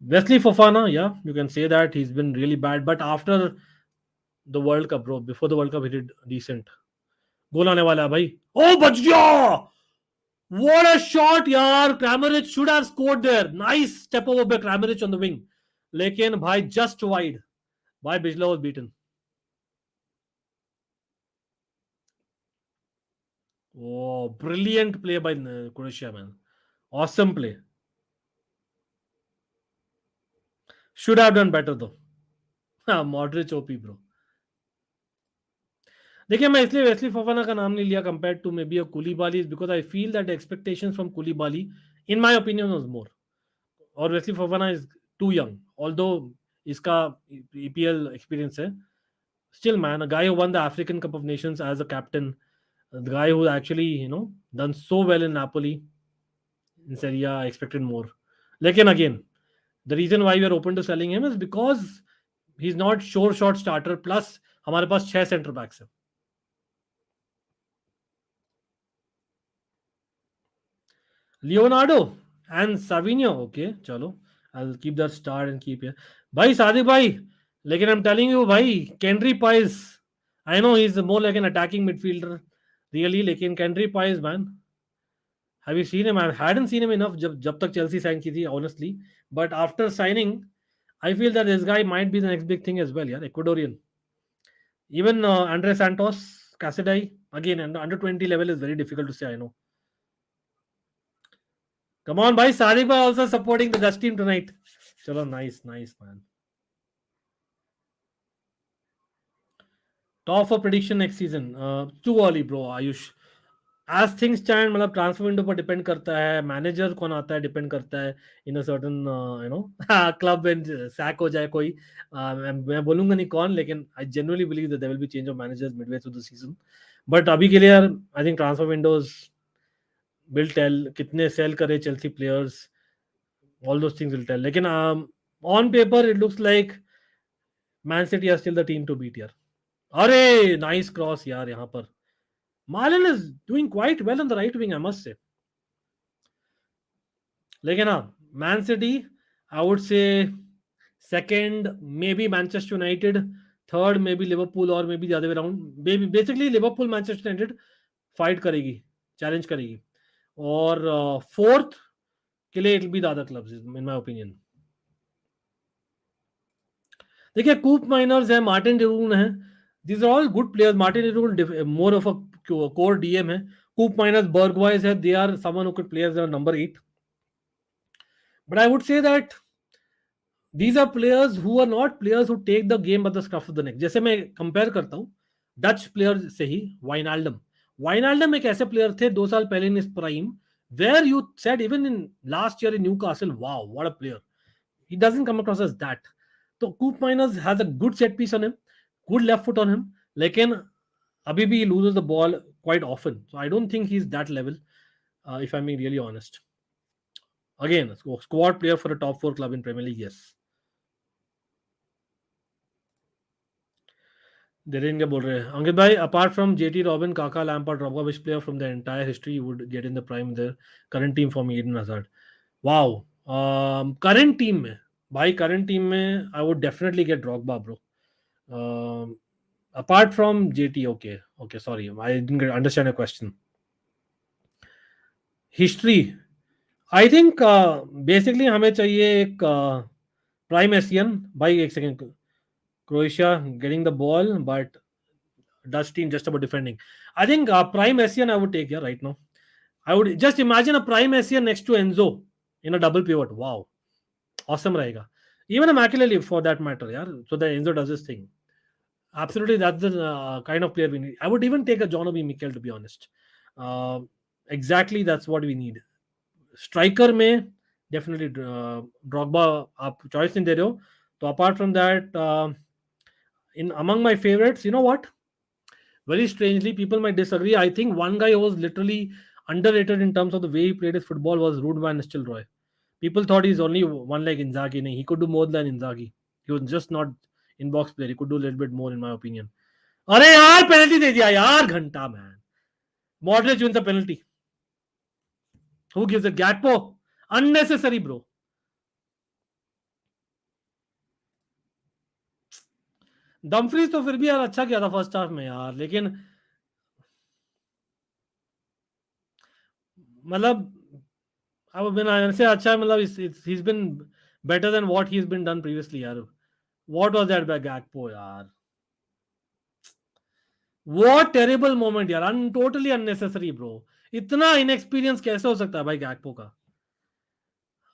Wesley Fofana, yeah, you can say that he's been really bad, but after the World Cup, bro, before the World Cup, he did decent. गोल आने वाला है भाई. Oh, बच गया! What a shot, यार! Kramaric should have scored there. Nice step over by Kramaric on the wing. लेकिन भाई just wide. Bhai Bijla was beaten. Oh, brilliant play by Croatia, man. Awesome play. Should have done better though. हाँ, Modric OP, bro. देखिए, मैं इसलिए Wesley Fofana का नाम नहीं लिया compare to maybe a Koulibaly, because I feel that expectations from Koulibaly in my opinion was more. और Wesley Fofana is too young, although इसका ईपीएल एक्सपीरियंस है. Still man, a guy who won the African Cup of Nations as a captain, the guy who actually done so well in Napoli in Serie, expected more. लेकिन again, the reason why we are open to selling him is because he is not sure shot starter, plus हमारे पास 6 centre backs है. Leonardo and Savinho, okay चलो, I will keep that star and keep here. भाई सादिक भाई, लेकिन I am telling you भाई, Kendry Paez, I know he is more like an attacking midfielder really, लेकिन Kendry Paez man, have you seen him? I hadn't seen him enough जब तक Chelsea sign की थी honestly, but after signing I feel that this guy might be the next big thing as well यार. Ecuadorian, even Andre Santos, Casadei, again under 20 level is very difficult to say, I know. Come on, bhai. Sadiq bhai also supporting the Dust team tonight. Chalo, nice, nice, man. Top for prediction next season. Too early, bro. Ayush. As things stand, मतलब transfer window पर depend करता है, manager कौन आता है depend करता है, in a certain club and sack हो जाए कोई. मैं बोलूंगा नहीं कौन, लेकिन I genuinely believe that there will be change of managers midway through the season. But अभी के लिए I think transfer windows will tell कितने सेल करे Chelsea players, all those things will tell. लेकिन on paper it looks like Man City are still the team to beat यार. अरे nice cross यार यहाँ पर. Marlon is doing quite well on the right wing, I must say. लेकिन हाँ, Man City, I would say second maybe Manchester United, third maybe Liverpool or maybe the other way around. Basically Liverpool Manchester United fight करेगी, challenge करेगी. और fourth के लिए it will be the other clubs in my opinion. देखिए, कूप miners है, Martin डिरून है, these are all good players. Martin is more of a core DM है. Coop minus Bergwijn है, they are someone who could play as a number 8. But I would say that these are players who are not players who take the game by the scruff of the neck. जैसे मैं compare करता हूँ Dutch player से ही, वाइनाल्डम. वाइनाल्डम एक ऐसे player थे 2 साल पहले इन इस prime, where you said even in last year in Newcastle, wow, what a player. He doesn't come across as that. So Coop Miners has a good set piece on him, good left foot on him, लेकिन अभी भी he loses the ball quite often. So I don't think he's that level, if I'm being really honest. Again, squad player for a top 4 club in Premier League, yes. Derin क्या बोल रहे हैं अंकित भाई? Apart from JT, Robin, Kaka, Lampard, Drogba, which player from the entire history you would get in the prime their current team for me? Eden Hazard. Wow. Current team में भाई, current team में I would definitely get Drogba, bro. Apart from JT, okay, sorry, I didn't understand your question. History, I think basically हमें चाहिए एक prime Asian. भाई एक second. Croatia getting the ball but Dutch team just about defending. I think prime Asian I would take here right now. I would just imagine a prime Asian next to Enzo in a double pivot. Wow, awesome रहेगा. Even a Makelele for that matter, yeah. So that Enzo does this thing. Absolutely, that's the kind of player we need. I would even take a John Obi Mikel to be honest. Uh, exactly, that's what we need. Striker में definitely Drogba आप choice नहीं दे रहे हो. तो apart from that, in among my favorites, you know what? Very strangely, people might disagree. I think one guy who was literally underrated in terms of the way he played his football was Ruud van Nistelrooy. People thought he's only one like Inzaghi. Nahi, he could do more than Inzaghi. He was just not in-box player. He could do a little bit more, in my opinion. अरे यार penalty दे दिया यार घंटा man. Modric wins the penalty. Who gives it? Gakpo. Unnecessary bro. Dumfries तो फिर भी यार अच्छा किया था फर्स्ट हाफ में यार, लेकिन मतलब अब बिना से अच्छा मतलब he's been better than what he's been done previously यार. What was that by Gakpo यार? What terrible moment यार. Totally unnecessary bro. इतना inexperience कैसे हो सकता है भाई Gakpo का?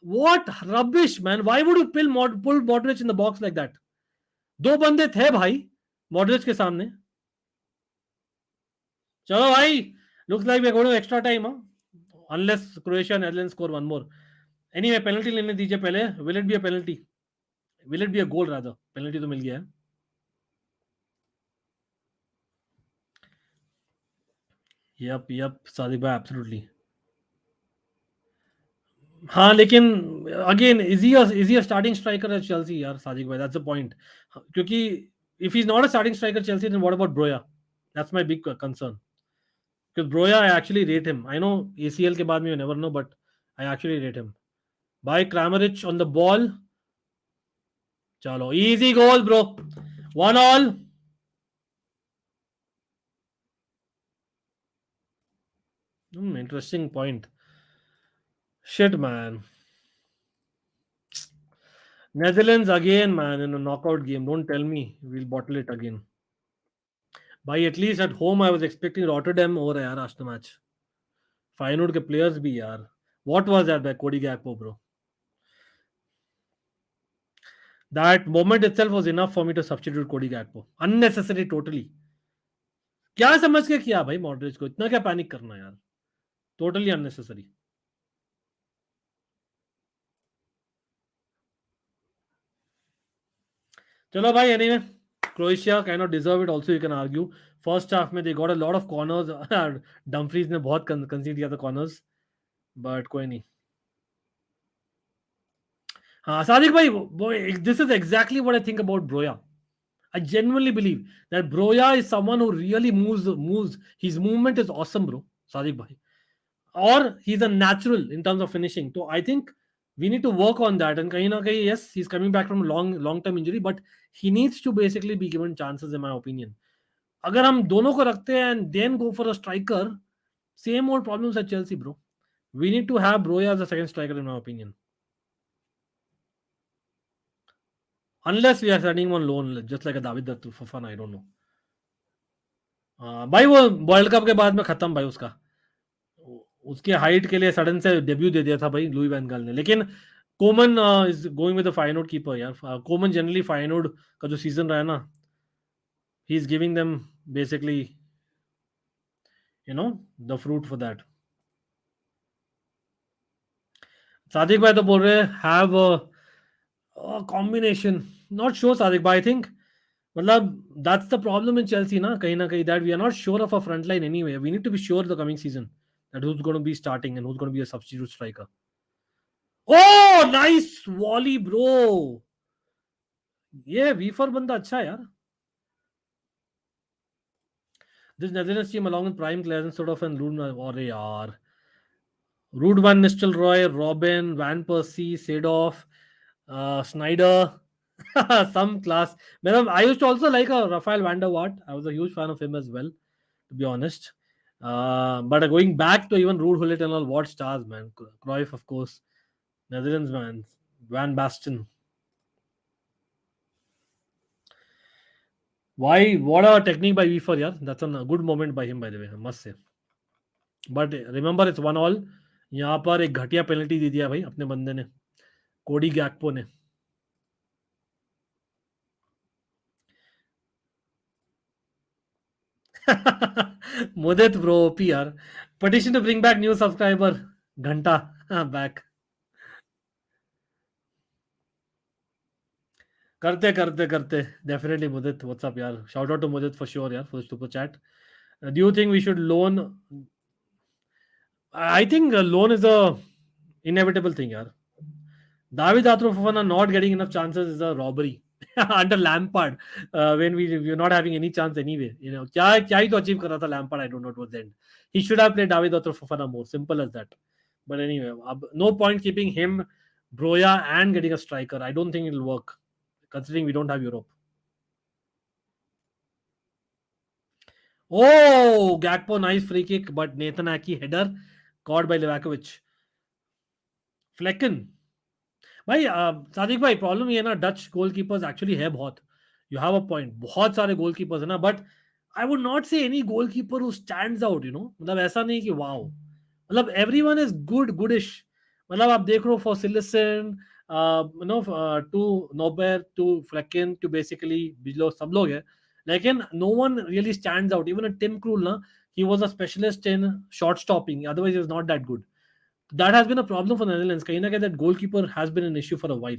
What rubbish man. Why would you pull Modric in the box like that? दो बंदे थे भाई Modric के सामने. चलो भाई. Looks like we're going to extra time, huh? Unless Croatia and Netherlands score one more. Anyway, penalty लेने दीजिए पहले. Will it be a penalty? Will it be a goal rather? Penalty तो मिल गया है. Yep, सादिक भाई absolutely. हाँ लेकिन again is he a starting striker at Chelsea यार सादिक भाई, that's the point. क्योंकि if he's not a starting striker at Chelsea, then what about Broya? That's my big concern. Because Broya, I actually rate him. I know ACL के बाद में you never know, but I actually rate him. By Kramaric on the ball. चलो easy goal bro. 1-1. Interesting point. Shit man. Netherlands again man in a knockout game. Don't tell me we'll bottle it again. By at least at home I was expecting Rotterdam over यार आज the match. Feyenoord के players भी यार. What was that by Cody Gakpo bro? That moment itself was enough for me to substitute Cody Gakpo. Unnecessary totally. क्या समझ के किया भाई मॉडरिच को? इतना क्या पैनिक करना यार? Totally unnecessary. चलो भाई anyway, Croatia cannot deserve it also, you can argue. First half में they got a lot of corners. Dumfries ने बहुत concede किया था corners, but कोई नहीं. हाँ सादिक भाई, this is exactly what I think about Broya. I genuinely believe that Broya is someone who really moves. His movement is awesome, bro. Sadiq bhai. Or he's a natural in terms of finishing. So I think we need to work on that. And kahin na kahin, yes, he's coming back from a long term injury, but he needs to basically be given chances, in my opinion. अगर हम दोनों को रखते हैं and then go for a striker, same old problems at Chelsea, bro. We need to have Broya as a second striker, in my opinion. Unless we are sending him on loan, just like a David Dattu for fun, I don't know. भाई वो world Cup के बाद में खत्म भाई उसका. उसके height के लिए सडन से डेब्यू दे दिया था भाई लुई वैन गाल ने. लेकिन Koeman is going with the Feyenoord keeper यार. कोमन जनरली फाइनोड का जो सीजन रहा है ना, he is giving them basically the fruit for that. Sadiq भाई तो बोल रहे have combination. Not sure Sadiq भाई. आई थिंक मतलब that's the problem in Chelsea ना कहीं that we are not sure of a front line anyway. We need to be sure the coming season that who's going to be starting and who's going to be a substitute striker. Oh, nice volley, bro. ये वीफर बंदा अच्छा है यार. This Netherlands team along with Prime Clarence sort of and Ruud. अरे यार. Ruud van Nistelrooy, Robin, Van Persie, Seedorf, Snyder. Some class. I used to also like Rafael van der Vaart. I was a huge fan of him as well, to be honest. But going back to even Ruud Gullit and all, what stars, man. Cruyff, of course. Netherlands, man. Van Basten. Why? What a technique by Uefa, yeah. That's a good moment by him, by the way, I must say. But remember, it's 1-1. यहाँ पर एक घटिया penalty दे दिया भाई अपने बंदे ने, कोडी गैक्पो ने. मुदित ब्रो ओपी यार. Petition to bring back new subscriber घंटा back. करते करते करते डेफिनेटली मुदित. व्हाट्सअप यार, shout out to Mudit for sure यार for super chat. Do you think we should loan? I think loan is a inevitable thing यार. David Fofana not getting enough chances is a robbery under Lampard, when we're not having any chance anyway. You know, क्या ही तो achieve कर रहा था Lampard, I don't know towards the end. He should have played David Fofana more, simple as that. But anyway, no point keeping him, Broya and getting a striker. I don't think it'll work considering we don't have Europe. Oh, Gakpo, nice free kick, but Nathan Aki header caught by Livakovic. Flecken. भाई सादिक भाई, problem ये है ना, Dutch goalkeepers actually है बहुत. You have a point, बहुत सारे goalkeepers है ना, बट आई वुड नॉट से any goalkeeper who stands out, you know. मतलब ऐसा नहीं कि वाओ, मतलब एवरीवन इज गुडिश. मतलब आप देख रहे हो, for Cillessen, you know, to Noppert, to Flekken, to basically Bijlow, सब लोग है, लेकिन no one really stands out. Even Tim Krul ना, he was a specialist in shot stopping, otherwise he was not that good. That has been a problem for the Netherlands. कहीं ना कहीं that goalkeeper has been an issue for a while.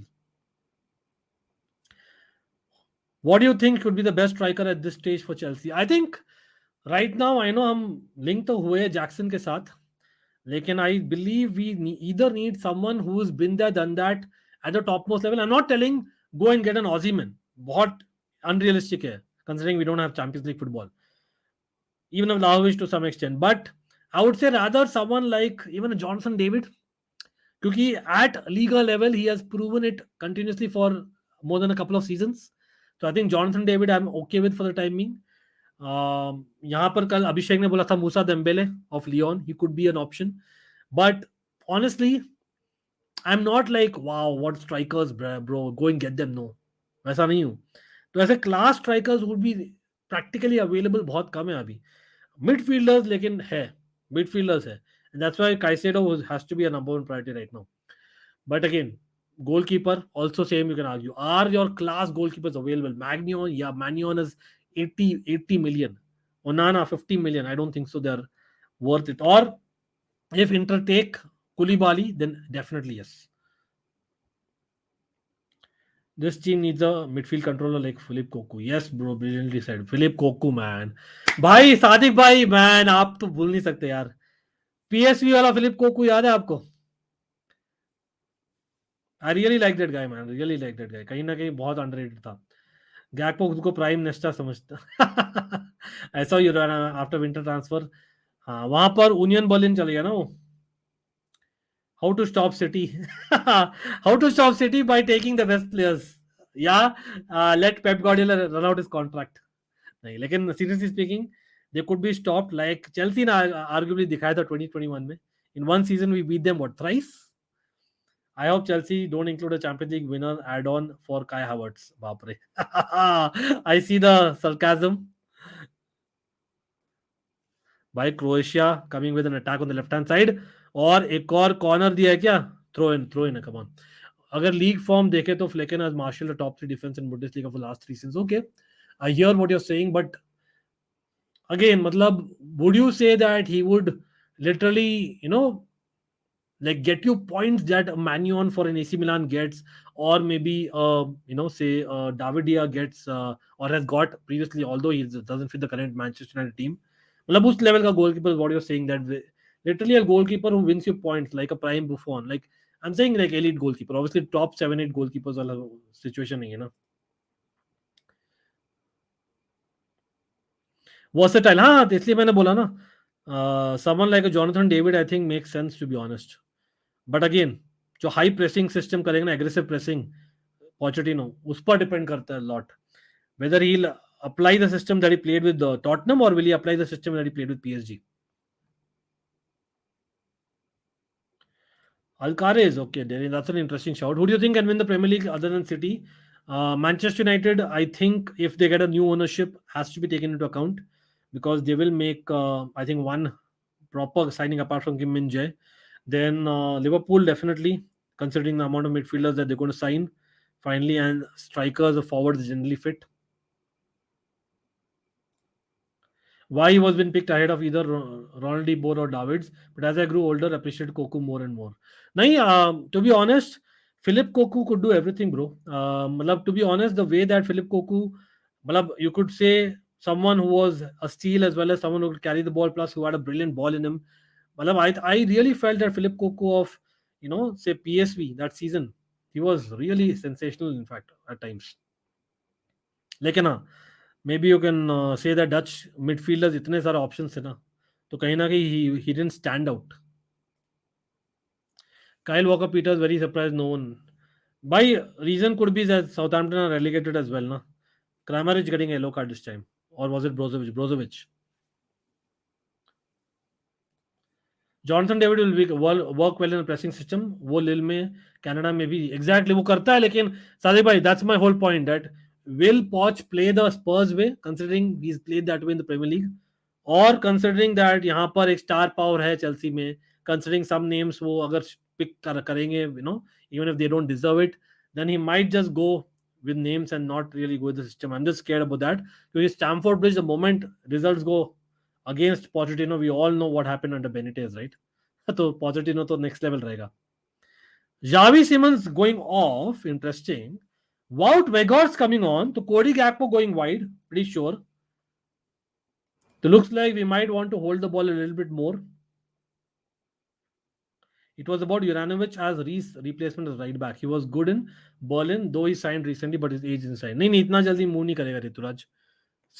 What do you think could be the best striker at this stage for Chelsea? I think right now, I know हम link तो हुए Jackson के साथ, लेकिन I believe we either need someone who's been there, done that at the topmost level. I'm not telling go and get an Aussie man. बहुत unrealistic है considering we don't have Champions League football. Even a Vlahovic to some extent, but I would say rather someone like even a Jonathan David, क्योंकि at league level he has proven it continuously for more than a couple of seasons. So I think Jonathan David I'm okay with for the time being. यहाँ पर कल अभिषेक ने बोला था मूसा देम्बेले of Lyon, he could be an option, but honestly I'm not like wow what strikers bro go and get them. No, वैसा नहीं हूँ. तो ऐसे class strikers would be practically available बहुत कम है अभी. Midfielders लेकिन है, midfielders है, and that's why Caicedo has to be a number one priority right now. But again, goalkeeper also same, you can argue. Are your class goalkeepers available? Magnion, yeah, Magnion is 80 million. Onana 50 million. I don't think so they're worth it. Or if Inter take Koulibaly, then definitely yes. This team needs a midfield controller like Philip Koku. Yes, bro, brilliantly said. Philip Koku, man. भाई सादिक भाई, man, आप तो भूल नहीं सकते यार. PSV वाला Philip cuckoo याद है आपको? I really like that guy, man. Really like that guy. कहीं ना कहीं बहुत underrated था. गैकपो खुद को प्राइम नेस्टा समझता. ऐसा ही रहा आफ्टर विंटर ट्रांसफर. हाँ, वहां पर यूनियन बर्लिन चले गया ना वो. How to stop City? How to stop City by taking the best players. या let Pep Guardiola run out his contract. नहीं, लेकिन seriously speaking they could be stopped. Like Chelsea ने आर्गुएबली दिखाया था 2021 में. In one season we beat them what thrice. I hope Chelsea don't include a Champions League winner add-on for Kai Havertz. Bapre. I see the sarcasm. By Croatia coming with an attack on the left hand side. और एक और corner दिया है क्या? Throw in है, come on. अगर league form देखे तो फ्लेकन has marshaled the top 3 defense in Bundesliga for the last 3 seasons. Okay, I hear what you're saying, but again, मतलब, would you say that he would literally, you know, like get you points that Magnon for an AC Milan gets, or maybe you know, say David Dia gets, or has got previously, although he doesn't fit the current Manchester United team. मतलब उस level का goalkeeper is what you're saying, that literally a goalkeeper who wins you points like a prime Buffon. Like I'm saying like elite goalkeeper. Obviously top 7-8 goalkeepers वाला situation नहीं है ना. Versatile, हाँ, तो इसलिए मैंने बोला ना, someone like a Jonathan David I think makes sense, to be honest. But again जो हाई प्रेसिंग सिस्टम करेगा ना, एग्रेसिव प्रेसिंग, पोचेटिनो, उस पर डिपेंड करता है lot, whether he apply the system that he played with Tottenham और will he apply the system that he played with PSG. Alcaraz, okay, that's an interesting shout. Who do you think can win the Premier League other than City? Manchester United, I think if they get a new ownership, has to be taken into account because they will make, I think, one proper signing apart from Kim Min-Jae. Then Liverpool, definitely, considering the amount of midfielders that they're going to sign finally, and strikers or forwards generally fit. Why he was been picked ahead of either Ronald De Boer or Davids, but as I grew older, appreciate Koku more and more. Nahi, to be honest, Philip Koku could do everything, bro. Matlab, to be honest, the way that Philip Koku, matlab, you could say someone who was a steal as well as someone who could carry the ball plus who had a brilliant ball in him. Matlab, I really felt that Philip Koku of, say PSV that season, he was really sensational in fact at times. लेकिन हाँ, may be you can say that Dutch midfielders इतने सारे options थे ना, तो कहीं ना कहीं he didn't stand out. Kyle Walker Peters very surprised no one. By reason could be that Southampton are relegated as well, na. Kramer is getting a yellow card this time, or was it Brozovic? Brozovic. Johnson David will work well in pressing system. वो लिल में Canada में भी exactly वो करता है. लेकिन सादिक भाई, that's my whole point that will Poch play the Spurs way, considering he's played that way in the Premier League, और considering that यहाँ पर एक स्टार पावर है चेल्सी में, considering some names वो अगर pick करेंगे, even if they don't deserve it, then he might just go with names and not really go with the system. I'm just scared about that because Stamford Bridge, the moment results go against Pochettino, we all know what happened under Benitez, right? तो Pochettino तो next level रहेगा. Javi Simmons going off, interesting. Wout Weghorst coming on, to Cody Gakpo going wide, pretty sure. So looks like we might want to hold the ball a little bit more. It was about Juranovic as Reece replacement as right back. He was good in Berlin, though he signed recently, but his age is signed. नहीं इतना जल्दी move नहीं करेगा ऋतुराज.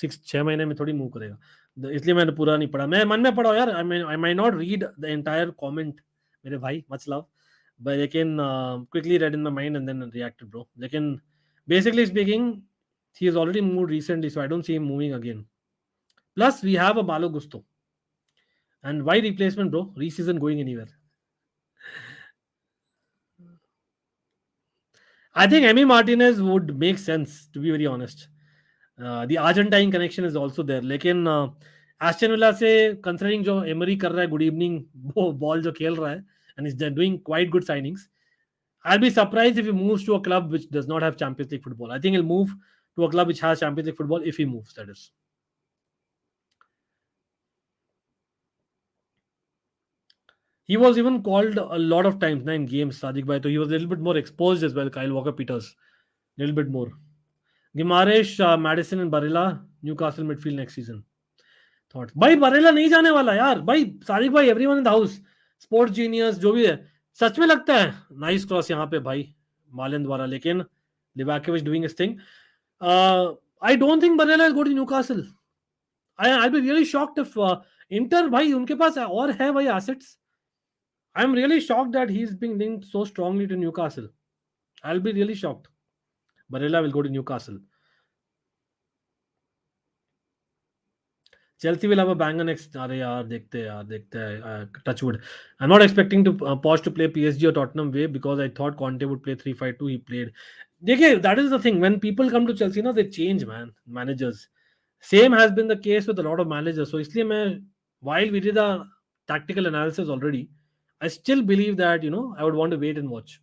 6 महीने में थोड़ी move करेगा. इसलिए मैंने पूरा नहीं पढ़ा. मैं मन में पढ़ा यार. I might not read the entire comment. मेरे भाई, much love. But लेकिन quickly read in my mind and then reacted, bro. लेकिन basically speaking, he has already moved recently, so I don't see him moving again. Plus, we have a Malo Gusto. And why replacement, bro? Reece isn't going anywhere. I think Emi Martinez would make sense, to be very honest. The Argentine connection is also there. लेकिन Aston Villa से considering जो Emery कर रहा है, good evening, वो ball जो खेल रहा है, and is doing quite good signings, I'll be surprised if he moves to a club which does not have Champions League football. I think he'll move to a club which has Champions League football if he moves, that is. He was even called a lot of times in games, Sadiq Bhai, so he was a little bit more exposed as well, Kyle Walker-Peters. A little bit more. Gimaresh, Madison and Barella, Newcastle midfield next season. Thoughts? भाई Barella नहीं जाने वाला यार. भाई सादिक भाई, everyone in the house, sports genius जो भी है, सच में लगता है नाइस क्रॉस यहाँ पे भाई मालन द्वारा. लेकिन Livakovic doing his thing. I don't think Barella will go to Newcastle. I'll be really shocked if Inter भाई उनके पास और है भाई assets. I'm really shocked that he's being linked so strongly to Newcastle. I'll be really shocked. Barella will go to Newcastle. Chelsea will have a banger next. अरे यार देखते हैं. Touchwood. I'm not expecting to Poch to play PSG or Tottenham way because I thought Conte would play 3-5-2. He played. देखिए, that is the thing. When people come to Chelsea, they change, man. Managers. Same has been the case with a lot of managers. So इसलिए मैं, while we did a tactical analysis already, I still believe that I would want to wait and watch.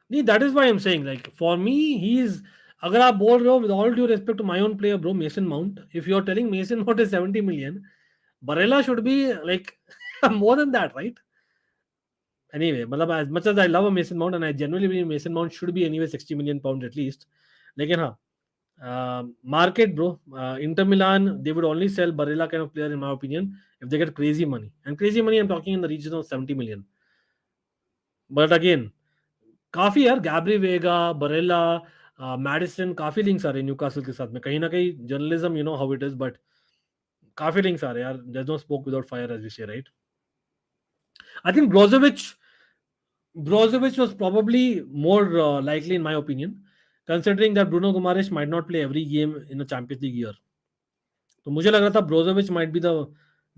That is why I'm saying, like, for me, he's. अगर आप बोल रहे हो, with all due respect to my own player, bro, Mason Mount, if you're telling Mason Mount is 70 million, Barella should be like more than that, right? Anyway, as much as I love a Mason Mount and I genuinely believe Mason Mount should be anyway 60 million pounds at least. लेकिन हाँ, market, bro, Inter Milan, they would only sell Barella kind of player in my opinion if they get crazy money. And crazy money, I'm talking in the region of 70 million. But again, काफी यार, Gabri Veiga, Barella, Maddison, काफी links आ रहे हैं Newcastle के साथ में. कहीं ना कहीं journalism, how it is, but काफी लिंक्स आ रहे हैं यार. There is no smoke without fire, as we say, right? I think Brozovic was probably more likely in my opinion, considering that Bruno Guimaraes might not play every game in a Champions League year. तो मुझे लग रहा था Brozovic might be the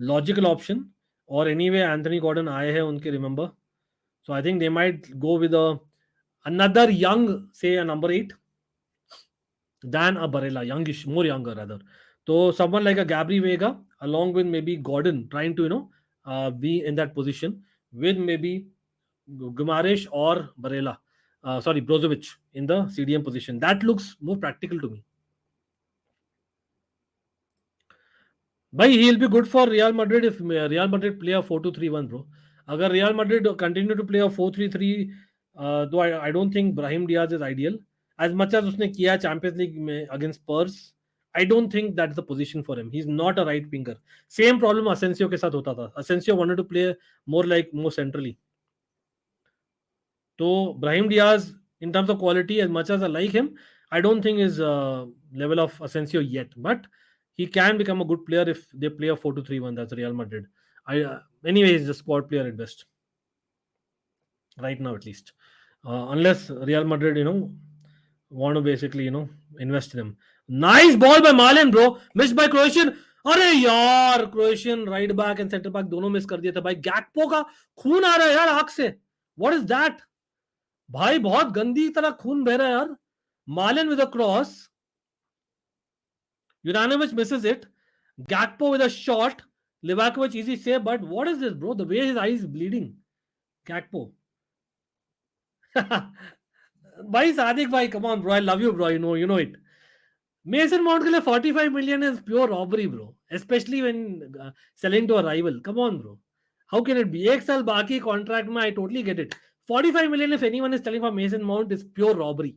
logical option. और anyway Anthony Gordon आए हैं उनके, remember. So I think they might go with another young, say a number 8 than a Barella, youngish, more younger rather. So someone like a Gabri Vega, along with maybe Gordon, trying to be in that position with maybe Gumaresh or Barella, sorry, Brozovic in the CDM position. That looks more practical to me. Bhai, he'll be good for Real Madrid if Real Madrid play a 4-2-3-1, bro. Agar Real Madrid continue to play a 4-3-3, though I don't think Brahim Diaz is ideal. As much as उसने किया Champions League में against Spurs, I don't think that's the position for him. He's not a right winger. Same problem Asensio के साथ होता था. Asensio wanted to play more centrally. So Brahim Diaz, in terms of quality, as much as I like him, I don't think is level of Asensio yet. But he can become a good player if they play a 4-2-3-1. That's Real Madrid. Anyway, he's a squad player at best. Right now, at least. Unless Real Madrid, want to basically, invest in him. Nice ball by Milan, bro. Missed by Croatian. अरे यार, Croatian right back and centre back दोनों miss कर दिए थे भाई. गैक्पो का खून आ रहा है यार आंख से. व्हाट इज दैट भाई? बहुत गंदी तरह खून बह रहा है यार. Milan with a cross. Juranovic misses it. Gakpo with a shot. Livakovic easy save, but what is this, bro? The way his eye is bleeding. Gakpo. Bhai Sadiq bhai, come on, bro. I love you, bro. You know it. Mason Mount के लिए 45 million is pure robbery, bro. Especially when selling to a rival. Come on, bro. How can it be? एक साल बाकी contract में, I totally get it. 45 million if anyone is selling for Mason Mount is pure robbery.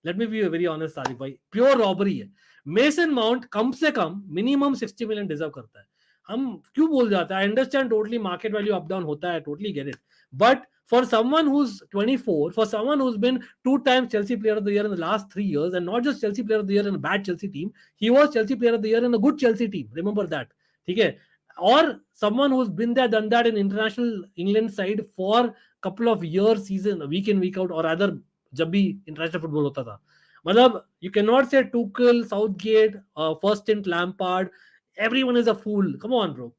Let me be very honest, Sadiq bhai. Pure robbery है. Mason Mount कम से कम minimum 60 million deserve करता है. हम क्यों बोल जाते हैं? I understand totally market value up down होता है. I totally get it. But for someone who's 24, for someone who's been 2 times Chelsea Player of the Year in the last 3 years, and not just Chelsea Player of the Year in a bad Chelsea team, he was Chelsea Player of the Year in a good Chelsea team. Remember that. Okay? Or someone who's been there, done that in international England side for couple of years, season, week in, week out, or rather, जब भी international football होता था. मतलब, you cannot say Tuchel, Southgate, first stint Lampard, everyone is a fool. Come on, bro.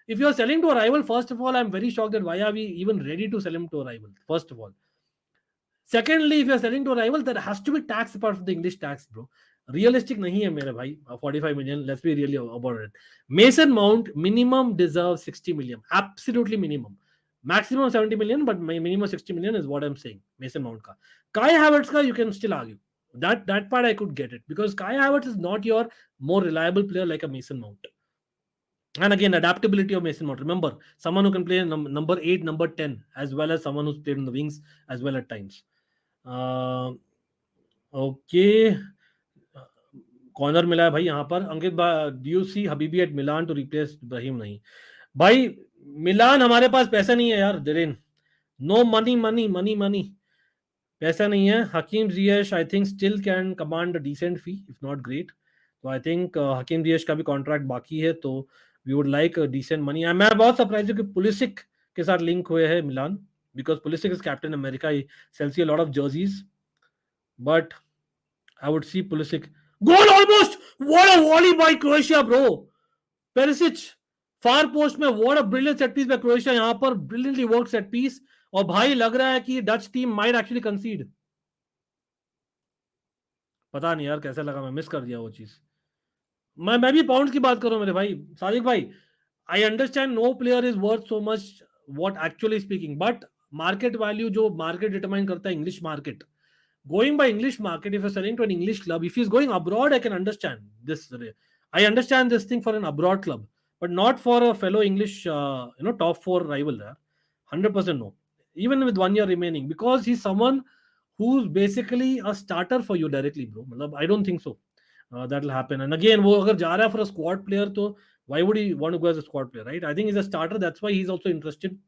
If you're selling to a rival, first of all, I'm very shocked that why are we even ready to sell him to a rival, first of all. Secondly, if you're selling to a rival, there has to be tax apart from the English tax, bro. Realistic nahi hai mere bhai. 45 million, let's be really about it. Mason Mount minimum deserves 60 million, absolutely minimum. Maximum 70 million, but minimum 60 million is what I'm saying. Mason Mount ka. Kai Havertz ka, you can still argue. That part I could get it, because Kai Havertz is not your more reliable player like a Mason Mount. And again, adaptability of Mason Mount. Remember, someone who can play number 8, number 10, as well as someone who's played in the wings as well at times. Okay. Corner मिला है भाई यहाँ पर. Ankit, do you see हबीबी at Milan to replace Ibrahim? नहीं भाई, Milan हमारे पास पैसा नहीं है यार. Dhiren, no money. पैसा नहीं है. Hakim Ziyech I think still can command a decent fee, if not great. तो आई थिंक हकीम जियश का भी कॉन्ट्रैक्ट बाकी है, तो we would like decent money. मैं बहुत सरप्राइज हूँ कि पुलिसिक के साथ लिंक हुए हैं मिलान, because Pulisic is captain America. He sells you a lot of jerseys, but I would see Pulisic goal almost. What a volley by Croatia, bro. Perisic far post में, what a brilliant set piece by Croatia. यहाँ पर brilliantly worked set piece, और भाई लग रहा है कि Dutch team might actually concede. पता नहीं यार कैसा लगा, मैं मिस कर दिया वो चीज. मैं भी पाउंड की बात करूं मेरे भाई सादिक भाई. I understand no player is worth so much what actually speaking, but market value जो market determine करता है English market. Going by English market, if you're selling to an English club, if he's going abroad, I can understand this. I understand this thing for an abroad club, but not for a fellow English, top 4 rival there. 100% no. Even with 1 year remaining, because he's someone who's basically a starter for you directly, bro. I don't think so. That will happen. And again, वो अगर जा रहा है for a squad player, तो why would he want to go as a squad player, right? I think he's a starter. That's why he's also interested.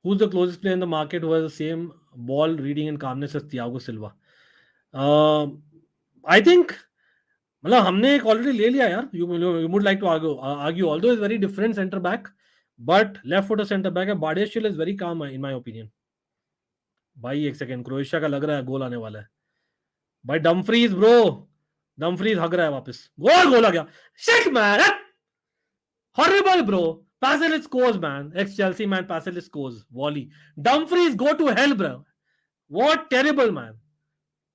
Who's the closest player in the market who has the same ball reading and calmness as Thiago Silva? I think, मतलब हमने एक already ले लिया यार. You would like to argue, although it's very different center back, but left footer center back है. Badiashile is very calm in my opinion. भाई एक second, Croatia का लग रहा है गोल आने वाला है. भाई डमफ्रीज ब्रो, डमफ्रीज हग रहा है वापस, गोल आ गया, shit man, horrible bro. Pascal scores man, ex Chelsea man, Pascal scores volley. Dumfries go to hell bro. What terrible man,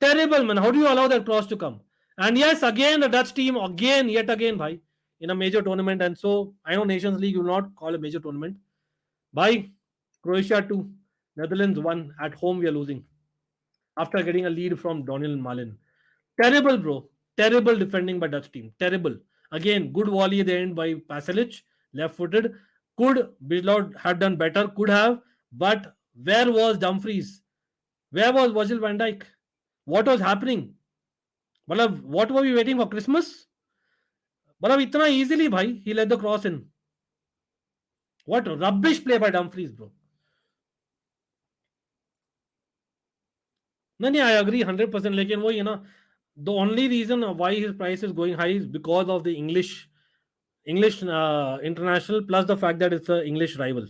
terrible man. How do you allow that cross to come? And yes, again the Dutch team again, yet again bhai, in a major tournament. And so I know Nations League you will not call a major tournament. Bhai, Croatia 2, Netherlands 1, at home we are losing after getting a lead from Daniel Malin. Terrible, bro. Terrible defending by Dutch team. Terrible. Again, good volley at the end by Pasalic, left-footed. Could Bislow have done better? Could have. But where was Dumfries? Where was Virgil van Dijk? What was happening? Matlab, what were we waiting for? Christmas? Matlab, itna easily, bhai, he let the cross in. What rubbish play by Dumfries, bro. No, I agree 100%. लेकिन वही है ना, the only reason why his price is going high is because of the English international, plus the fact that it's an English rival.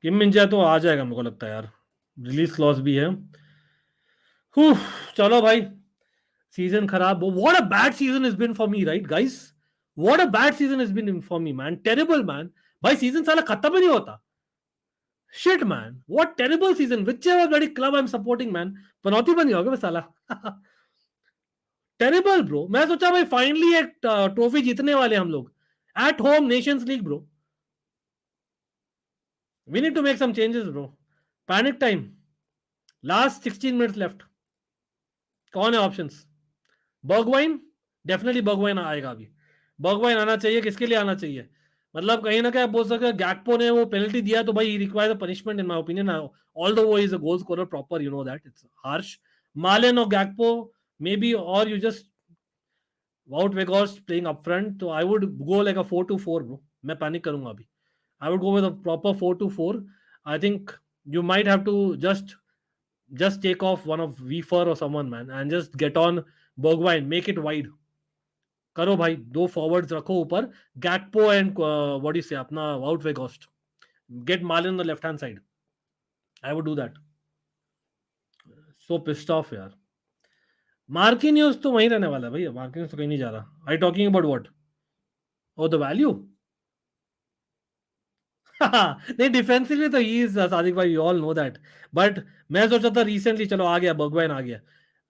किम मिंजा तो आ जाएगा मेरे को लगता है यार, रिलीज क्लॉज भी है. चलो भाई, सीजन खराब. What a bad season has been for me, right guys? What a bad season has been for me, man. Terrible, man. भाई सीजन साला खत्म ही नहीं होता. Shit, man. What terrible season. Whichever bloody club I'm supporting, man. पनौती बन गया होगा मैं साला. Terrible bro. मैं सोचा भाई फाइनली एक ट्रॉफी जीतने वाले हम लोग. At home Nations League bro. We need to make some changes bro. Panic time. Last 16 minutes left. कौन है ऑप्शंस? बर्गवाइन. डेफिनेटली बर्गवाइन आएगा अभी. बर्गवाइन आना चाहिए. किसके लिए आना चाहिए? मतलब कहीं ना कहीं बोल सकते गैक्पो ने वो पेनल्टी दिया तो भाई requires a punishment in my opinion. Although वो is a goal scorer proper, you know that it's harsh. Malen और Gakpo maybe, or you just Wout Weghorst playing up front. So I would go like a 4-2-4 bro. मैं panic करूंगा अभी. I would go with a proper 4-2-4. I think you might have to just take off one of Weaver or someone, man, and just get on Bergwijn, make it wide. करो भाई, दो forwards रखो ऊपर, Gakpo and what do you say, अपना Wout Weghorst. Get Malin on the left hand side. I would do that. So pissed off यार. Marquinhos तो वहीं रहने वाला है भैया. मार्किनियोस तो कहीं नहीं जा रहा. I talking about what? Oh the value. नहीं, डिफेंसिवली तो ही इज सादिक भाई, you all know that. But मैं सोचा था रिसेंटली, चलो आ गया बर्गवाइन आ गया.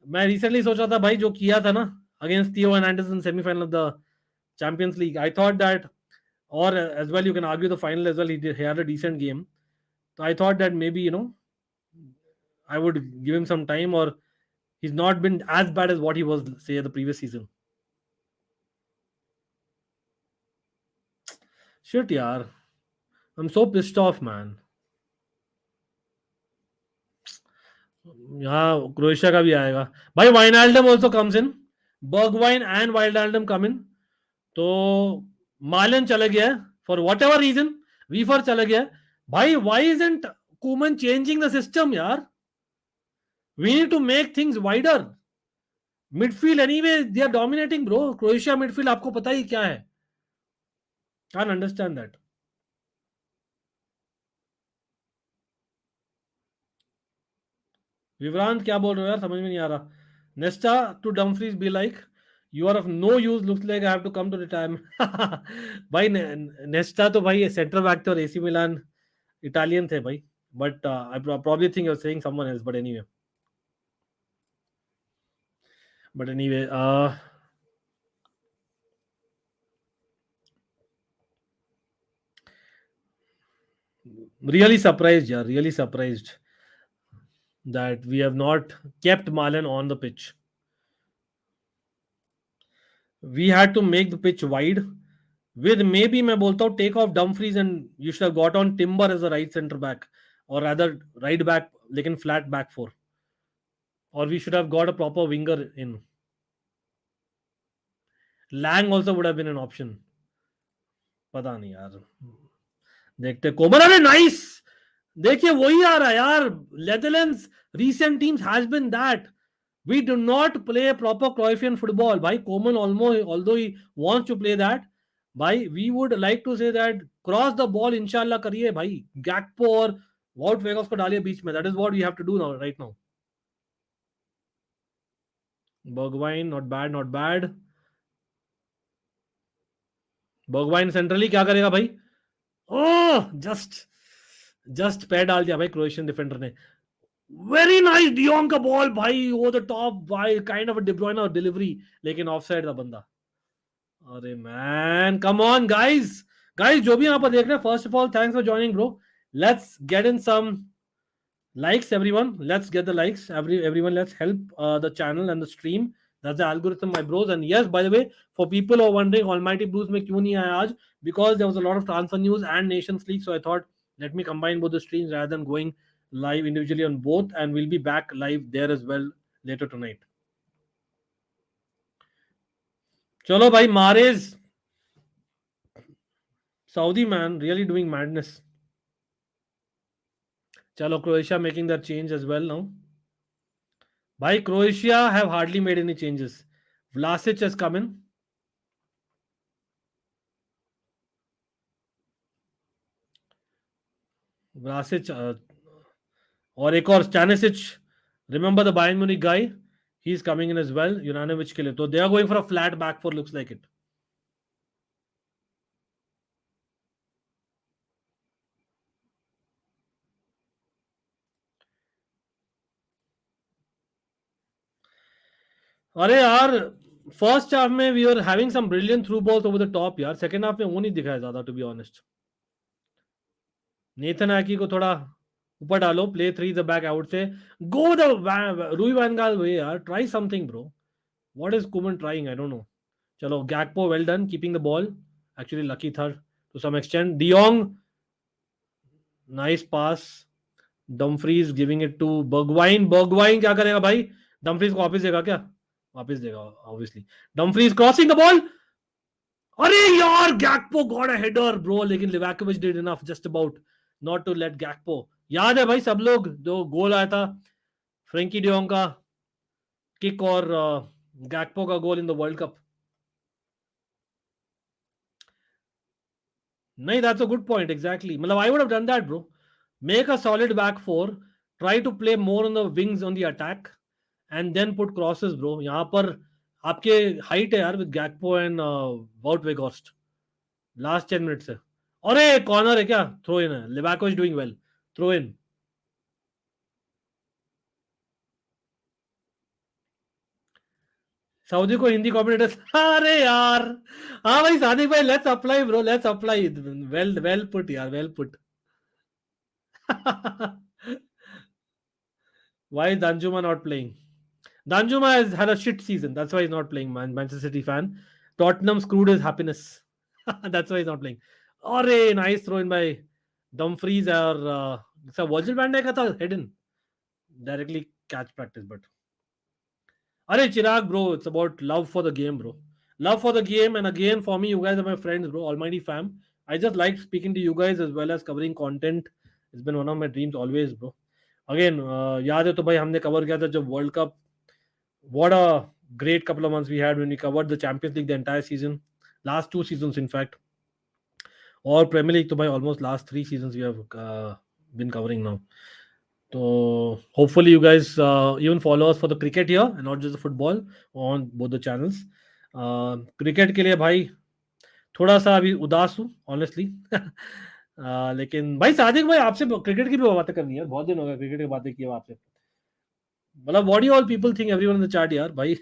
मैं रिसेंटली सोचा था भाई जो किया था ना against Theo Hernandez in semifinal of the Champions League. I thought that, और as well you can argue the final as well, he had a decent game. तो I thought that maybe you know I would give him some time, और he's not been as bad as what he was, say, the previous season. Shit, yaar. I'm so pissed off, man. यहाँ Croatia का भी आएगा भाई. वाइनल्डम also comes in. Bergwijn and Wijnaldum come in. तो मालन चला गया for whatever reason. वीफर चला गया भाई. Why isn't Koeman changing the system, यार? We need to make things wider. Midfield anyway, they are dominating, bro. Croatia midfield आपको पता ही क्या है. Can't understand that. विवरांत क्या बोल रहे हो यार, समझ में नहीं आ रहा. Nesta to Dumfries be like you are of no use, looks like I have to come to retirement. भाई नेस्टा तो भाई सेंटर बैक थे और एसी मिलान इटालियन थे भाई. But I probably think you are saying someone else. But anyway really surprised, yeah, really surprised that we have not kept Malan on the pitch. We had to make the pitch wide with, maybe मैं बोलता हूँ, take off Dumfries and you should have got on Timber as a right centre back, or rather right back, लेकिन flat back four, or we should have got a proper winger in. Lang also would have been an option. पता नहीं यार, देखते. Common, अरे nice. देखिए वही आ रहा है यार. Netherlands recent teams has been that we do not play proper Cruyffian football. Bhai, Koeman almost, although he wants to play that, भाई we would like to say that cross the ball इंशाल्लाह करिए भाई, गैक्पो और what vagus को डालिए बीच में, that is what we have to do now right now. Bergwijn not bad, not bad. Bergwijn centrally क्या करेगा भाई? ओह जस्ट जस्ट पैर डाल दिया भाई क्रोएशियन डिफेंडर ने. वेरी नाइस डियोंग का बॉल भाई, वो द टॉप भाई, kind of a De Bruyne delivery, लेकिन ऑफसाइड था बंदा. अरे man come on guys. Guys जो भी यहाँ पर देख रहे हैं, first of all thanks for joining bro. Let's get in some likes everyone, let's get the likes. Everyone, let's help the channel and the stream. That's the algorithm, my bros. And yes, by the way, for people who are wondering almighty blues mein kyun nahi aaya aaj, because there was a lot of transfer news and nations league, so I thought let me combine both the streams rather than going live individually on both, and we'll be back live there as well later tonight. Chalo bhai, Mahrez, Saudi man, really doing madness. Chalo, Croatia making that change as well now. Bhai, Croatia have hardly made any changes. Vlasic has come in. Vlasic और एक और Stanisic. Remember the Bayern Munich guy? He's coming in as well. Juranovic के लिए. तो they are going for a flat back four, looks like it. अरे यार first half में we are having some brilliant through balls over the top यार. Second half में वो नहीं दिखाया ज्यादा, टू बी ऑनेस्ट. नेथन आकी को थोड़ा ऊपर डालो, play three the back out से, go the Louis van Gaal way यार, try something bro. What is Koeman trying? I don't know. चलो Gakpo well done keeping the ball, actually lucky था to some extent. De Jong nice pass. Dumfries giving it to Bergwijn. Bergwijn क्या करेगा भाई? Dumfries को वापस देगा क्या? वापस देगा obviously. Dumfries crossing the ball. अरे यार Gakpo got a header bro, लेकिन Livakovic did enough just about not to let Gakpo. याद है भाई सब लोग जो गोल आया था फ्रेंकी डियोंग का किक और गैकपो का goal in the world cup. नहीं, that's a good point. Exactly, मतलब I would have done that bro. Make a solid back four, try to play more on the wings on the attack and then put crosses bro. यहाँ पर आपके height है यार with Gakpo and Wout Weghorst. Last 10 minute से. अरे corner है क्या? Throw in है. Livako is doing well. Throw in. Saudi को हिंदी कॉम्बिनेटर्स. अरे यार हाँ भाई सादिक भाई, let's apply bro, let's apply. Well well put यार, well put. Why is Danjuma not playing? Danjuma has had a shit season. That's why he's not playing, man. Manchester City fan. Tottenham screwed his happiness. That's why he's not playing. Alright, nice throw in by Dumfries or it's a Virgil van Dijk का था hidden. Directly catch practice, but Arey Chirag, bro, it's about love for the game, bro. Love for the game, and again, for me, you guys are my friends, bro. Almighty fam. I just like speaking to you guys as well as covering content. It's been one of my dreams always, bro. Again, याद है तो भाई हमने cover किया था जब world cup. What a great couple of months we had when we covered the Champions League the entire season. Last 2 seasons, in fact. Or Premier League, to by almost last 3 seasons we have been covering now. So hopefully you guys even follow us for the cricket here and not just the football on both the channels. Cricket के लिए भाई थोड़ा सा अभी उदास हूँ honestly. लेकिन भाई सादिक भाई आपसे क्रिकेट की भी बातें करनी है, बहुत दिन हो गए क्रिकेट की बातें की आपसे. मतलब what do all people think everyone in the chat यार भाई.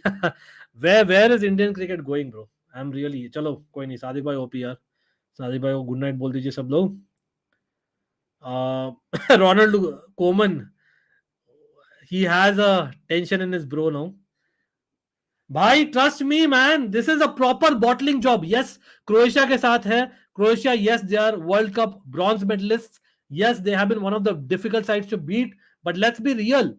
Where is Indian cricket going bro? I am really. चलो कोई नहीं, सादिक भाई ओपी यार. सादिक भाई को गुड नाइट बोल दीजिए सब लोग. Ronald Koeman, he has a tension in his bro now. भाई trust me man, this is a proper bottling job. Yes Croatia के साथ है. Croatia, yes they are World Cup bronze medallist. Yes they have been one of the difficult sides to beat, but let's be real.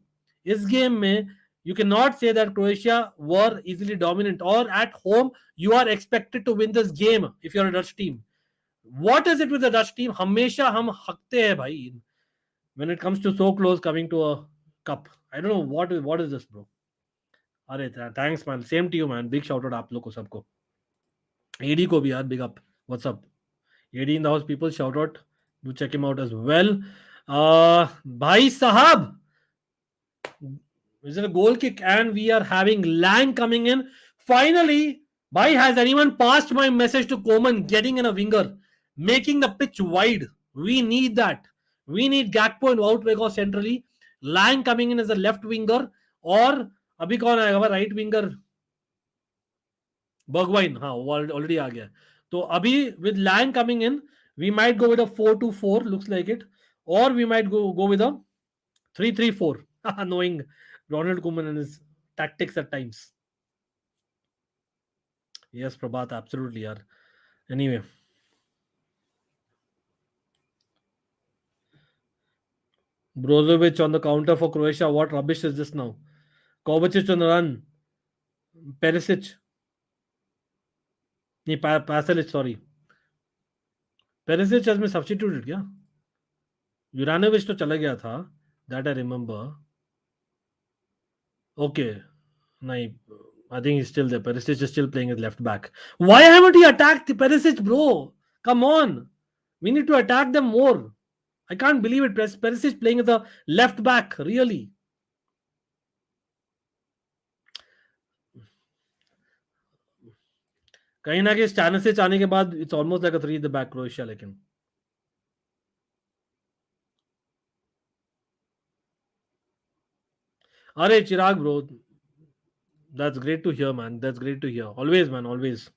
इस game में you cannot say that Croatia were easily dominant, or at home you are expected to win this game if you're a Dutch team. What is it with the Dutch team? हमेशा हम हकते हैं भाई when it comes to so close coming to a cup. I don't know what is this bro. अरे thanks man, same to you man. Big shout out आप लोग को सबको. AD को भी यार big up. What's up? AD in the house, people. Shout out. Do check him out as well. Bhai Sahab. Is it a goal kick? And we are having Lang coming in. Finally, Bhai, has anyone passed my message to Coman getting in a winger, making the pitch wide? We need that. We need Gakpo and Wout centrally. Lang coming in as a left winger, or अभी कौन आएगा right winger? बर्गवाइन, हाँ already आ गया. तो अभी with Lang coming in, we might go with a 4-2-4, looks like it, or we might go with a 3-3-4, knowing Ronald Koeman and his tactics at times. Yes, Prabhat, absolutely, yaar. Anyway. Brozovic on the counter for Croatia. What rubbish is this now? Kovacic on the run. Perisic. Pasalic, sorry. Perisic has been substituted, क्या? Juranovic तो चला गया था. That I remember. Okay. नहीं, I think he's still there. Perisic is still playing as left back. Why haven't he attacked Perisic, bro? Come on. We need to attack them more. I can't believe it. Perisic playing as a left back. Really. कहीं ना कहीं स्टैनिसिच आने के बाद it's almost like a 3 the back Croatia. लेकिन अरे Chirag bro, that's great to hear man. That's great to hear. Always man, always.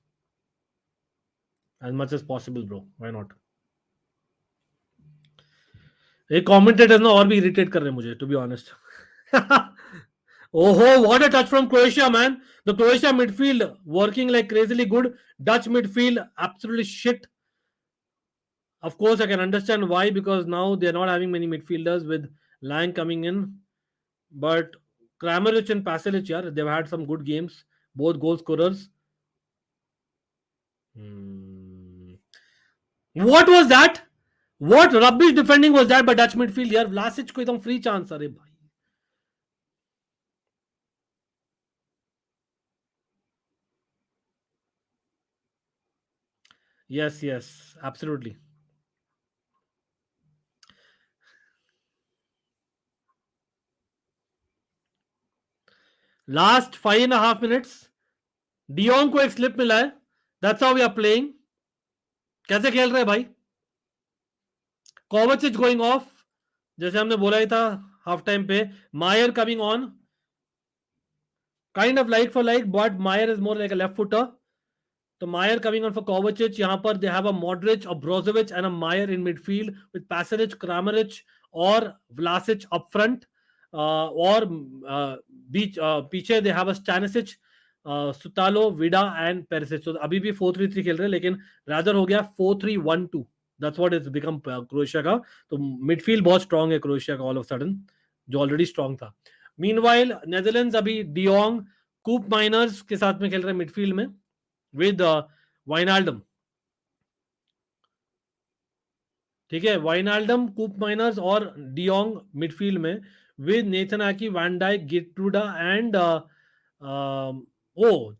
As much as possible, bro. Why not? एक commentators ना और भी इरिटेट कर रहे हैं मुझे, to be honest. Oh, what a touch from Croatia, man. The Croatia midfield working like crazily good. Dutch midfield absolutely shit. Of course, I can understand why, because now they're not having many midfielders with Lang coming in. But Kramaric and Pasalic, yeah, they've had some good games. Both goal scorers. What was that? What rubbish defending was that by Dutch midfield? यार Vlahovic को एकदम free chance. अरे भाई. Yes, absolutely. Last 5.5 minutes. De Jong को एक slip मिला है. That's how we are playing. कैसे खेल रहे हैं भाई? Kovacic going off. जैसे हमने बोला ही था हाफ टाइम पे. Mayer coming on. Kind of like for like, but Mayer is more like a left footer. So Mayer coming on for Kovacic. यहाँ पर they have a Modric, a Brozovic and a Mayer in midfield with Pasalic, Kramaric or Vlasic up front. Or पीछे they have a Stanisic, Sutalo, Vida and Perisic. So अभी भी 4-3-3 खेल रहे हैं, लेकिन rather हो गया 4-3-1-2. That's what it's become Croatia का. तो midfield बहुत strong है Croatia का all of a sudden, जो already strong था. Meanwhile, Netherlands अभी De Jong, Koop Miners के साथ में खेल रहे हैं midfield में with Wijnaldum. ठीक है, Wijnaldum, Koop Miners और De Jong midfield में with Nathan Ake, Van Dijk, Geertruida and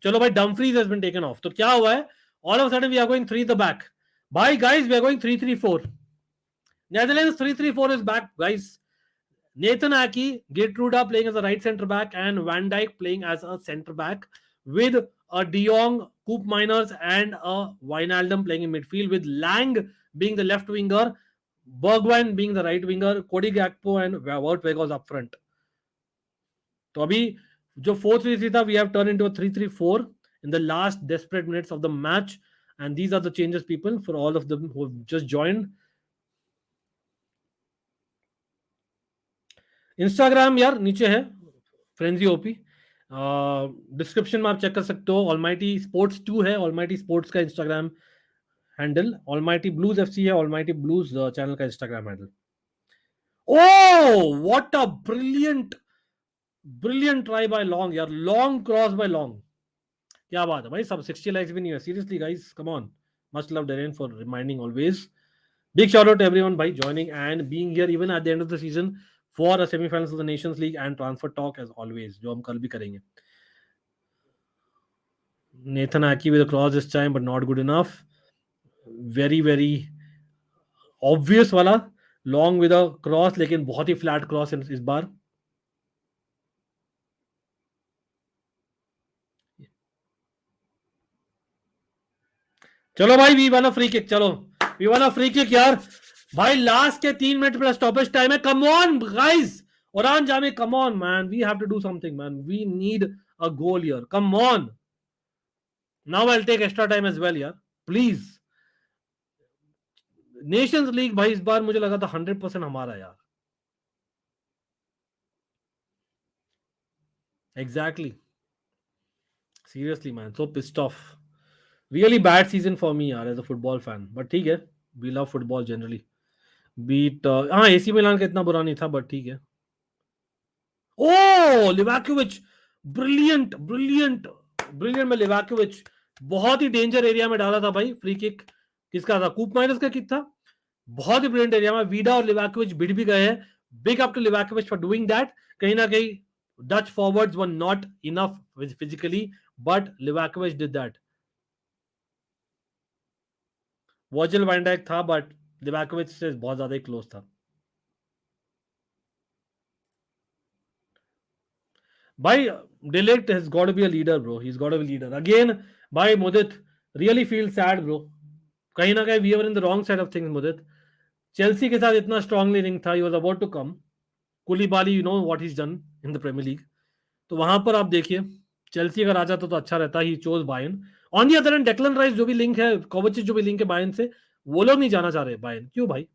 चलो भाई, Dumfries has been taken off. तो क्या हुआ है? All of a sudden we are going 3 the back. Bye guys, we are going 3-3-4. Netherlands 3-3-4 is back, guys. Nathan Ake, Geertruida playing as a right centre back and Van Dijk playing as a centre back with a De Jong, Koop Miners and a Wijnaldum playing in midfield with Lang being the left winger, Bergwijn being the right winger, Cody Gakpo and Wout Weghorst up front. तो अभी जो 4-3-3 था, we have turned into a 3-3-4 in the last desperate minutes of the match, and these are the changes, people, for all of them who have just joined. Instagram यार नीचे है, frenzy OP. Description में आप check कर सकते हो. Almighty sports 2 है, almighty sports का Instagram handle. Almighty blues FC है, ऑलमाइटी ब्लूज चैनल का Instagram handle. Oh, what a brilliant try by Lang यार. Lang cross by Lang. क्या बात है भाई. सब 60 लाइक्स भी नहीं है. Seriously guys, come on. Much love Darren for reminding always. Big shout out to everyone by joining and being here even at the end of the season for a semi-finals of the Nations League and transfer talk as always, जो हम कल भी करेंगे. Nathan Ake with a cross this time, but not good enough. Very very obvious वाला Lang with a cross, लेकिन बहुत ही flat cross इस बार। चलो भाई, we won a free kick. चलो we won a free kick यार। भाई लास्ट के 3 मिनट प्लस स्टॉपेज टाइम है। कम on guys, Oran Jame, come on man, we have to do something man, we need a goal here, come on. Now I'll take extra time as well यार, please. Nations League भाई इस बार मुझे लगा था 100% हमारा यार। Exactly, seriously man, so pissed off. Really bad season for me यार as a football fan, but ठीक है, वी लव फुटबॉल जनरली। बीट हाँ, एसी मिलान का इतना बुरा नहीं था, बट ठीक है। Oh Livakovic, brilliant brilliant brilliant में लिवाकोविच बहुत ही डेंजर एरिया में डाला था भाई फ्री किक। किसका था? कूप माइनस का किक था। बहुत ही ब्रिलियंट एरिया में वीडा और लिवाकोविच भिड़ भी गए हैं। Big up to Livakovic for doing that. कहीं ना कहीं Dutch forwards were not enough physically, but Livakovic did that. Virgil van Dijk था, बट लिवाकोविच से बहुत ज्यादा ही क्लोज था भाई। डिलिक्ट has got to be a leader bro, he's got to be a leader again। भाई मुदित really feel sad bro, कहीं ना कहीं we were in the wrong side of things Mudit. Chelsea के साथ इतना स्ट्रांगली लिंक था, he was about to come। कुलीबाली, you know what he's done in the Premier League। तो वहां पर आप देखिए, चेल्सी अगर आ जाता तो अच्छा रहता। He chose Bayern. On the other and Declan rice जो भी लिंक है, कोवाचिच जो भी लिंक है बायन से, वो लोग नहीं जाना चाह रहे बायन। क्यों भाई?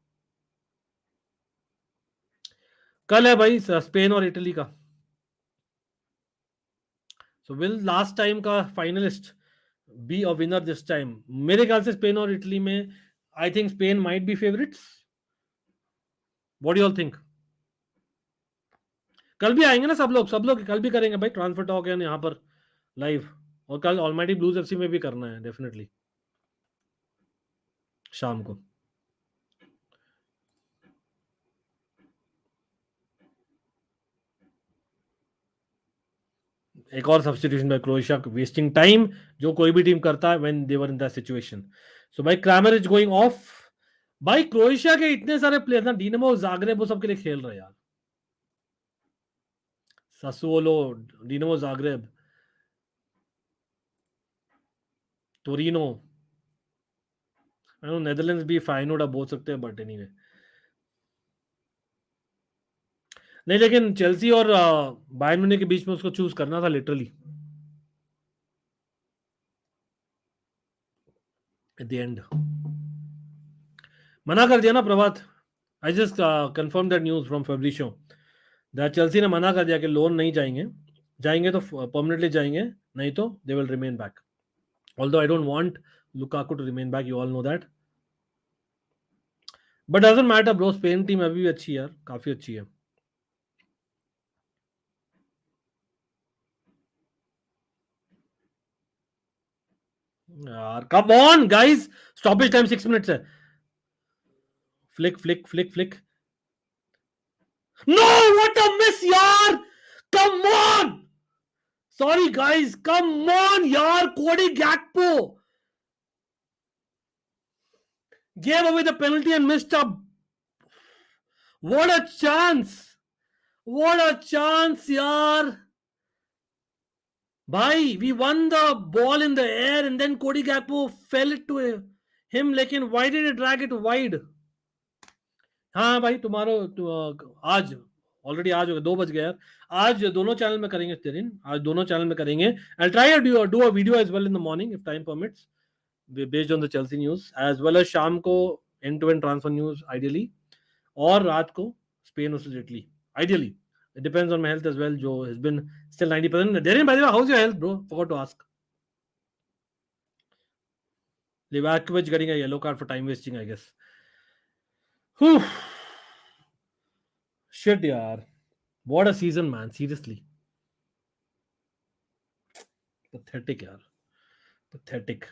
कल है भाई स्पेन और इटली का। सो विल लास्ट टाइम का finalist be a winner this time? मेरे ख्याल से स्पेन और इटली में I think Spain might be favourites. What do you all think? कल भी आएंगे ना सब लोग कल भी करेंगे भाई ट्रांसफर टॉक है यहाँ पर लाइव। और कल ऑलमाइटी ब्लूज एफसी में भी करना है डेफिनेटली, शाम को। एक और substitution by Croatia, wasting time जो कोई भी टीम करता है when they were in that situation. So भाई क्रैमर इज गोइंग ऑफ। भाई क्रोएशिया के इतने सारे प्लेयर ना, डिनामो जाग्रेब वो सब के लिए खेल रहे हैं यार। ससुओलो, Dinamo Zagreb, Torino, I know Netherlands भी फाइनोड अब बोल सकते हैं, बट एनीवे। नहीं, लेकिन चेल्सी और बायर्न म्यूनिख के बीच में उसको चूज करना था लिटरली एट द एंड। मना कर दिया ना Prabhat. I just confirm that news from Fabrizio that Chelsea ने मना कर दिया कि लोन नहीं जाएंगे, जाएंगे तो परमानेंटली जाएंगे, नहीं तो they will remain back. Although I don't want Lukaku to remain back, you all know that, but doesn't matter bro. Spain team अभी भी अच्छी है यार, काफी अच्छी है यार। Come on guys, stoppage time 6 minutes है। Flick flick flick flick, no what a miss यार, come on. Sorry guys, come on यार, Cody गैक्पो gave away the penalty and missed up. What a chance, what a chance yaar। भाई we won the ball in the air and then Cody Gakpo fell it to him, लेकिन why did he drag it wide? हाँ भाई, तुम्हारा आज already आज हो गया, 2 बज गया यार। आज दोनों चैनल में करेंगे तेरिन, आज दोनों चैनल में करेंगे। I try do a video as well in the morning if time permits, based on the Chelsea news, as well as शाम को and to and transfer news ideally, और रात को Spain versus Italy ideally. It depends on my health as well, जो has been still 90%। Darren by the way, how is your health bro? Forgot to ask. Livakovic getting a yellow card for time wasting, I guess. Whew. Shit यार, what a season man, seriously pathetic यार, pathetic।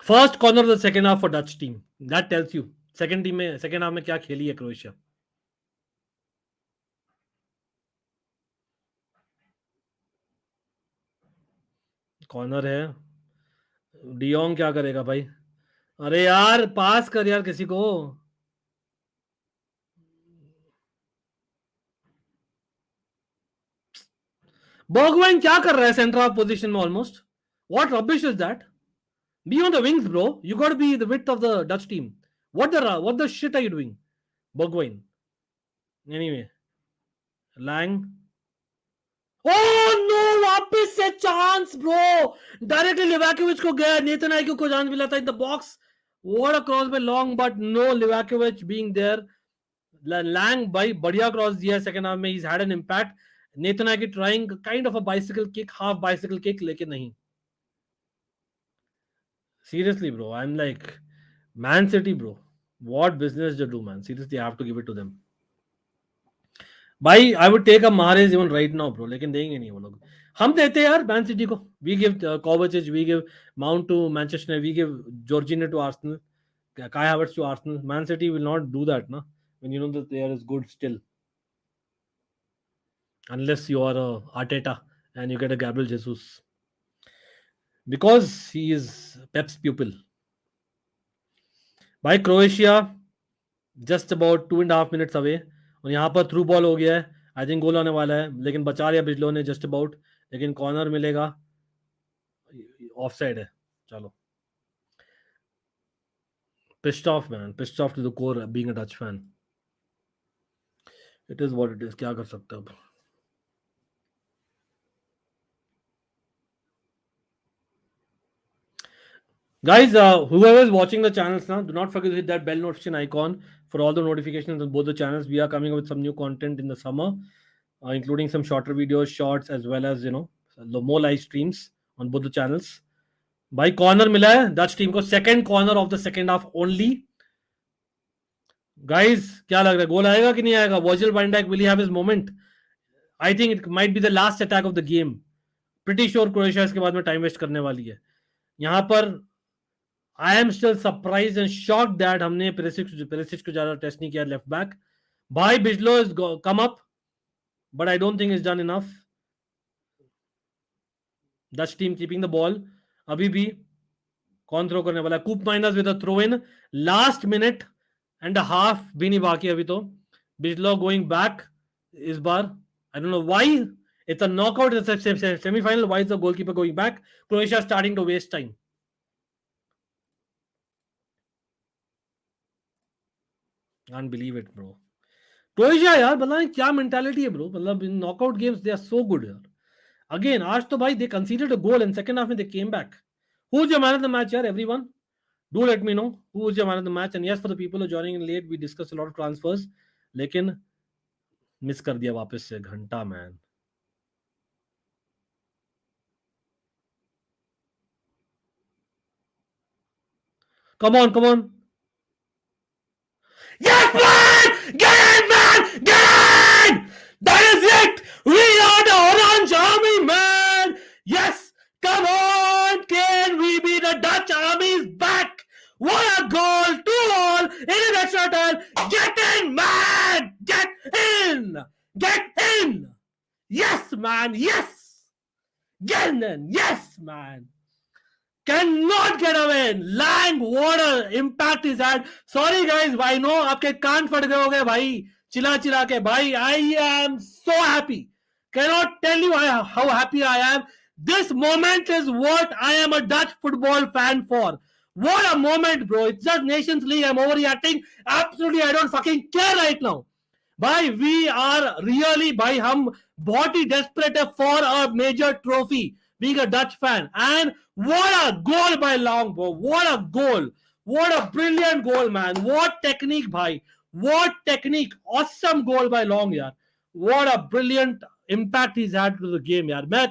First corner the second half for Dutch team, that tells you second team में second half में क्या खेली है Croatia. Corner है, de Jong क्या करेगा भाई? अरे यार पास कर यार किसी को। बर्गवाइन क्या कर रहा है सेंटर ऑफ पोजीशन में almost? What rubbish is that? Be on the wings bro, you got be the width of the Dutch team. What the shit are you doing, Bergwijn? Anyway, Lang. Oh no, वापस से chance bro, directly Livakovic को गया, Nathan IQ को chance मिला था in the box. What a cross by Long, but no Livakovic being there. Lang भाई बढ़िया cross दिया सेकंड हाफ में, he's had an impact. Nathan Ake trying kind of a bicycle kick, half bicycle kick, लेकिन नहीं. Seriously bro, I'm like, Man City bro, what business they do man, seriously I have to give it to them. भाई I would take a Mahrez even right now bro, लेकिन देंगे नहीं वो लोग. हम देते हैं यार मैन सिटी को. We give Kovacic, we give Mount to Manchester, we give Jorginho to Arsenal, Kai Havertz to Arsenal. Man City will not do that, na? When you know the player is good still, unless you are a Arteta and you get a Gabriel Jesus, because he is Pep's pupil. By Croatia, just about 2.5 minutes away. और यहाँ पर through ball हो गया है, I think गोल होने वाला है, लेकिन बचा लिया बिजलो ने जस्ट अबाउट, लेकिन कॉर्नर मिलेगा, ऑफ साइड है. चलो, pissed off man, pissed off to the core being a Dutch fan. It is what it is, क्या कर सकते हैं अब. Guys, whoever is watching the channels now, do not forget to hit that bell notification icon for all the notifications on both the channels. We are coming up with some new content in the summer, including some shorter videos, shorts, as well as more live streams on both the channels. भाई corner मिला है Dutch team को, second corner of the second half only. Guys क्या लग रहा है, goal आएगा कि नहीं आएगा? Virgil van Dijk, will he have his moment? I think it might be the last attack of the game. Pretty sure Croatia इसके बाद में टाइम वेस्ट करने वाली है. यहाँ पर I am still surprised and shocked that हमने Perisic को ज्यादा टेस्ट नहीं किया लेफ्ट बैक. भाई बिजलो is come up, but I don't think it's done enough. Dutch team keeping the ball. अभी भी कौन थ्रो करने वाला है? Koopmeiners with a throw in, last minute and a half भी नहीं बाकी अभी तो. बिजलो गोइंग बैक इस बार, I don't know why. It's a knockout, semifinal. Why is the goalkeeper going back? Croatia starting to waste time. Can't believe it, bro. Croatia यार मतलब क्या मेंटालिटी है ब्रो, मतलब in knockout games they are so good यार. Again आज तो भाई they considered a goal and second half में they came back. Who is your man of the match यार? Everyone do let me know who is your man of the match. And yes, for the people who joining in late, we discuss a lot of transfers, लेकिन miss कर दिया वापस से घंटा man. Come on, come on. Yes, man! Get in, man! Get in! That is it! We are the Orange Army, man! Yes! Come on! Can we be the Dutch Army's back? What a goal! 2-2 in an extra time! Get in, man! Get in! Get in! Yes, man! Yes! Get in! Yes, man! Cannot get away. Lang, what a impact he's had. Sorry guys, I know आपके कान फट गए होंगे भाई चिल्ला चिल्ला के. भाई I am so happy. Cannot tell you how happy I am. This moment is what I am a Dutch football fan for. What a moment, bro. It's just Nations League. I'm overreacting. Absolutely, I don't fucking care right now. भाई we are really, भाई हम बहुत ही desperate है for a major trophy, being a Dutch fan. And what a goal by Long, bro. What a goal. What a brilliant goal, man. What technique, bhai. What technique. Awesome goal by Long, yaar. What a brilliant impact he's had to the game, yaar. मैं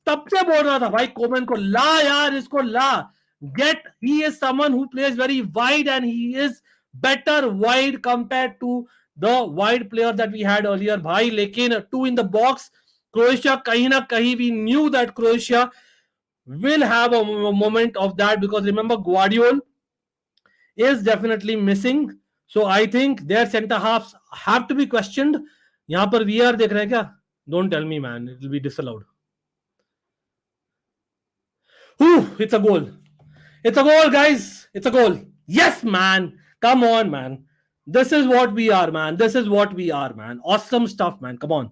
तब से बोल रहा था भाई common को, ला यार इसको ला. Get, he is someone who plays very wide and he is better wide compared to the wide player that we had earlier. भाई लेकिन 2 in the box. Croatia कहीं ना कहीं, we knew that Croatia will have a moment of that, because remember Gvardiol is definitely missing. So I think their center halves have to be questioned. यहाँ पर VR देख रहे हैं क्या? Don't tell me, man. It will be disallowed. Whew, it's a goal. It's a goal, guys. It's a goal. Yes, man. Come on, man. This is what we are, man. This is what we are, man. Awesome stuff, man. Come on.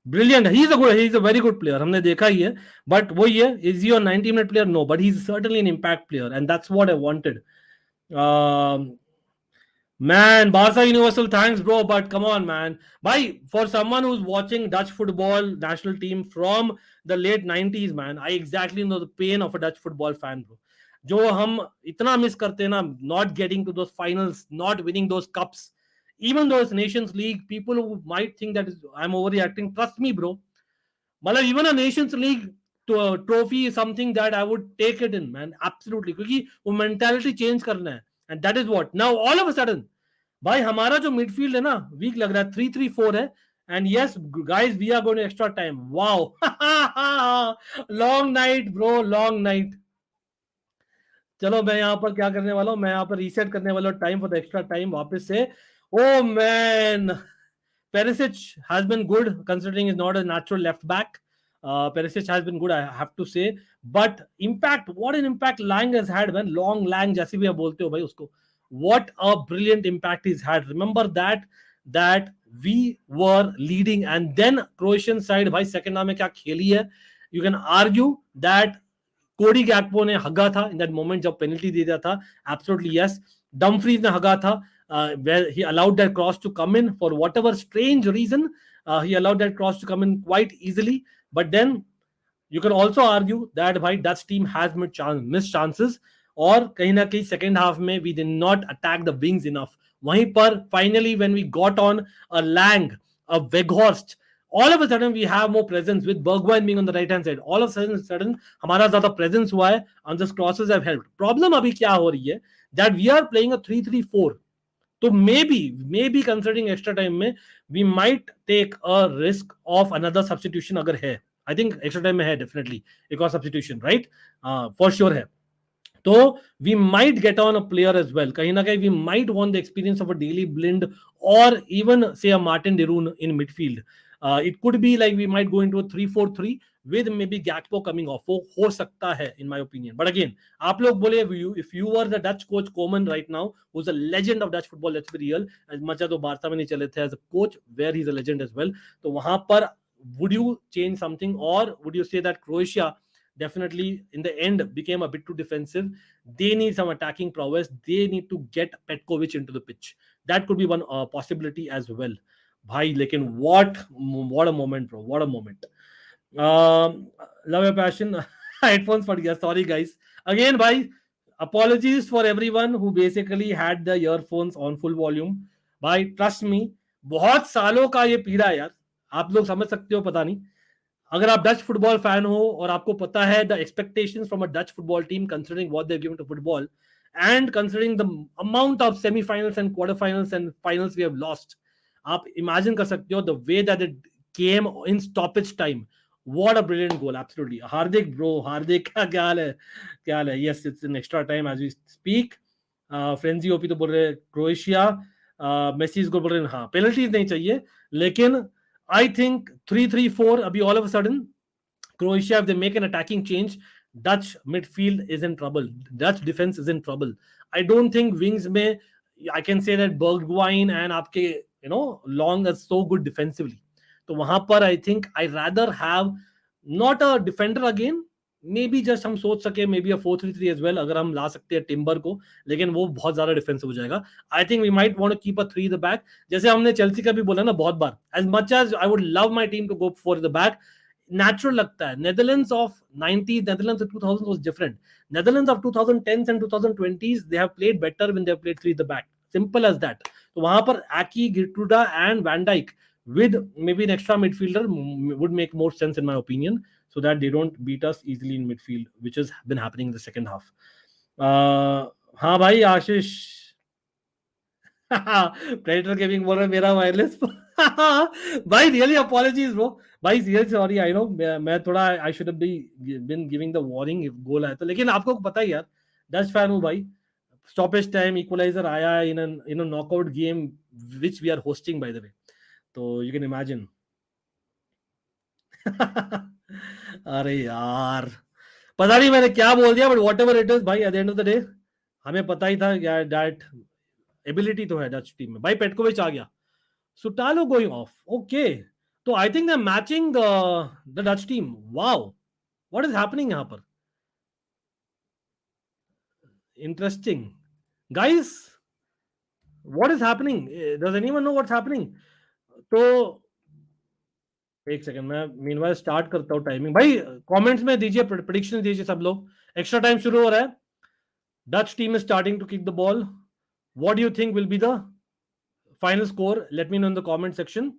Brilliant. He's a very good player. हमने देखा ही है. But वही है. Is he a 90-minute player? No. But he's certainly an impact player. And that's what I wanted. Um, Man, Barca Universal, thanks, bro. But come on, man. Bhai, for someone who's watching Dutch football national team from the late 90s, man, I exactly know the pain of a Dutch football fan, bro. जो हम इतना miss करते हैं ना, not getting to those finals, not winning those cups, even those Nations League, people who might think that I'm overreacting, trust me, bro. मतलब even a Nations League trophy is something that I would take it in, man, absolutely, क्योंकि वो mentality change करना है, and that is what now all of a sudden भाई हमारा जो midfield है ना वीक लग रहा है 3-3-4 है and yes guys we are going extra time wow long night bro long night चलो मैं यहाँ पर क्या करने वाला हूँ मैं यहाँ पर रीसेट करने वाला हूँ time for the extra time वापस से oh man Perisic has been good considering he's not a natural left back. Perisic has been good, I have to say. But impact, what an impact Lang has had, man. Long Lang, जैसे भी आप बोलते हो भाई उसको. What a brilliant impact he's had. Remember that we were leading and then Croatian side भाई second half में क्या खेली है. You can argue that कोडी गैक्पो ने हगा था इन दैट मोमेंट जब पेनल्टी दे दिया था एब्सोल्युटली यस डमफ्रीज ने हगा था where he allowed that cross to come in for whatever strange reason he allowed that cross to come in quite easily but then you can also argue that bhai Dutch team has missed chances और कहीं ना कहीं second half में we did not attack the wings enough वहीं पर finally when we got on a Lang a Weghorst all of a sudden we have more presence with Bergwijn being on the right hand side all of a sudden हमारा ज्यादा presence हुआ है and the crosses have helped problem अभी क्या हो रही है that we are playing a 3-3-4 तो maybe considering extra time में we might take a risk of another substitution अगर है I think extra time में है definitely एक और substitution right for sure है तो we might get on a player as well कहीं ना कहीं we might want the experience of a Daley Blind or even say a Martin de Roon in midfield it could be like we might go into a 3-4-3 with maybe Gakpo coming off वो हो सकता है in my opinion but again आप लोग बोले if you were the Dutch coach Koeman right now who's a legend of Dutch football let's be real as much as वो Barça में नहीं चले थे as a coach where he's a legend as well तो वहां पर would you change something or would you say that Croatia definitely in the end became a bit too defensive they need some attacking prowess they need to get Petkovic into the pitch that could be one possibility as well bhai lekin what a moment bro what a moment love your passion headphones फट गया sorry guys again bhai apologies for everyone who basically had the earphones on full volume bhai trust me बहुत सालों का ये पीड़ा है यार आप लोग समझ सकते हो पता नहीं अगर आप डच फुटबॉल फैन हो और आपको पता है the expectations from a Dutch football team considering what they have given to football and considering the amount of semifinals and quarter finals and finals we have lost आप imagine कर सकते हो the way that it came in stoppage time what a brilliant goal absolutely Hardik bro Hardik का क्या हाल है yes it's in extra time as we speak frenzy OP तो बोल रहे क्रोएशिया मेसी को बोल रहे हाँ पेनल्टीज नहीं चाहिए लेकिन I think 3-3-4 abhi all of a sudden Croatia if they make an attacking change Dutch midfield is in trouble Dutch defense is in trouble I don't think wings mein I can say that Bergwijn and aapke Long is so good defensively तो वहां पर I think I rather have not a defender again maybe just हम सोच सके maybe a 4-3-3 as well अगर हम ला सकते हैं टिम्बर को लेकिन वो बहुत ज्यादा डिफेंसिव हो जाएगा I think we might want to keep a 3 in the back जैसे हमने चेल्सी का भी बोला ना बहुत बार as much as I would love my team to go 4 in the back natural लगता है Netherlands of 90s Netherlands of 2000s was different Netherlands of 2010s and 2020s they have played better when they have played 3 in the back simple as that तो वहां पर Aki Gertruda and Van Dijk with maybe an extra midfielder would make more sense in my opinion so that they don't beat us easily in midfield which has been happening in the second half हाँ भाई आशीष Predator Gaming बोल रहा है मेरा wireless भाई really apologies bro भाई really sorry I know मैं थोड़ा I should have been giving the warning if गोल आया तो लेकिन आपको पता है यार डच फैन हूँ भाई stoppage time equalizer आया in a knockout game which we are hosting by the way तो you can imagine अरे यार पता नहीं मैंने क्या बोल दिया, but whatever it is भाई, at the end of the day हमें पता ही था दैट एबिलिटी तो है डच टीम में भाई। पेटकोविच आ गया, सुटालो गोइंग ऑफ, ओके। तो I think they matching the Dutch team. Wow, what is happening यहाँ पर? Interesting guys, what is happening? Does anyone know what's happening? तो एक सेकंड, मैं मीनवाइल स्टार्ट करता हूँ टाइमिंग। भाई कमेंट्स में दीजिए, प्रेडिक्शन दीजिए सब लोग। एक्स्ट्रा टाइम शुरू हो रहा है, Dutch team is starting to kick the ball. What do you think will be the final score? Let me know in the comment section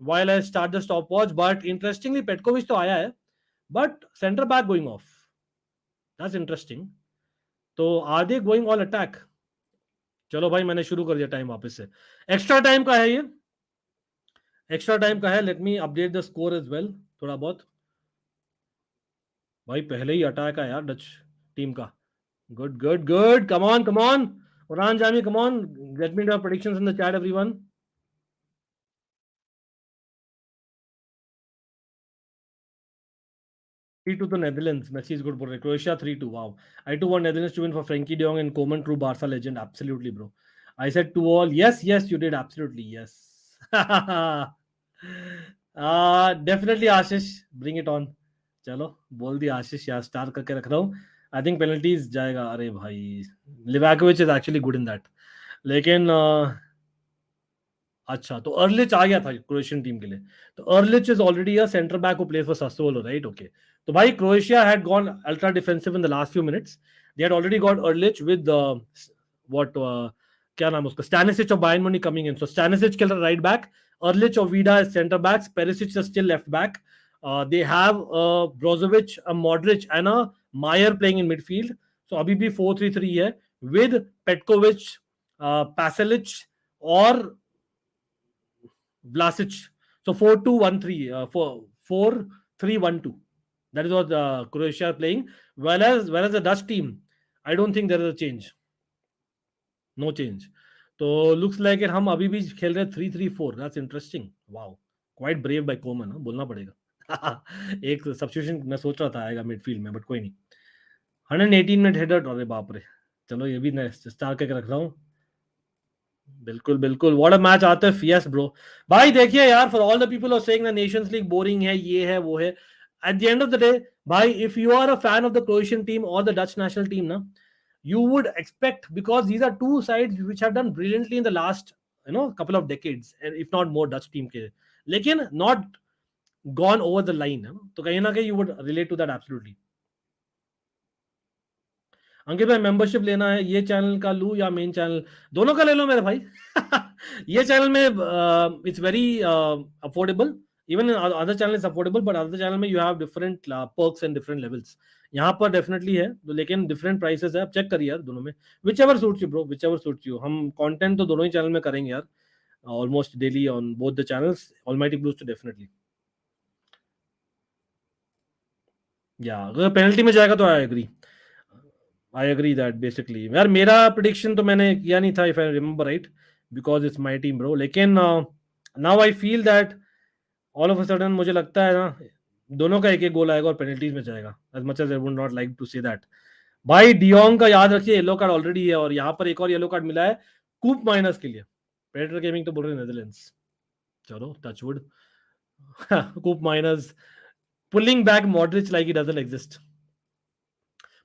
while I start the stopwatch. But interestingly, Petkovic तो आया है, but center back going off. That's interesting. तो are they going all attack? चलो भाई, मैंने शुरू कर दिया टाइम वापस से। एक्स्ट्रा टाइम का है ये, एक्स्ट्रा टाइम का है। Let me update the score as well थोड़ा बहुत। भाई पहले ही अटैक है यार डच टीम का। Good good good, come on come on, उरान जामी, come on, let me know predictions in the chat everyone. 3-2 to Netherlands. Messi is good for Croatia 3-2. Wow. I too want Netherlands to win for Frankie de Jong and Coman, true Barca legend. Absolutely, bro. I said 2-all. Yes, yes, you did. Absolutely, yes. Definitely, Ashish. Bring it on. चलो बोल दिया आशीष, यार star करके रख रहा हूँ। I think penalties जाएगा। अरे भाई, Livakovic is actually good in that. लेकिन अच्छा, तो अर्लिच आ गया था क्रोएशियन टीम के लिए। तो Erlic is already a centre back who plays for Sassuolo, right? Okay. तो भाई Croatia had gone ultra defensive in the last few minutes. They had already got Erlic with what क्या नाम उसका, Stanisic of Bayern Munich coming in. So Stanisic खेल रहा right back, Erlic और Vida is centre backs, Perisic is still left back. They have Brozovic, a Modric and a Mayer playing in midfield. So अभी भी 4-3-3 है with Petkovic, Pasalic और Vlasic. So 4-2-1-3, 4-3-1-2. That is what Croatia are playing. Whereas the Dutch team, I don't think there is a change. No change. तो looks like it, हम अभी भी खेल रहे 3-3-4. That's interesting. Wow. Quite brave by Coman, बोलना पड़ेगा। एक substitution मैं सोच रहा था आएगा मिडफील्ड में, बट कोई नहीं। 118 मिनट हेडर, अरे बाप रे। चलो ये भी स्टार करके रख रहा हूँ। बिल्कुल बिल्कुल, व्हाट अ मैच आता है। Yes bro. भाई देखिए यार, for all the people who are saying the Nations League boring है, ये है वो है, at the end of the day भाई, if you are a fan of the Croatian team और द डच नेशनल टीम ना, you would expect, because these are two sides which have done brilliantly in the last couple of decades, and if not more, Dutch team के, लेकिन not gone over the line है। तो कहीं ना कहीं you would relate to that absolutely। अंकित भाई, membership लेना है, ये चैनल का लूं या मेन चैनल? दोनों का ले लो मेरे भाई। ये चैनल में it's very affordable, even other channel is affordable, but other channel में you have different perks and different levels. यहाँ पर डेफिनेटली है, तो लेकिन डिफरेंट प्राइसेस है, आप चेक करिए यार दोनों में, which ever suits you bro, which ever suits you. हम कंटेंट तो दोनों ही चैनल में करेंगे यार, almost daily on both the channels, almighty blues तो डेफिनेटली। या अगर पेनल्टी में जाएगा तो आई एग्री दैट बेसिकली। यार मेरा प्रिडिक्शन तो मैंने किया नहीं था, if I remember right, because it's my team bro. लेकिन now I feel that all of a sudden मुझे लगता है ना, दोनों का एक एक गोल आएगा और पेनल्टीज में जाएगा, as much as I would not like to say that. भाई डियोंग का याद रखिए, येलो कार्ड ऑलरेडी है, और यहाँ पर एक और येलो कार्ड मिला है कूप माइनस के लिए। प्रेडेटर गेमिंग तो बोल रहे नेदरलैंड्स, चलो touch wood. Koopmeiners pulling back Modric like it doesn't exist.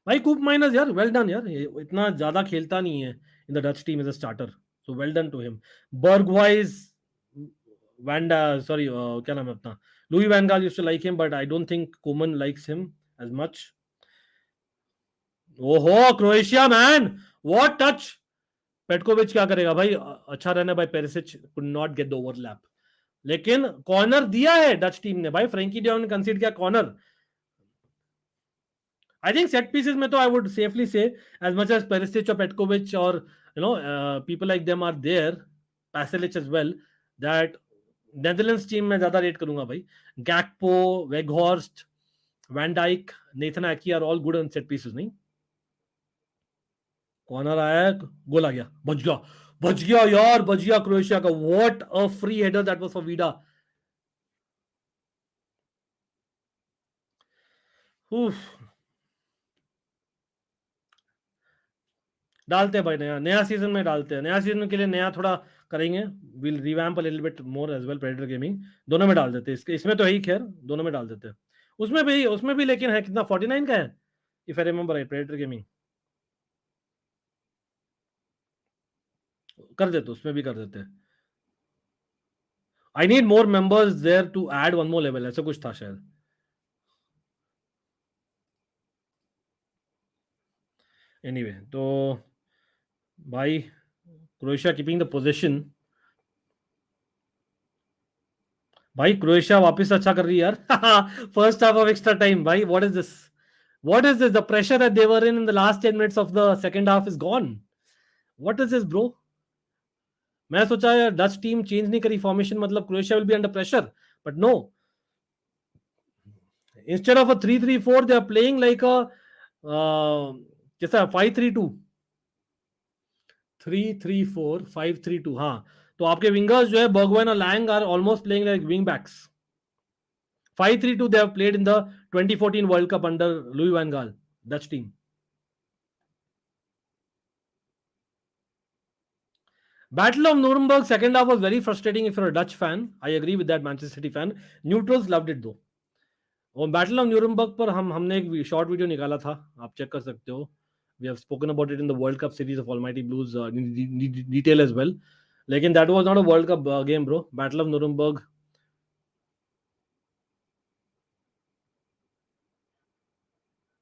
भाई कूप माइनस यार, वेल डन यार, ये इतना ज्यादा खेलता नहीं है in the Dutch team as a starter, so well done to him. बर्गवाइज वैंडा, सॉरी क्या नाम है अपना, Louis van Gaal used to like him, but I don't think Koeman likes him as much. ओहो Croatia man, what touch. Petkovic क्या करेगा भाई, अच्छा रहना भाई, Perisic could not get the overlap, लेकिन कॉर्नर दिया है डच टीम ने भाई, फ्रैंकी डियोंग ने कंसीड किया corner. I think set pieces में तो I would safely say, as much as Perisic or Petkovic or people like them are there, Pasalic as well, that Netherlands team में ज्यादा rate करूंगा भाई। Gakpo, Weghorst, Van Dijk, Nathan Ake are all good on set pieces, नहीं? Corner आया, गोल आ गया, बच गया यार, बच गया क्रोएशिया का। What a free header that was for Vida. उफ, डालते हैं भाई, नया सीजन में डालते हैं, नया सीजन के लिए नया थोड़ा करेंगे, will revamp a little bit more as well, Predator gaming दोनों में डाल देते हैं, इसमें तो है ही, खैर दोनों में डाल देते हैं, उसमें भी लेकिन है कितना 49 का है, if I remember right, Predator gaming कर देते, उसमें भी कर देते हैं। I need more members there to add one more level, ऐसा कुछ था शायद। एनीवे तो भाई क्रोएशिया कीपिंग द पोजीशन, भाई क्रोएशिया वापस अच्छा कर रही है यार। First half of extra time भाई, what is this, what is this, the pressure that they were in the last 10 minutes of the second half is gone, what is this bro. मैं सोचा यार डच टीम चेंज नहीं करी formation, मतलब Croatia will be under pressure, but no, instead of a 3-3-4 they are playing like a कैसा 5-3-2, 3-3-4 5-3-2, हाँ। तो आपके विंगर्स जो है बर्गवैन और Lang are almost playing like wing backs. 5-3-2 they have played in the 2014 World Cup under Louis van Gaal, Dutch team. Battle of Nuremberg second half was very frustrating if you're a Dutch fan. I agree with that, Manchester City fan. Neutrals loved it though. और battle of Nuremberg पर हमने एक short video निकाला था, आप check कर सकते हो, we have spoken about it in the world cup series of almighty blues detail as well, लेकिन that was not a world cup game bro, battle of Nuremberg.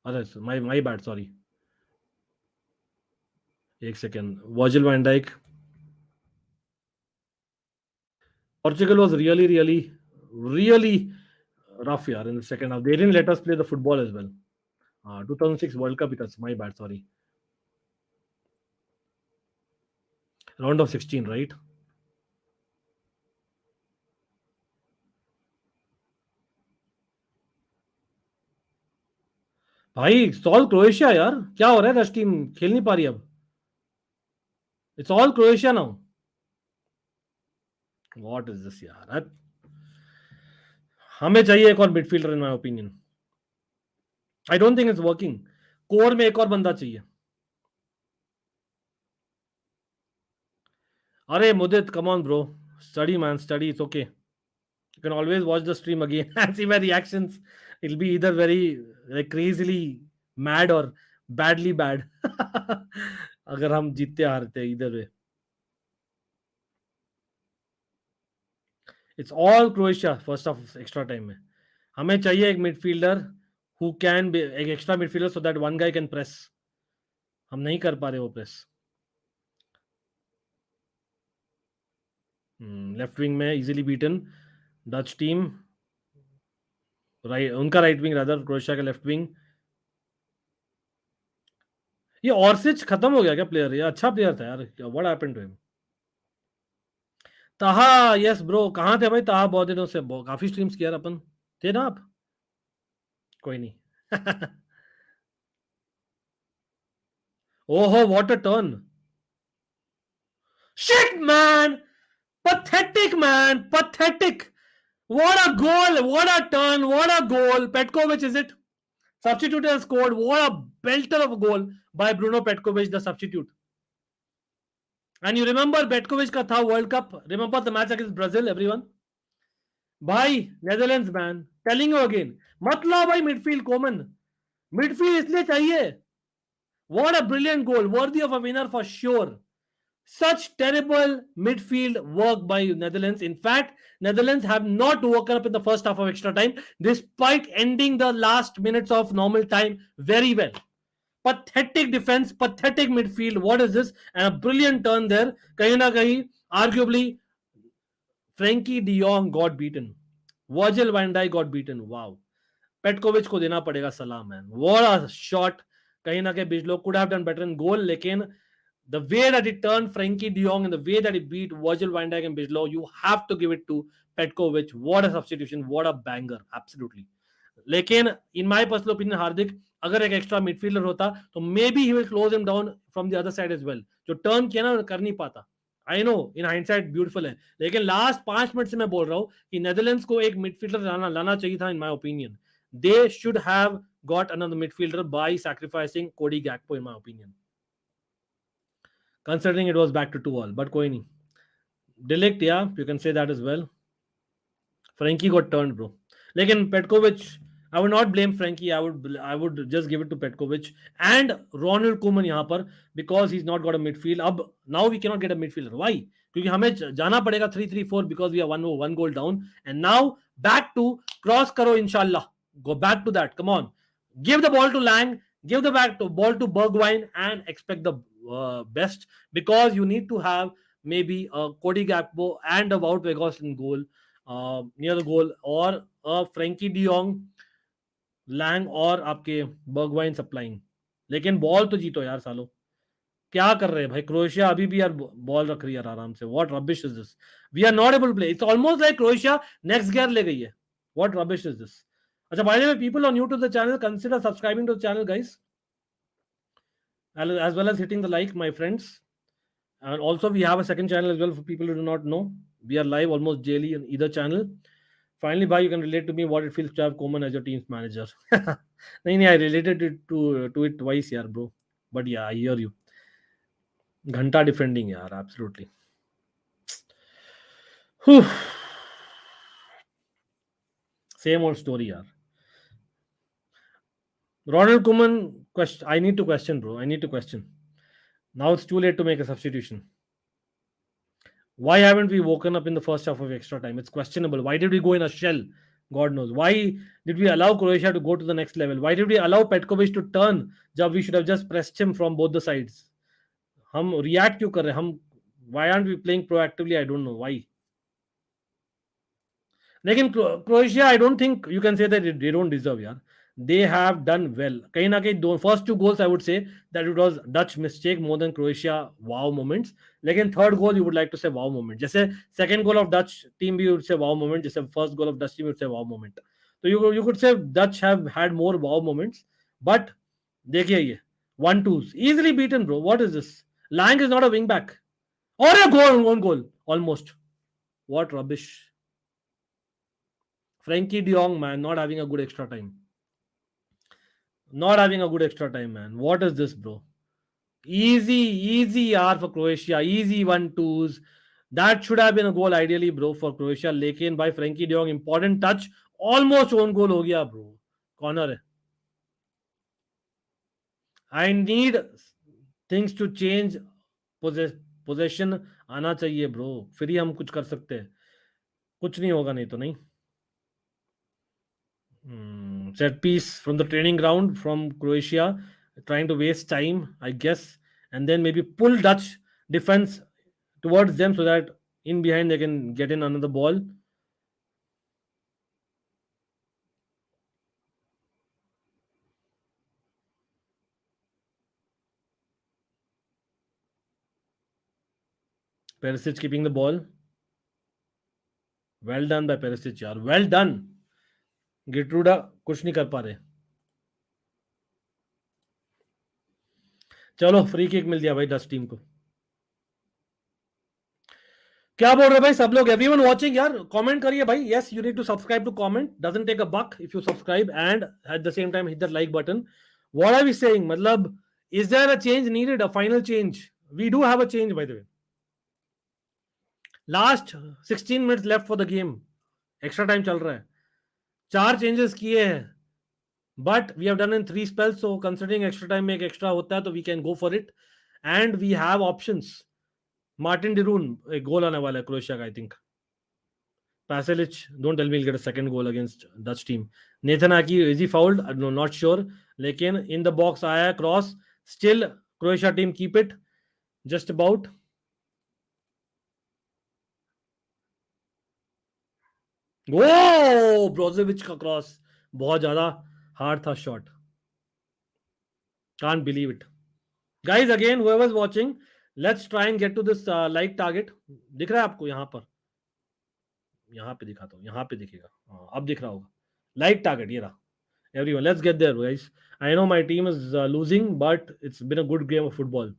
अरे माय बैड, सॉरी, एक second, Virgil van Dijk, Portugal was really rough here in the second half. They didn't let us play the football as well. 2006 World Cup, it was my bad, sorry. Round of 16, right? भाई sol Croatia यार, क्या हो रहा है, rush team खेल नहीं पा रही अब, it's all Croatia now, what is this यार, हमें चाहिए एक और midfielder in my opinion, I don't think it's working, core में एक और बंदा चाहिए। अरे Mudit, come on bro, study man, study, it's okay, you can always watch the stream again and see my reactions. It'll be either very like crazily mad or badly bad. अगर हम जीतते हारते either way. It's all Croatia first half extra time में, हमें चाहिए एक midfielder who can be एक extra midfielder so that one guy can press, हम नहीं कर पा रहे वो प्रेस। लेफ्ट विंग में easily beaten Dutch team, right उनका राइट विंग रादर, क्रोएशिया का लेफ्ट विंग। ये ऑर्सिच खत्म हो गया क्या प्लेयर, ये अच्छा प्लेयर था यार, व्हाट हैपेंड टू हिम। ताहा, यस ब्रो, कहाँ थे भाई ताहा, बहुत दिनों से, काफी स्ट्रीम्स किया अपन, थे ना आप, कोई नहीं। ओहो what a turn, shit man, pathetic man, pathetic, what a goal, what a turn, what a goal, Petkovic is it, substitute has scored, what a belter of a goal by Bruno Petkovic, the substitute. And you remember Petkovic ka tha World Cup, remember the match against Brazil, everyone, भाई Netherlands man, telling you again, मत लो भाई midfield common, midfield इसलिए चाहिए, what a brilliant goal, worthy of a winner for sure. Such terrible midfield work by Netherlands. In fact, Netherlands have not woken up in the first half of extra time, despite ending the last minutes of normal time very well. Pathetic defense, pathetic midfield. What is this? And a brilliant turn there. Kahin na kahin, arguably, Frankie de Jong got beaten. Virgil van Dijk got beaten. Wow. Petkovic को देना पड़ेगा सलाम man, what a shot, कहीं ना कहीं बिजलो could have done better in goal, लेकिन the way that he turned Frankie de Jong and the way that he beat Virgil van Dijk and Bijlow, you have to give it to Petkovic. What a substitution, what a banger, absolutely. लेकिन in my personal opinion, हार्दिक अगर एक extra midfielder होता तो maybe he will close him down from the other side as well, जो turn किया ना कर नहीं पाता। I know in hindsight beautiful है, लेकिन लास्ट 5 मिनट से मैं बोल रहा हूँ कि नेदरलैंड्स को एक मिडफील्डर लाना चाहिए था in my opinion, they should have got another midfielder by sacrificing Cody Gakpo in my opinion. considering it was back to 2-all. But koi nahi. Delict, yeah, you can say that as well. Frankie got turned, bro. Like in Petkovic, I would not blame Frankie. I would just give it to Petkovic and Ronald Koeman यहाँ पर, because he's not got a midfield. अब now we cannot get a midfielder. Why? क्योंकि हमें जाना पड़ेगा 3-3-4 because we are one goal down. And now back to cross करो इंशाल्लाह. Go back to that. Come on. Give the ball to Lang. Give the ball to Bergwijn and expect the best, because you need to have maybe a Cody Gakpo and a Wout Weghorst in goal. Near the goal, or Frankie de Jong, Lang और आपके बर्गवाइन supplying. लेकिन ball तो जीतो यार सालो. क्या कर रहे हैं भाई? क्रोएशिया अभी भी यार बॉल रख रही है आराम से. What rubbish is this? We are not able to play. It's almost like Croatia next gear ले गई है. What rubbish is this? अच्छा, by the way, people on YouTube the channel, consider subscribing to the channel guys, as well as hitting the like, my friends. And also we have a second channel as well for people who do not know. We are live almost daily on either channel. Finally, bhai, you can relate to me what it feels to have Koeman as your team's manager. nahi, I related it to it twice, yaar, bro. But yeah, I hear you. Ghanta defending, yaar, absolutely. Whew. Same old story, yaar. Ronald Koeman, I need to question, bro. I need to question. Now it's too late to make a substitution. Why haven't we woken up in the first half of extra time? It's questionable. Why did we go in a shell? God knows. Why did we allow Croatia to go to the next level? Why did we allow Petkovic to turn? Jab we should have just pressed him from both the sides. हम react क्यों कर रहे हैं? Why aren't we playing proactively? I don't know why. लेकिन Croatia, I don't think you can say that they don't deserve, यार. They have done well. कहीं ना कहीं first two goals I would say that it was Dutch mistake more than Croatia wow moments. लेकिन third goal you would like to say wow moment. जैसे second goal of Dutch team you would say wow moment. जैसे first goal of Dutch team you would say wow moment. So you could say Dutch have had more wow moments. But देखिए ये 1-2s easily beaten, bro. What is this? Lang is not a wing back. Or a goal, one goal almost. What rubbish. Frankie de Jong, man, not having a good extra time. Not having a good extra time, man. What is this, bro? Easy R for Croatia. Easy 1-2s. That should have been a goal ideally, bro, for Croatia. Lekin by Frankie de Jong, important touch. Almost own goal ho gaya, bro. Corner hai. I need things to change. Possession आना चाहिए, bro. फिर ही हम कुछ कर सकते हैं. कुछ नहीं होगा नहीं तो नहीं. Set piece from the training ground from Croatia, trying to waste time, I guess, and then maybe pull Dutch defense towards them so that in behind they can get in another ball. Perisic keeping the ball. Well done by Perisic, yaar. Well done. गिट्रूडा कुछ नहीं कर पा रहे. चलो free kick मिल दिया भाई Dutch team को. क्या बोल रहे भाई सब लोग? एवरीवन वाचिंग यार, कमेंट करिए भाई. Yes, you need to subscribe to comment. Doesn't take a buck if you subscribe and at the same time hit the like button. What are we saying? मतलब is there a change needed, a final change? We do have a change by the way. Last 16 minutes left for the game. Extra time चल रहा है. 4 changes किए हैं, but we have done in 3 spells, so considering extra time में एक extra होता है तो we can go for it, and we have options. Martin de Roon, एक गोल आने वाला है क्रोएशिया का, I think. Pasalic, don't tell me he'll get a second goal against Dutch team. Nathan Aki, is he fouled? No, not sure. लेकिन in the box आया है cross. Still Croatia team keep it just about. वो ब्रोजोविच का cross बहुत ज्यादा hard था shot. Can't believe it. Guys, again, whoever's watching, let's try and get to this like target. दिख रहा है आपको? यहाँ पर, यहाँ पे दिखाता हूँ. यहाँ पे दिखेगा. अब दिख रहा होगा. Like target ये रहा. Everyone, let's get there, guys. I know my team is losing, but it's been a good game of football.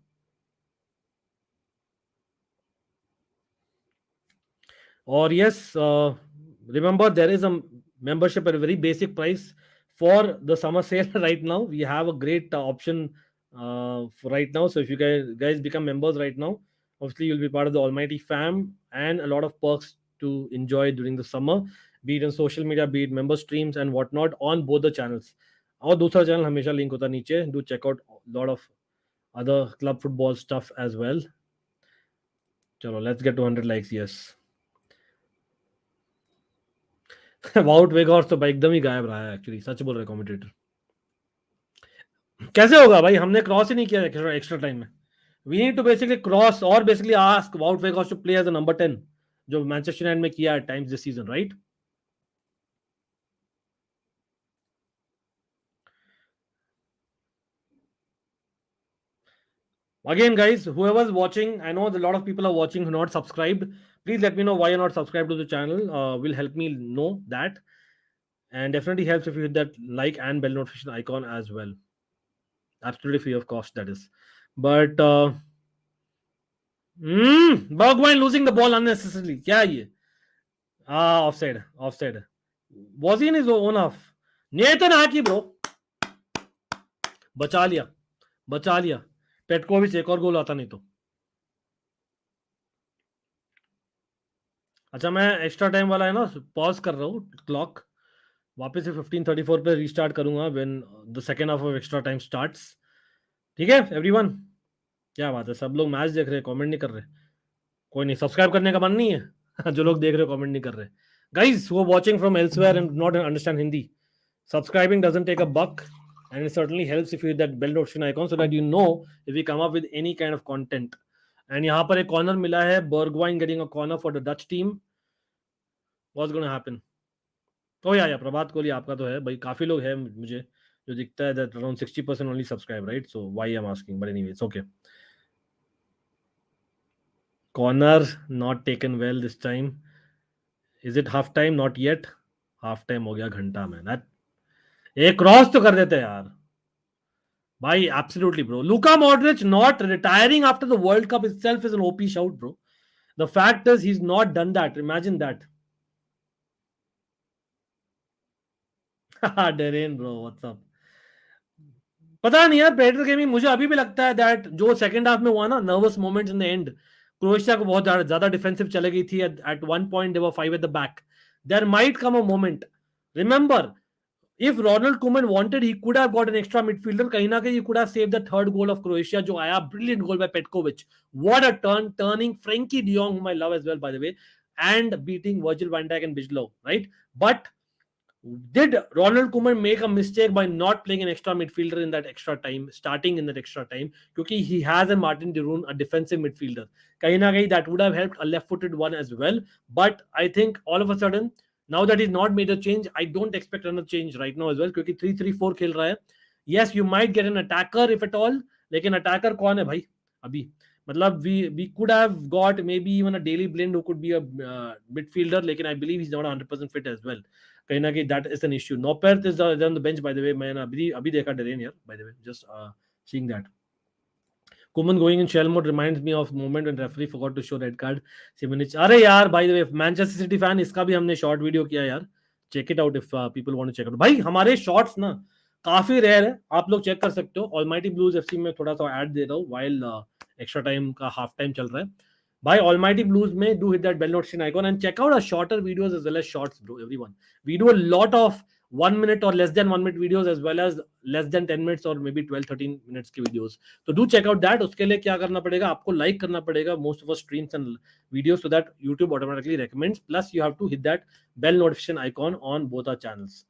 Or yes, remember there is a membership at a very basic price for the summer sale right now. We have a great option for right now. So if you guys become members right now, obviously you'll be part of the Almighty fam and a lot of perks to enjoy during the summer, be it on social media, be it member streams and whatnot on both the channels. और दूसरा channel हमेशा link होता है नीचे. Do check out a lot of other club football stuff as well. चलो, let's get to 100 likes. Yes. वाउट वेगॉर्स तो भाई एकदम ही गायब रहा है एक्चुअली, सच बोल रहे कमेंटेटर. कैसे होगा भाई, हमने क्रॉस ही नहीं किया एक्स्ट्रा टाइम में. We need to basically cross और बेसिकली आस्क वाउट वेगॉर्स to play as a number 10 जो मैनचेस्टर यूनाइटेड में किया है times this season, right? Again, guys, whoever's watching, I know a lot of people are watching who are not subscribed. Please let me know why you're not subscribed to the channel. Will help me know that. And definitely helps if you hit that like and bell notification icon as well. Absolutely free of cost, that is. But Bergwijn losing the ball unnecessarily. क्या ये? Offside. Was he in his own half? Nathan Aki, bro. बचा लिया. Petkovic एक और गोल आता नहीं तो. अच्छा, मैं एक्स्ट्रा टाइम वाला है ना, पॉज कर रहा हूँ क्लॉक, वापस से 15:34 पे रीस्टार्ट करूंगा when the second half of extra time starts. ठीक है एवरीवन? क्या बात है, सब लोग मैच देख रहे हैं, कमेंट नहीं कर रहे. कोई नहीं, सब्सक्राइब करने का मन नहीं है. जो लोग देख रहे हो कमेंट नहीं कर रहे. Guys who are watching from elsewhere and not understand Hindi, subscribing doesn't take a buck and it certainly helps if you hit that bell notification icon so that you know if we come up with any kind of content. And यहाँ पर एक corner मिला है, Bergwijn getting a corner for the Dutch team. What's going to happen? Oh yeah, प्रभात कोहली आपका तो है भाई, काफी लोग हैं मुझे जो दिखता है that around 60% only subscribe, right? So why I'm asking, but anyway, it's okay. Corner not taken well this time. Is it half time? Not yet. Half time हो गया घंटा में. That एक क्रॉस तो कर देते यार भाई. Absolutely, bro. Luka Modric not retiring after the World Cup itself is an OP shout, bro. The fact is he's not done that. Imagine that. Darren, bro, what's up? पता नहीं यार, better gaming मुझे अभी भी लगता है that जो second half में हुआ ना, nervous moments in the end, Croatia को बहुत ज्यादा डिफेंसिव चले गई थी. At one point they were 5 at the back. There might come a moment. Remember, if Ronald Koeman wanted, he could have got an extra midfielder. कहीं ना कहीं he could have saved the third goal of Croatia जो आया, brilliant goal by Petkovic. What a turning Frankie de Jong, whom I love as well by the way, and beating Virgil van Dijk and Bijlow, right? But did Ronald Koeman make a mistake by not playing an extra midfielder in that extra time, starting in that extra time? Because he has a Martin de Roon, a defensive midfielder. कहीं ना कहीं that would have helped a left-footed one as well. But I think all of a sudden, now that he's not made a change, I don't expect another change right now as well. क्योंकि 3-3-4 खेल रहा है. Yes, you might get an attacker if at all. लेकिन attacker कौन है भाई अभी? मतलब we could have got maybe even a Daily Blind who could be a midfielder. लेकिन I believe he's not 100% fit as well. कहीं ना कहीं that is an issue. Noppert is on the bench by the way. मैंने अभी देखा Darren यार by the way. Just seeing that. Koeman going in shell mode reminds me of moment when referee forgot to show red card. Simonic. अरे यार by the way, Manchester City fan, इसका भी हमने short video किया यार. Check it out if people want to check it out. भाई हमारे shorts ना काफी रेयर है, आप लोग चेक कर सकते हो. Almighty Blues FC में थोड़ा सा ऐड दे रहा हूँ while extra time का half time चल रहा है. By Almighty Blues में do hit that bell notification icon and check out our shorter videos as well as shorts, bro. Everyone, we do a lot of 1 minute or less than 1 minute videos as well as less than 10 minutes or maybe 12-13 minutes के videos. So do check out that. उसके लिए क्या करना पड़ेगा, आपको like करना पड़ेगा most of our streams and videos so that YouTube automatically recommends. Plus you have to hit that bell notification icon on both our channels.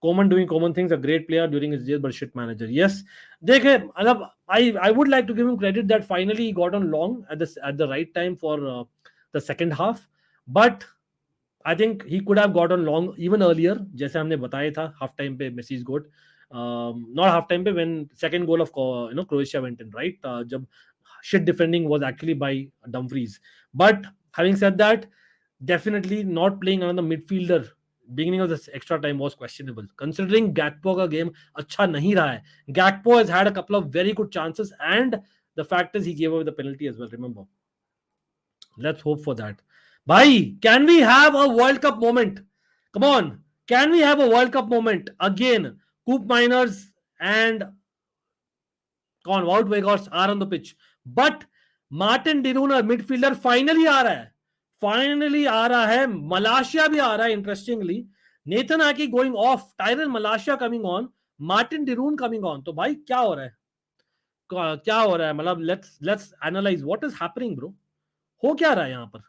Koeman doing Koeman things, a great player during his days but shit manager. Yes, देखे मतलब I would like to give him credit that finally he got on long at the right time for the second half, but I think he could have got on long even earlier. जैसे हमने बताया था half time पे Messi's got not half time पे when second goal of Croatia went in, right? जब shit defending was actually by Dumfries. But having said that, definitely not playing another midfielder beginning of this extra time was questionable. Considering Gakpo का game अच्छा नहीं रहा है. Gakpo has had a couple of very good chances and the fact is he gave away the penalty as well, remember. Let's hope for that. Bhai, can we have a World Cup moment? Come on. Can we have a World Cup moment? Again, Coop Miners and कौन? Wout Weghorst are on the pitch, but Marten de Roon midfielder finally आ रहा है, finally आ रहा है. मलाशिया भी आ रहा है interestingly. Nathan Ake going off, Tyrell Malacia coming on, Marten de Roon coming on. तो भाई क्या हो रहा है, क्या हो रहा है? मतलब let's analyse what is happening bro. हो क्या रहा है यहाँ पर?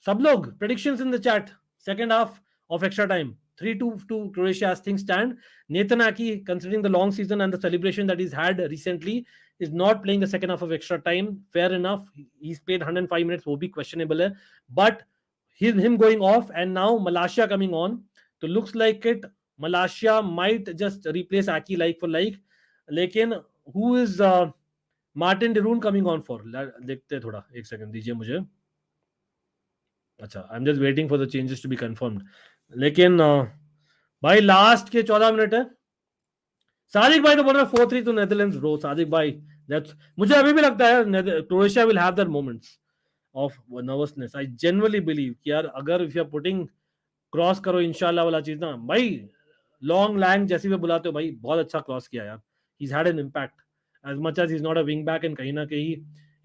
सब लोग predictions in the chat. Second half of extra time, 3-2 to Croatia as things stand. Nathan Aki, considering the long season and the celebration that he's had recently, is not playing the second half of extra time. Fair enough, he's played 105 minutes, वो भी questionable है, but him going off and now Malaysia coming on, so looks like it Malaysia might just replace Aki like for like. लेकिन who is Martin de Roon coming on for? देखते थोड़ा, एक second दीजिए मुझे. अच्छा, I am just waiting for the changes to be confirmed. लेकिन भाई last के 14 मिनट है. सादिक भाई तो बोल रहे 4-3 टू नेदरलैंड्स ब्रो. सादिक भाई, दैट्स, मुझे अभी भी लगता है Croatia will have their moments of nervousness. I genuinely believe कि यार अगर if you are putting cross करो इंशाल्लाह वाला चीज ना भाई, लॉन्ग लैंग जैसे भी बुलाते हो भाई, बहुत अच्छा क्रॉस किया यार. He had an impact as much as he is not a wing back. And कहीं ना कहीं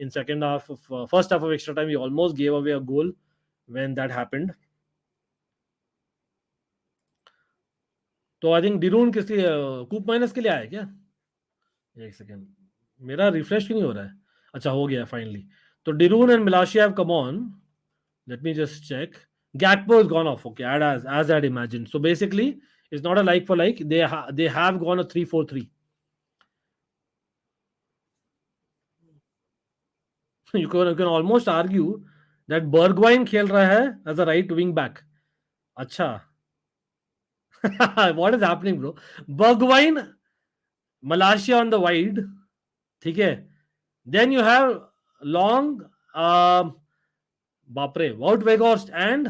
in second half of first half of extra time he almost gave away a goal when that happened. तो I think डिरून किस लिए, कूप minus के लिए आया क्या? एक सेकेंड, मेरा रिफ्रेश क्यों नहीं हो रहा है? अच्छा हो गया फाइनली. तो de Roon and Malacia have come on. Let me just check. Gakpo is gone off. Okay, as I'd imagined. So basically, it's not a like for like. They have gone a 3-4-3. You can almost argue that Bergwijn खेल रहा है as a right wing back. अच्छा. What is happening, bro? Bergwijn, Malaysia on the wide, ठीक है. Then you have long, बापरे, वाउट वेगॉर्स्ट and,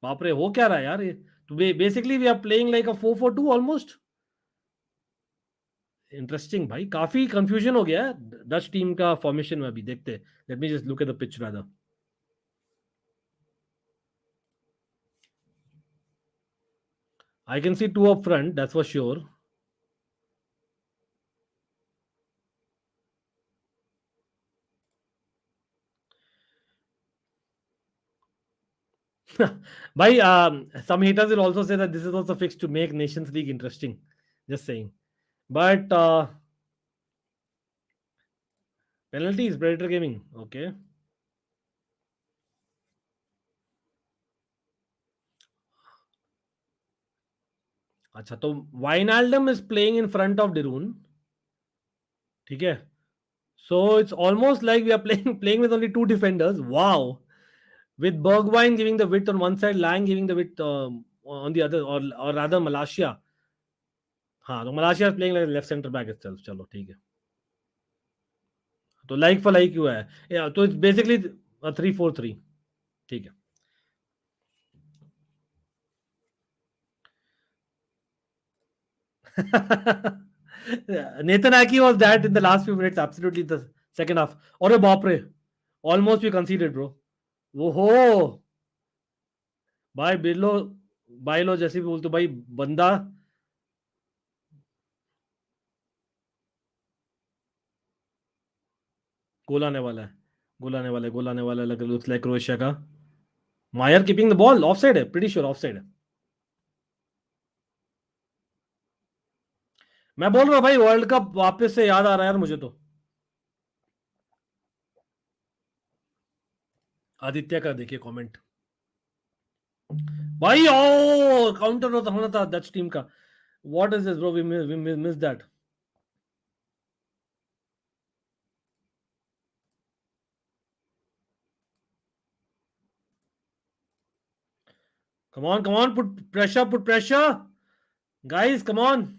बापरे हो क्या रहा है यार ये? तो basically we are playing like a 4-4-2 almost. Interesting भाई, काफी कंफ्यूजन हो गया है डच टीम का फॉर्मेशन में. अभी देखते हैं. Late me just look at the pitch rather. I can see 2 up front, that's for sure. भाई some haters will also say that this is also fixed to make Nations League interesting. Just saying. But penalties, Predator Gaming. Okay. अच्छा, तो Wijnaldum is playing in front of de Roon. ठीक है. So it's almost like we are playing with only 2 defenders. Wow. With Bergwijn giving the width on one side, Lang giving the width on the other, or rather Malaysia. हाँ, तो Malaysia is playing like left center back itself. चलो ठीक है. तो like for like हुआ है. तो it's basically 3-4-3. ठीक है. Nathan Aki was that in the last few minutes, absolutely the second half. और बाप रे, almost we conceded bro. वो हो भाई, बिरलो बाइलो जैसे भी बोलते भाई, बंदा गोल आने वाला है, गोल आने वाला है, गोल आने वाला है. लुक्स लाइक क्रोएशिया का. मायर कीपिंग द बॉल, ऑफसाइड है, प्रीटी श्योर ऑफसाइड है. मैं बोल रहा हूँ भाई, वर्ल्ड कप वापस से याद आ रहा है यार मुझे तो. आदित्य का देखिए कमेंट. भाई ओ काउंटर होना था डच टीम का. What is this bro, we miss that. come on, put pressure guys, come on.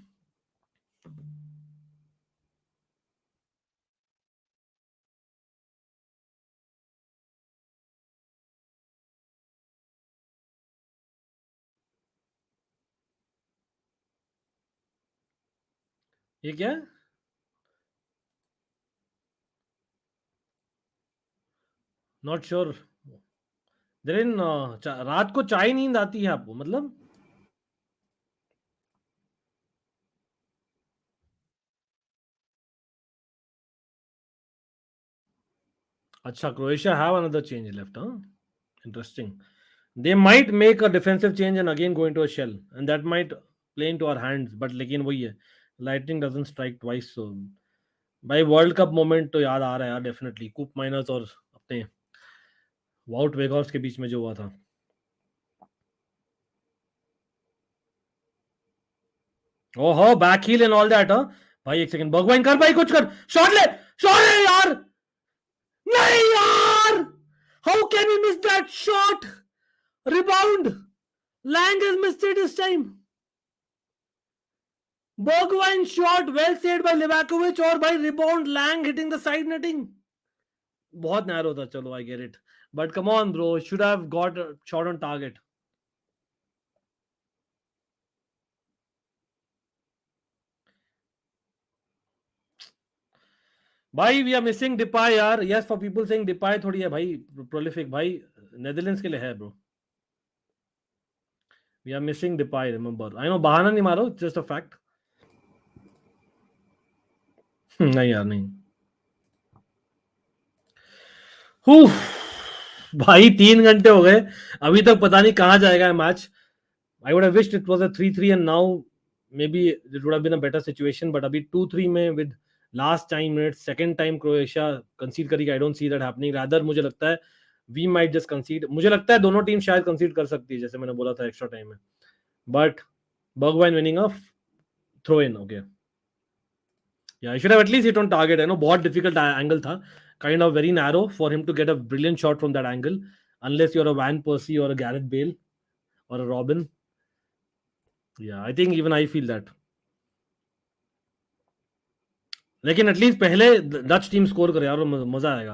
ये क्या है? Not sure. देन रात को चाय नींद आती है आपको मतलब? Acha, Croatia have another change left, huh? Interesting. They might make a defensive change and again go into a shell, and that might play into our hands. But लेकिन वही है, lightning doesn't strike twice. So भाई world cup moment तो याद आ रहा है यार, definitely कूप miners और अपने वाउट वेगॉर्स के बीच में जो हुआ था. ओहो back heel and all that. भाई एक सेकंड, भगवान कर भाई, कुछ कर, शॉट ले यार. नहीं यार, how can you miss that shot? Rebound, Lang has missed it this time. Bergwijn shot, well saved by Livakovic, और भाई rebound Lang hitting the side netting. बहुत नैरो था, चलो I get it. But come on bro, should have got a shot on target. भाई we are missing Depay यार. Yes, for people saying Depay थोड़ी है भाई prolific, भाई Netherlands के लिए है bro. We are missing Depay, remember. I know बहाना नहीं मारो, just a fact. नहीं यार नहीं. भाई 3 घंटे हो गए, अभी तक पता नहीं कहाँ जाएगा match. I would have wished it was a 3-3 and now maybe it would have been a better situation, but अभी 2-3 में with last time minutes second time Croatia concede करेगी. I don't see that happening. Rather मुझे लगता है we might just concede. मुझे लगता है दोनों टीम शायद concede कर सकती है, जैसे मैंने बोला था extra time में. But Bergwijn winning a throw in. Okay, yeah, I should have at least hit on target. I know बहुत difficult angle था, kind of very narrow for him to get a brilliant shot from that angle, unless you're a Van Persie or a Gareth Bale or a Robin. Yeah, I think even I feel that. लेकिन at least पहले Dutch team score करे यार, मजा आएगा.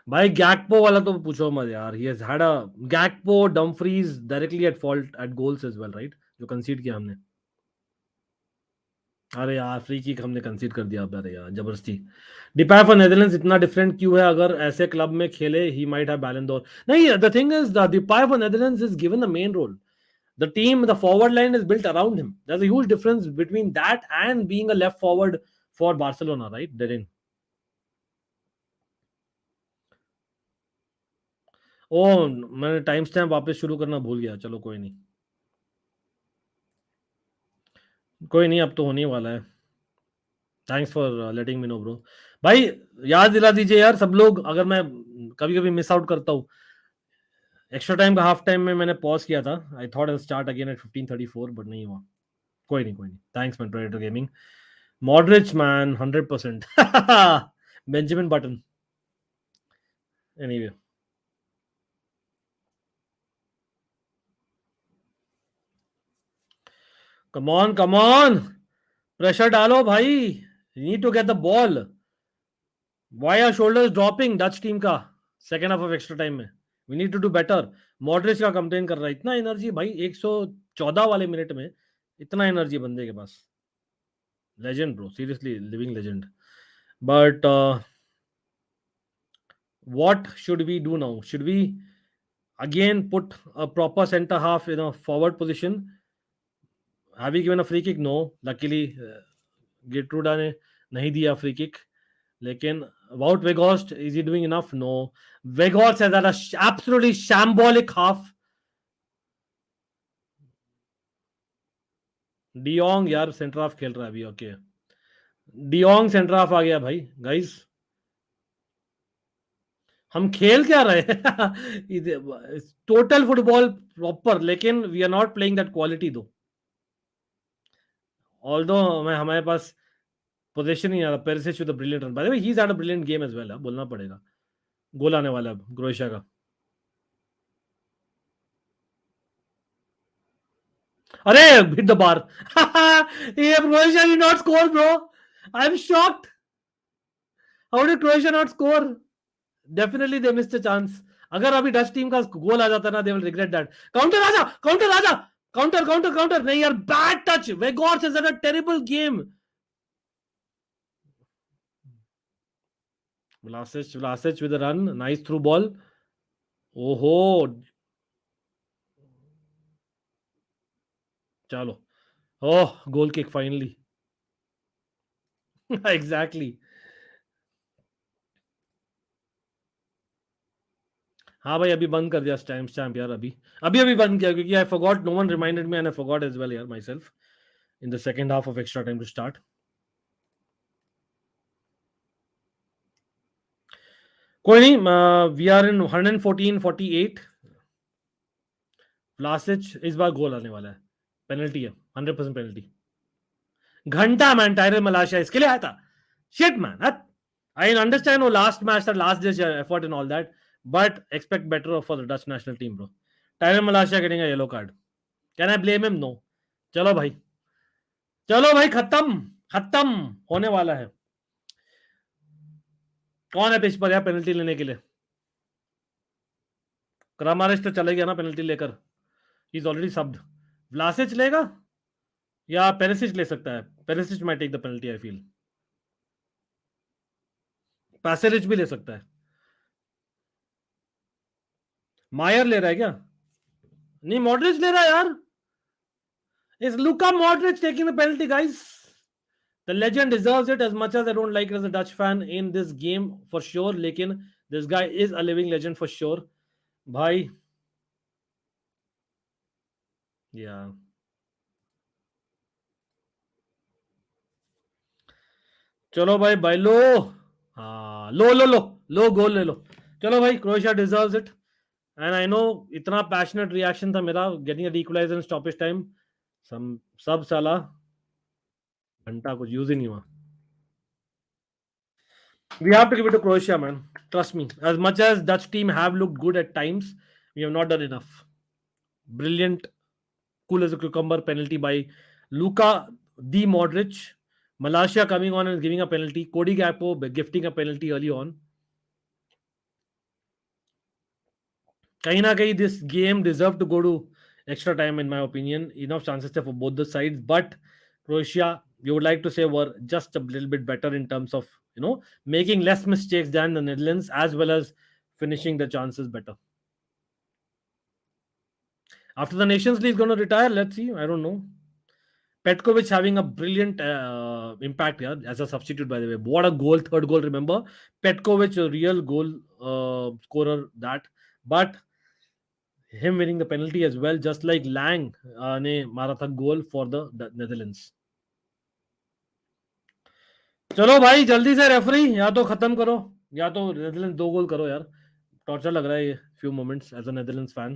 भाई गैक्पो वाला तो पूछो मत यार. He has had a Gakpo, Dumfries directly at fault at goals as well, right, जो कंसीड किया हमने. अरे यार फ्री किक हमने कंसीड कर दिया. अरे यार जबरदस्ती. डिपाई फॉर नेदरलैंड्स इतना डिफरेंट क्यों है? अगर ऐसे क्लब में खेले he might have Ballon d'Or. नहीं, the thing is the Depay for Netherlands is given the main role. The team, the forward line is built around him. There's a huge difference between that and being a left forward for Barcelona, right? Therein. ओ मैंने time stamp वापस शुरू करना भूल गया. चलो कोई नहीं, कोई नहीं, अब तो होने वाला है. Thanks for letting me know bro. भाई याद दिला दीजिए यार सब लोग, अगर मैं कभी कभी मिस आउट करता हूँ. एक्स्ट्रा टाइम का हाफ टाइम में मैंने पॉज किया था. I thought I start again at 15:34 but नहीं हुआ. कोई नहीं, कोई नहीं. Thanks man, Predator gaming. Modric man 100%. Benjamin Button. Anyway, come on come on, pressure डालो भाई. You need to get the ball. Why are shoulders dropping Dutch team का second half of extra time में? We need to do better. Modric का complain कर रहा है. इतना energy भाई 114 वाले मिनट में, इतना एनर्जी बंदे के पास. Legend bro, seriously living legend. But what should we do now? Should we again put a proper center half in a forward position? Have we given a free kick? No. Luckily, Gertruda ने नहीं दिया free kick. लेकिन Wout Weghorst, is he doing enough? No. Weghorst has had a absolutely shambolic half. De Jong यार centre half खेल रहा है अभी. Okay, de Jong centre half आ गया भाई. गाइस हम खेल क्या रहे हैं? टोटल फुटबॉल प्रॉपर, लेकिन we are not playing that quality though. Although हमारे पास पोजीशन ही आ रहा. Perisic with a brilliant run. By the way he has had a brilliant game as well. बोलना पड़ेगा. गोल आने वाला है अब क्रोएशिया का. अरे हिट द बार. ये Croatia did not score bro. I am shocked. How did Croatia not score? Definitely they missed a chance. अगर अभी डच टीम का गोल आ जाता ना, they will regret that. Counter आजा, काउंटर आजा, काउंटर काउंटर काउंटर. नहीं यार, बैड टच. वेगॉर्स has had a terrible game. Vlasic with a run. Nice through ball. ओहो, चलो. ओह, गोल किक फाइनली. एग्जैक्टली। हाँ भाई, अभी बंद कर दिया टाइम स्टैम्प यार, अभी अभी अभी बंद किया, क्योंकि I forgot, no one reminded me and I forgot as well यार myself in the second half of extra time to start. कोई नहीं, वी आर इन 114-48। व्लासिच इस बार गोल आने वाला है, पेनल्टी है, 100% पेनल्टी। घंटा मैन, टायरल मलाशिया इसके लिए आया था। शिट मैन, आई अंडरस्टैंड वो लास्ट मैच था, last ditch effort and all that, but expect better for the Dutch national team bro. Tyrell Malacia getting a yellow card, can I blame him? No. चलो भाई, चलो भाई, खत्म, खत्म होने वाला है। कौन है पिच पर यार पेनल्टी लेने के लिए? क्रामारिस तो चले गया ना पेनल्टी लेकर, ही इज ऑलरेडी सब्ड। व्लासिच लेगा या पेरिसिच ले सकता है? Perisic might take the penalty I feel. Perisic भी ले सकता है। मायर ले रहा है क्या? नहीं, मॉडरिच ले रहा है यार। Is Luka Modric taking the penalty guys? The legend deserves it, as much as I don't like it as a Dutch fan in this game for sure. लेकिन this guy is a living legend for sure. भाई, yeah. चलो भाई, भाई लो, हाँ लो लो लो, लो गोल ले लो। चलो भाई, Croatia deserves it, and I know इतना पैशनेट रिएक्शन था मेरा getting a equaliser in stoppage time, सब साला घंटा कुछ यूज ही नहीं हुआ। We have to give it to Croatia, man. Trust me. As much as Dutch team have looked good at times, we have not done enough. Brilliant, cool as a cucumber penalty by Luka the Modric. Malaysia coming on and giving a penalty. Cody Gakpo gifting a penalty early on. कहीं ना कहीं this game deserved to go to extra time in my opinion. Enough chances there for both the sides, but Croatia, you would like to say, were just a little bit better in terms of making less mistakes than the Netherlands, as well as finishing the chances better. After the Nations League is going to retire, let's see. I don't know. Petkovic having a brilliant impact here as a substitute, by the way. What a goal, third goal, remember. Petkovic, a real goal scorer, that. But him winning the penalty as well, just like Lang ने मारा था goal for the Netherlands. चलो भाई, जल्दी से referee या तो खत्म करो या तो नेदरलैंड्स 2 गोल करो यार। टॉर्चर लग रहा है ये few moments as a Netherlands fan.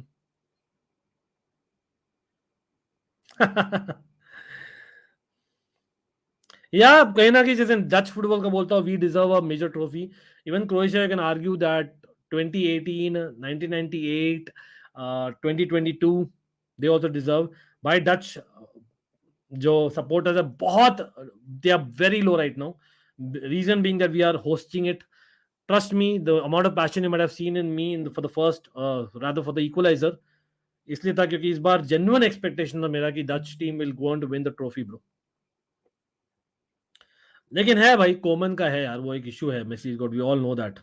या कहीं ना कहीं जैसे डच फुटबॉल का बोलता हूँ, we deserve a major trophy. Even Croatia can argue that 2018, 1998, 2022 they also deserve. भाई डच जो सपोर्टर्स है बहुत, they are very low right now, reason being that we are hosting it. Trust me, the amount of passion you might have seen in me for the first, rather for the equalizer, इसलिए था क्योंकि इस बार genuine expectation था मेरा कि Dutch team will go on to win the trophy bro। लेकिन है भाई, कोमन का है यार वो एक इशू है, Messi goat, we all know that.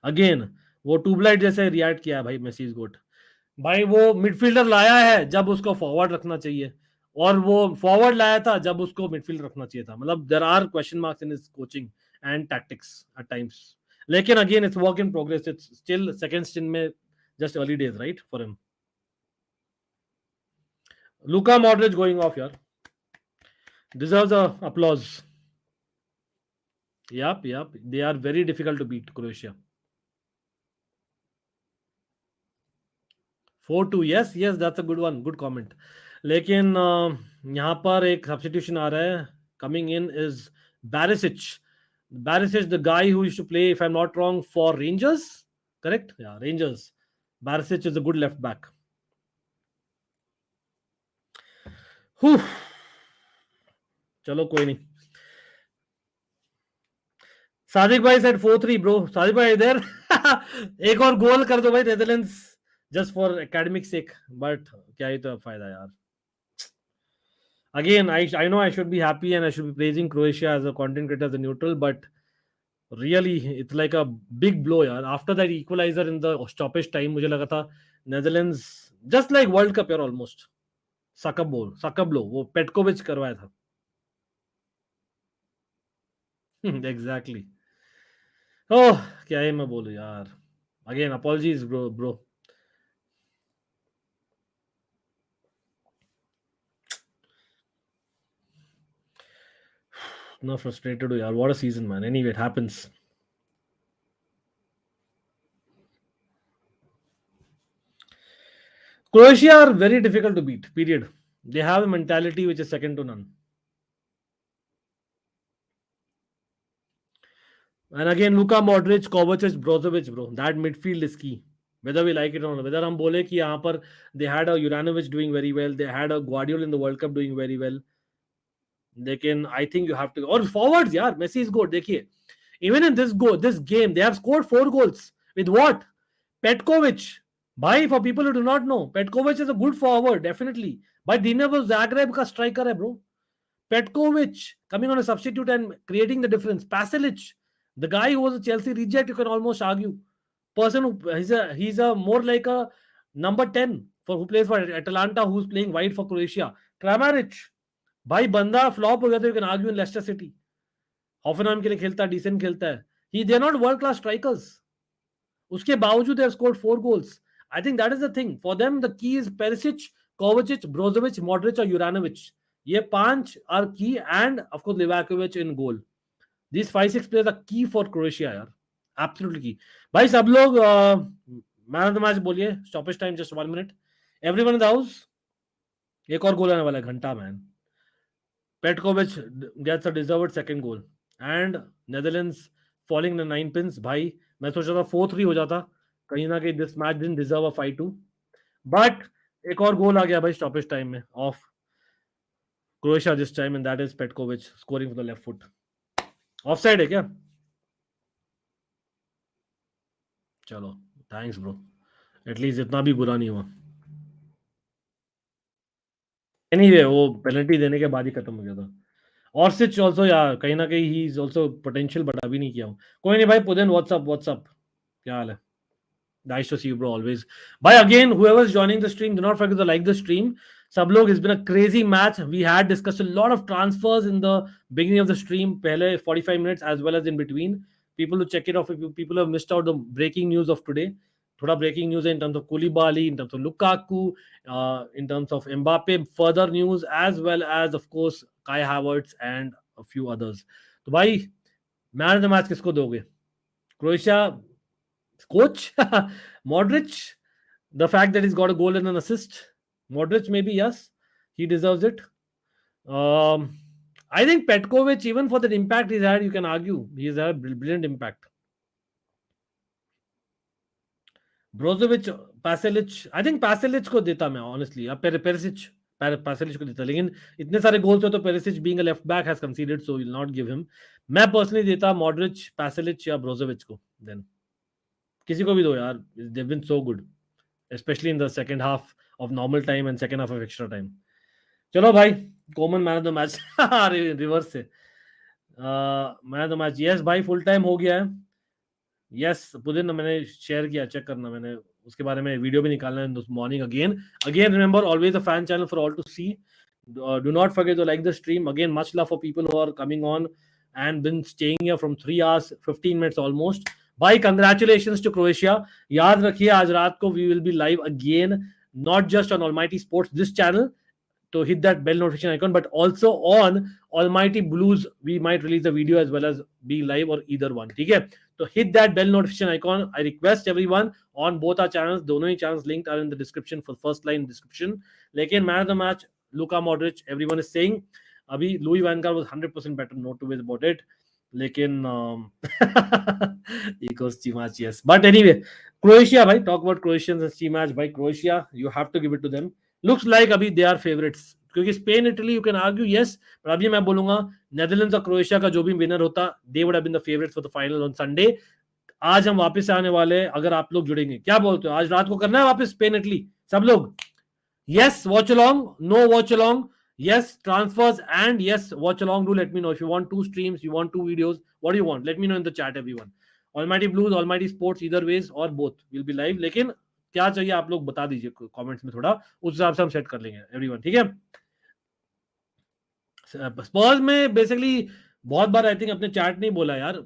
Again वो ट्यूबलाइट जैसे रिएक्ट किया है भाई मेसी गोट। भाई वो मिडफील्डर लाया है जब उसको फॉरवर्ड रखना चाहिए, और वो फॉरवर्ड लाया था जब उसको मिडफील्ड रखना चाहिए था। मतलब there are question marks in his coaching and tactics at times. लेकिन again it's work in progress, it's still second stint में, just early days right for him. Luka Modric going off यार, deserves a applause. Yup, yup. They are very difficult to beat, Croatia. 4-2, yes, yes, that's a good one, good comment. लेकिन यहाँ पर एक substitution आ रहा है, coming in is Barisic. Barisic, the guy who used to play, if I'm not wrong, for Rangers, correct? Yeah, Rangers. Barisic is a good left back. Whew. चलो कोई नहीं। सादिक भाई said 4-3 ब्रो। सादिक भाई इधर एक और गोल कर दो भाई Netherlands, just for academic sake, but क्या ही तो फायदा यार। Again, I know I should be happy and I should be praising Croatia as a content creator, as a neutral, but really it's like a big blow yaar. After that equalizer in the stoppage time, मुझे लगा था Netherlands just like World Cup यार almost sucker blow वो Petkovic करवाया था। Exactly. Oh, क्या ही मैं बोलूं यार. Again, apologies, bro. No, frustrated हो यार. What a season, man. Anyway, it happens. Croatia are very difficult to beat. Period. They have a mentality which is second to none. And again, Luka Modric, Kovacic, Brozovic, bro. That midfield is key. Whether we like it or not. Whether हम बोले कि यहाँ पर they had a Juranovic doing very well, they had a Gvardiol in the World Cup doing very well. लेकिन I think you have to. और forwards यार, Messi is good. देखिए, even in this game, they have scored 4 goals. With what? Petkovic. Bhai, for people who do not know, Petkovic is a good forward, definitely. But Dinamo Zagreb का striker है, bro. Petkovic coming on a substitute and creating the difference. Pasalic, the guy who was a Chelsea reject, you can almost argue. Person who he's a more like a number 10 for who plays for Atalanta, who's playing wide for Croatia. Kramaric, भाई बंदा flop हो गया तो you can argue in Leicester City. Hoffenheim के लिए खेलता है, decent खेलता है. He they are not world class strikers. उसके बावजूद they have scored 4 goals. I think that is the thing. For them, the key is Perisic, Kovacic, Brozovic, Modric or Juranovic. ये 5 are key and of course Livakovic in goal. These 5-6 players are key for Croatia यार. Absolutely key. भाई सब लोग man of the match बोलिए. Stoppage time just 1 minute. Everyone in the house. एक और गोल आने वाला है. घंटा man. Petkovic gets a deserved second goal. And Netherlands falling in the 9 pins. भाई मैं सोच रहा था 4-3 हो जाता. कहीं ना कहीं this match didn't deserve a 5-2. But एक और गोल आ गया भाई स्टॉपेज टाइम में of Croatia this time, and that is Petkovic scoring for the left foot. Offside है क्या? चलो, thanks bro. At least इतना भी बुरा नहीं हुआ. Anyway, वो पेनल्टी देने के बाद ही खत्म हो गया था. Orsic also यार कहीं ना कहीं he is also potential, but अभी नहीं किया हूँ. कोई नहीं भाई. Pudin, what's up? क्या हाल है? Nice to see you, bro. Always. Bye again. Whoever's joining the stream, do not forget to like the stream. Sab log, it's been a crazy match. We had discussed a lot of transfers in the beginning of the stream, pehle 45 minutes as well as in between. People who check it off, if people have missed out the breaking news of today. Thoda breaking news in terms of Koulibaly, in terms of Lukaku, in terms of Mbappe. Further news as well as, of course, Kai Havertz and a few others. So, bhai, man of the match kisko doge? Croatia coach Modric, the fact that he's got a goal and an assist. Modric, maybe yes, he deserves it. I think Petkovic, even for the impact he's had, you can argue he's had a brilliant impact. Brozovic, Pasalic, I think Pasalic को देता मैं honestly. अब Perisic को देता, लेकिन इतने सारे goals हो तो Perisic being a left back has conceded, so you'll not give him. मैं personally देता Modric, Pasalic या Brozovic को. Then किसी को भी दो यार. They've been so good, especially in the second half of normal time and second half of extra time. चलो भाई, common man of the match reverse से man of the match. Yes भाई, फुल टाइम हो गया है. Yes पुदिन, मैंने share किया, check करना. मैंने उसके बारे में वीडियो भी निकालना है this morning. Again remember, always a fan channel for all to see. Do not forget to like the stream. Again much love for people who are coming on and been staying here from 3 hours 15 minutes almost. Bye, congratulations to Croatia. याद रखिए आज रात को we will be live again, not just on Almighty Sports, this channel, to hit that bell notification icon, but also on Almighty Blues. We might release a video as well as be live or either one. ठीक है, तो hit that bell notification icon. I request everyone on both our channels. दोनों ही channels linked are in the description, for first line description. लेकिन man of the match Luka Modric, everyone is saying. अभी Louis Van Gaal was 100% better, no two ways about it. लेकिन एक और ची match, yes. But anyway, Croatia भाई, talk about Croatians and ची match भाई. Croatia, you have to give it to them. Looks like अभी they are favorites, क्योंकि Spain Italy you can argue yes, पर अभी मैं बोलूंगा नेदरलैंड्स और क्रोएशिया का जो भी विनर होता, they would have been the favorites for the final on Sunday. आज हम वापस आने वाले, अगर आप लोग जुड़ेंगे. क्या बोलते हो, आज रात को करना है वापस स्पेन इटली सब लोग? Yes, watch along. No watch along. Yes, transfers, and yes, watch along. Do let me know if you want 2 streams, you want 2 videos. What do you want? Let me know in the chat, everyone. Almighty Blues, Almighty Sports, either ways or both will be live. लेकिन क्या चाहिए आप लोग बता दीजिए comments में, थोड़ा उस हिसाब से हम सेट कर लेंगे एवरीवन. ठीक है. स्पर्स में बेसिकली बहुत बार आई थिंक अपने चैट नहीं बोला यार,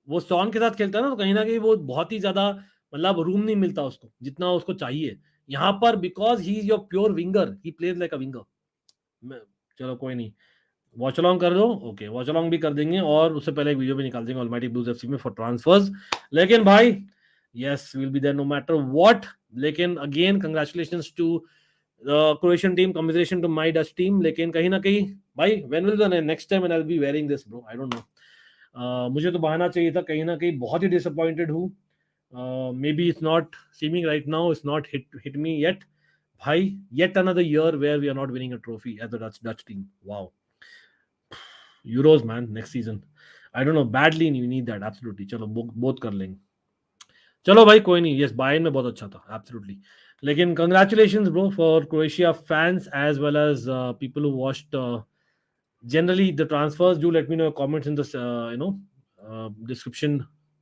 वो सॉन के साथ खेलता है ना, तो कहीं ना कहीं वो बहुत ही ज्यादा मतलब रूम नहीं मिलता उसको जितना उसको चाहिए यहाँ पर, because he is your pure winger, he plays like a winger. चलो कोई नहीं, वॉच अलॉन्ग कर दो, ओके वॉच अलॉन्ग भी कर देंगे, और उससे पहले एक वीडियो भी निकाल देंगे ऑलमाइटी ब्लूज एफसी में फॉर ट्रांसफर्स। लेकिन भाई yes will be there no matter what. लेकिन again congratulations to Croatian team, congratulation to my Dutch team. लेकिन कहीं ना कहीं भाई when will the next time and I will be wearing this bro, I don't know. मुझे तो बहाना चाहिए था, कहीं ना कहीं बहुत ही डिसअपॉइंटेड हूँ। Maybe it's not seeming right now, it's not hit me yet भाई। Yet another year where we are not winning a trophy as a Dutch team, wow. Euros man next season, I don't know, badly we need that absolutely. चलो both कर लेंगे, चलो भाई कोई नहीं। Yes Bayern में बहुत अच्छा था एब्सोल्युटली। लेकिन congratulations bro for Croatia fans as well as people who watched generally the transfers. Do let me know your comments in this description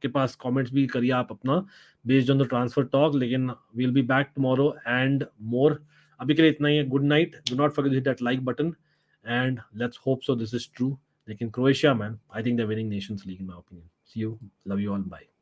के पास comments भी करिए आप अपना based on the transfer talk। लेकिन we'll be back tomorrow and more। अभी के लिए इतना ही है, good night, do not forget to hit that like button and let's hope so this is true। लेकिन Croatia man, I think they're winning Nations League in my opinion। See you, love you all, bye।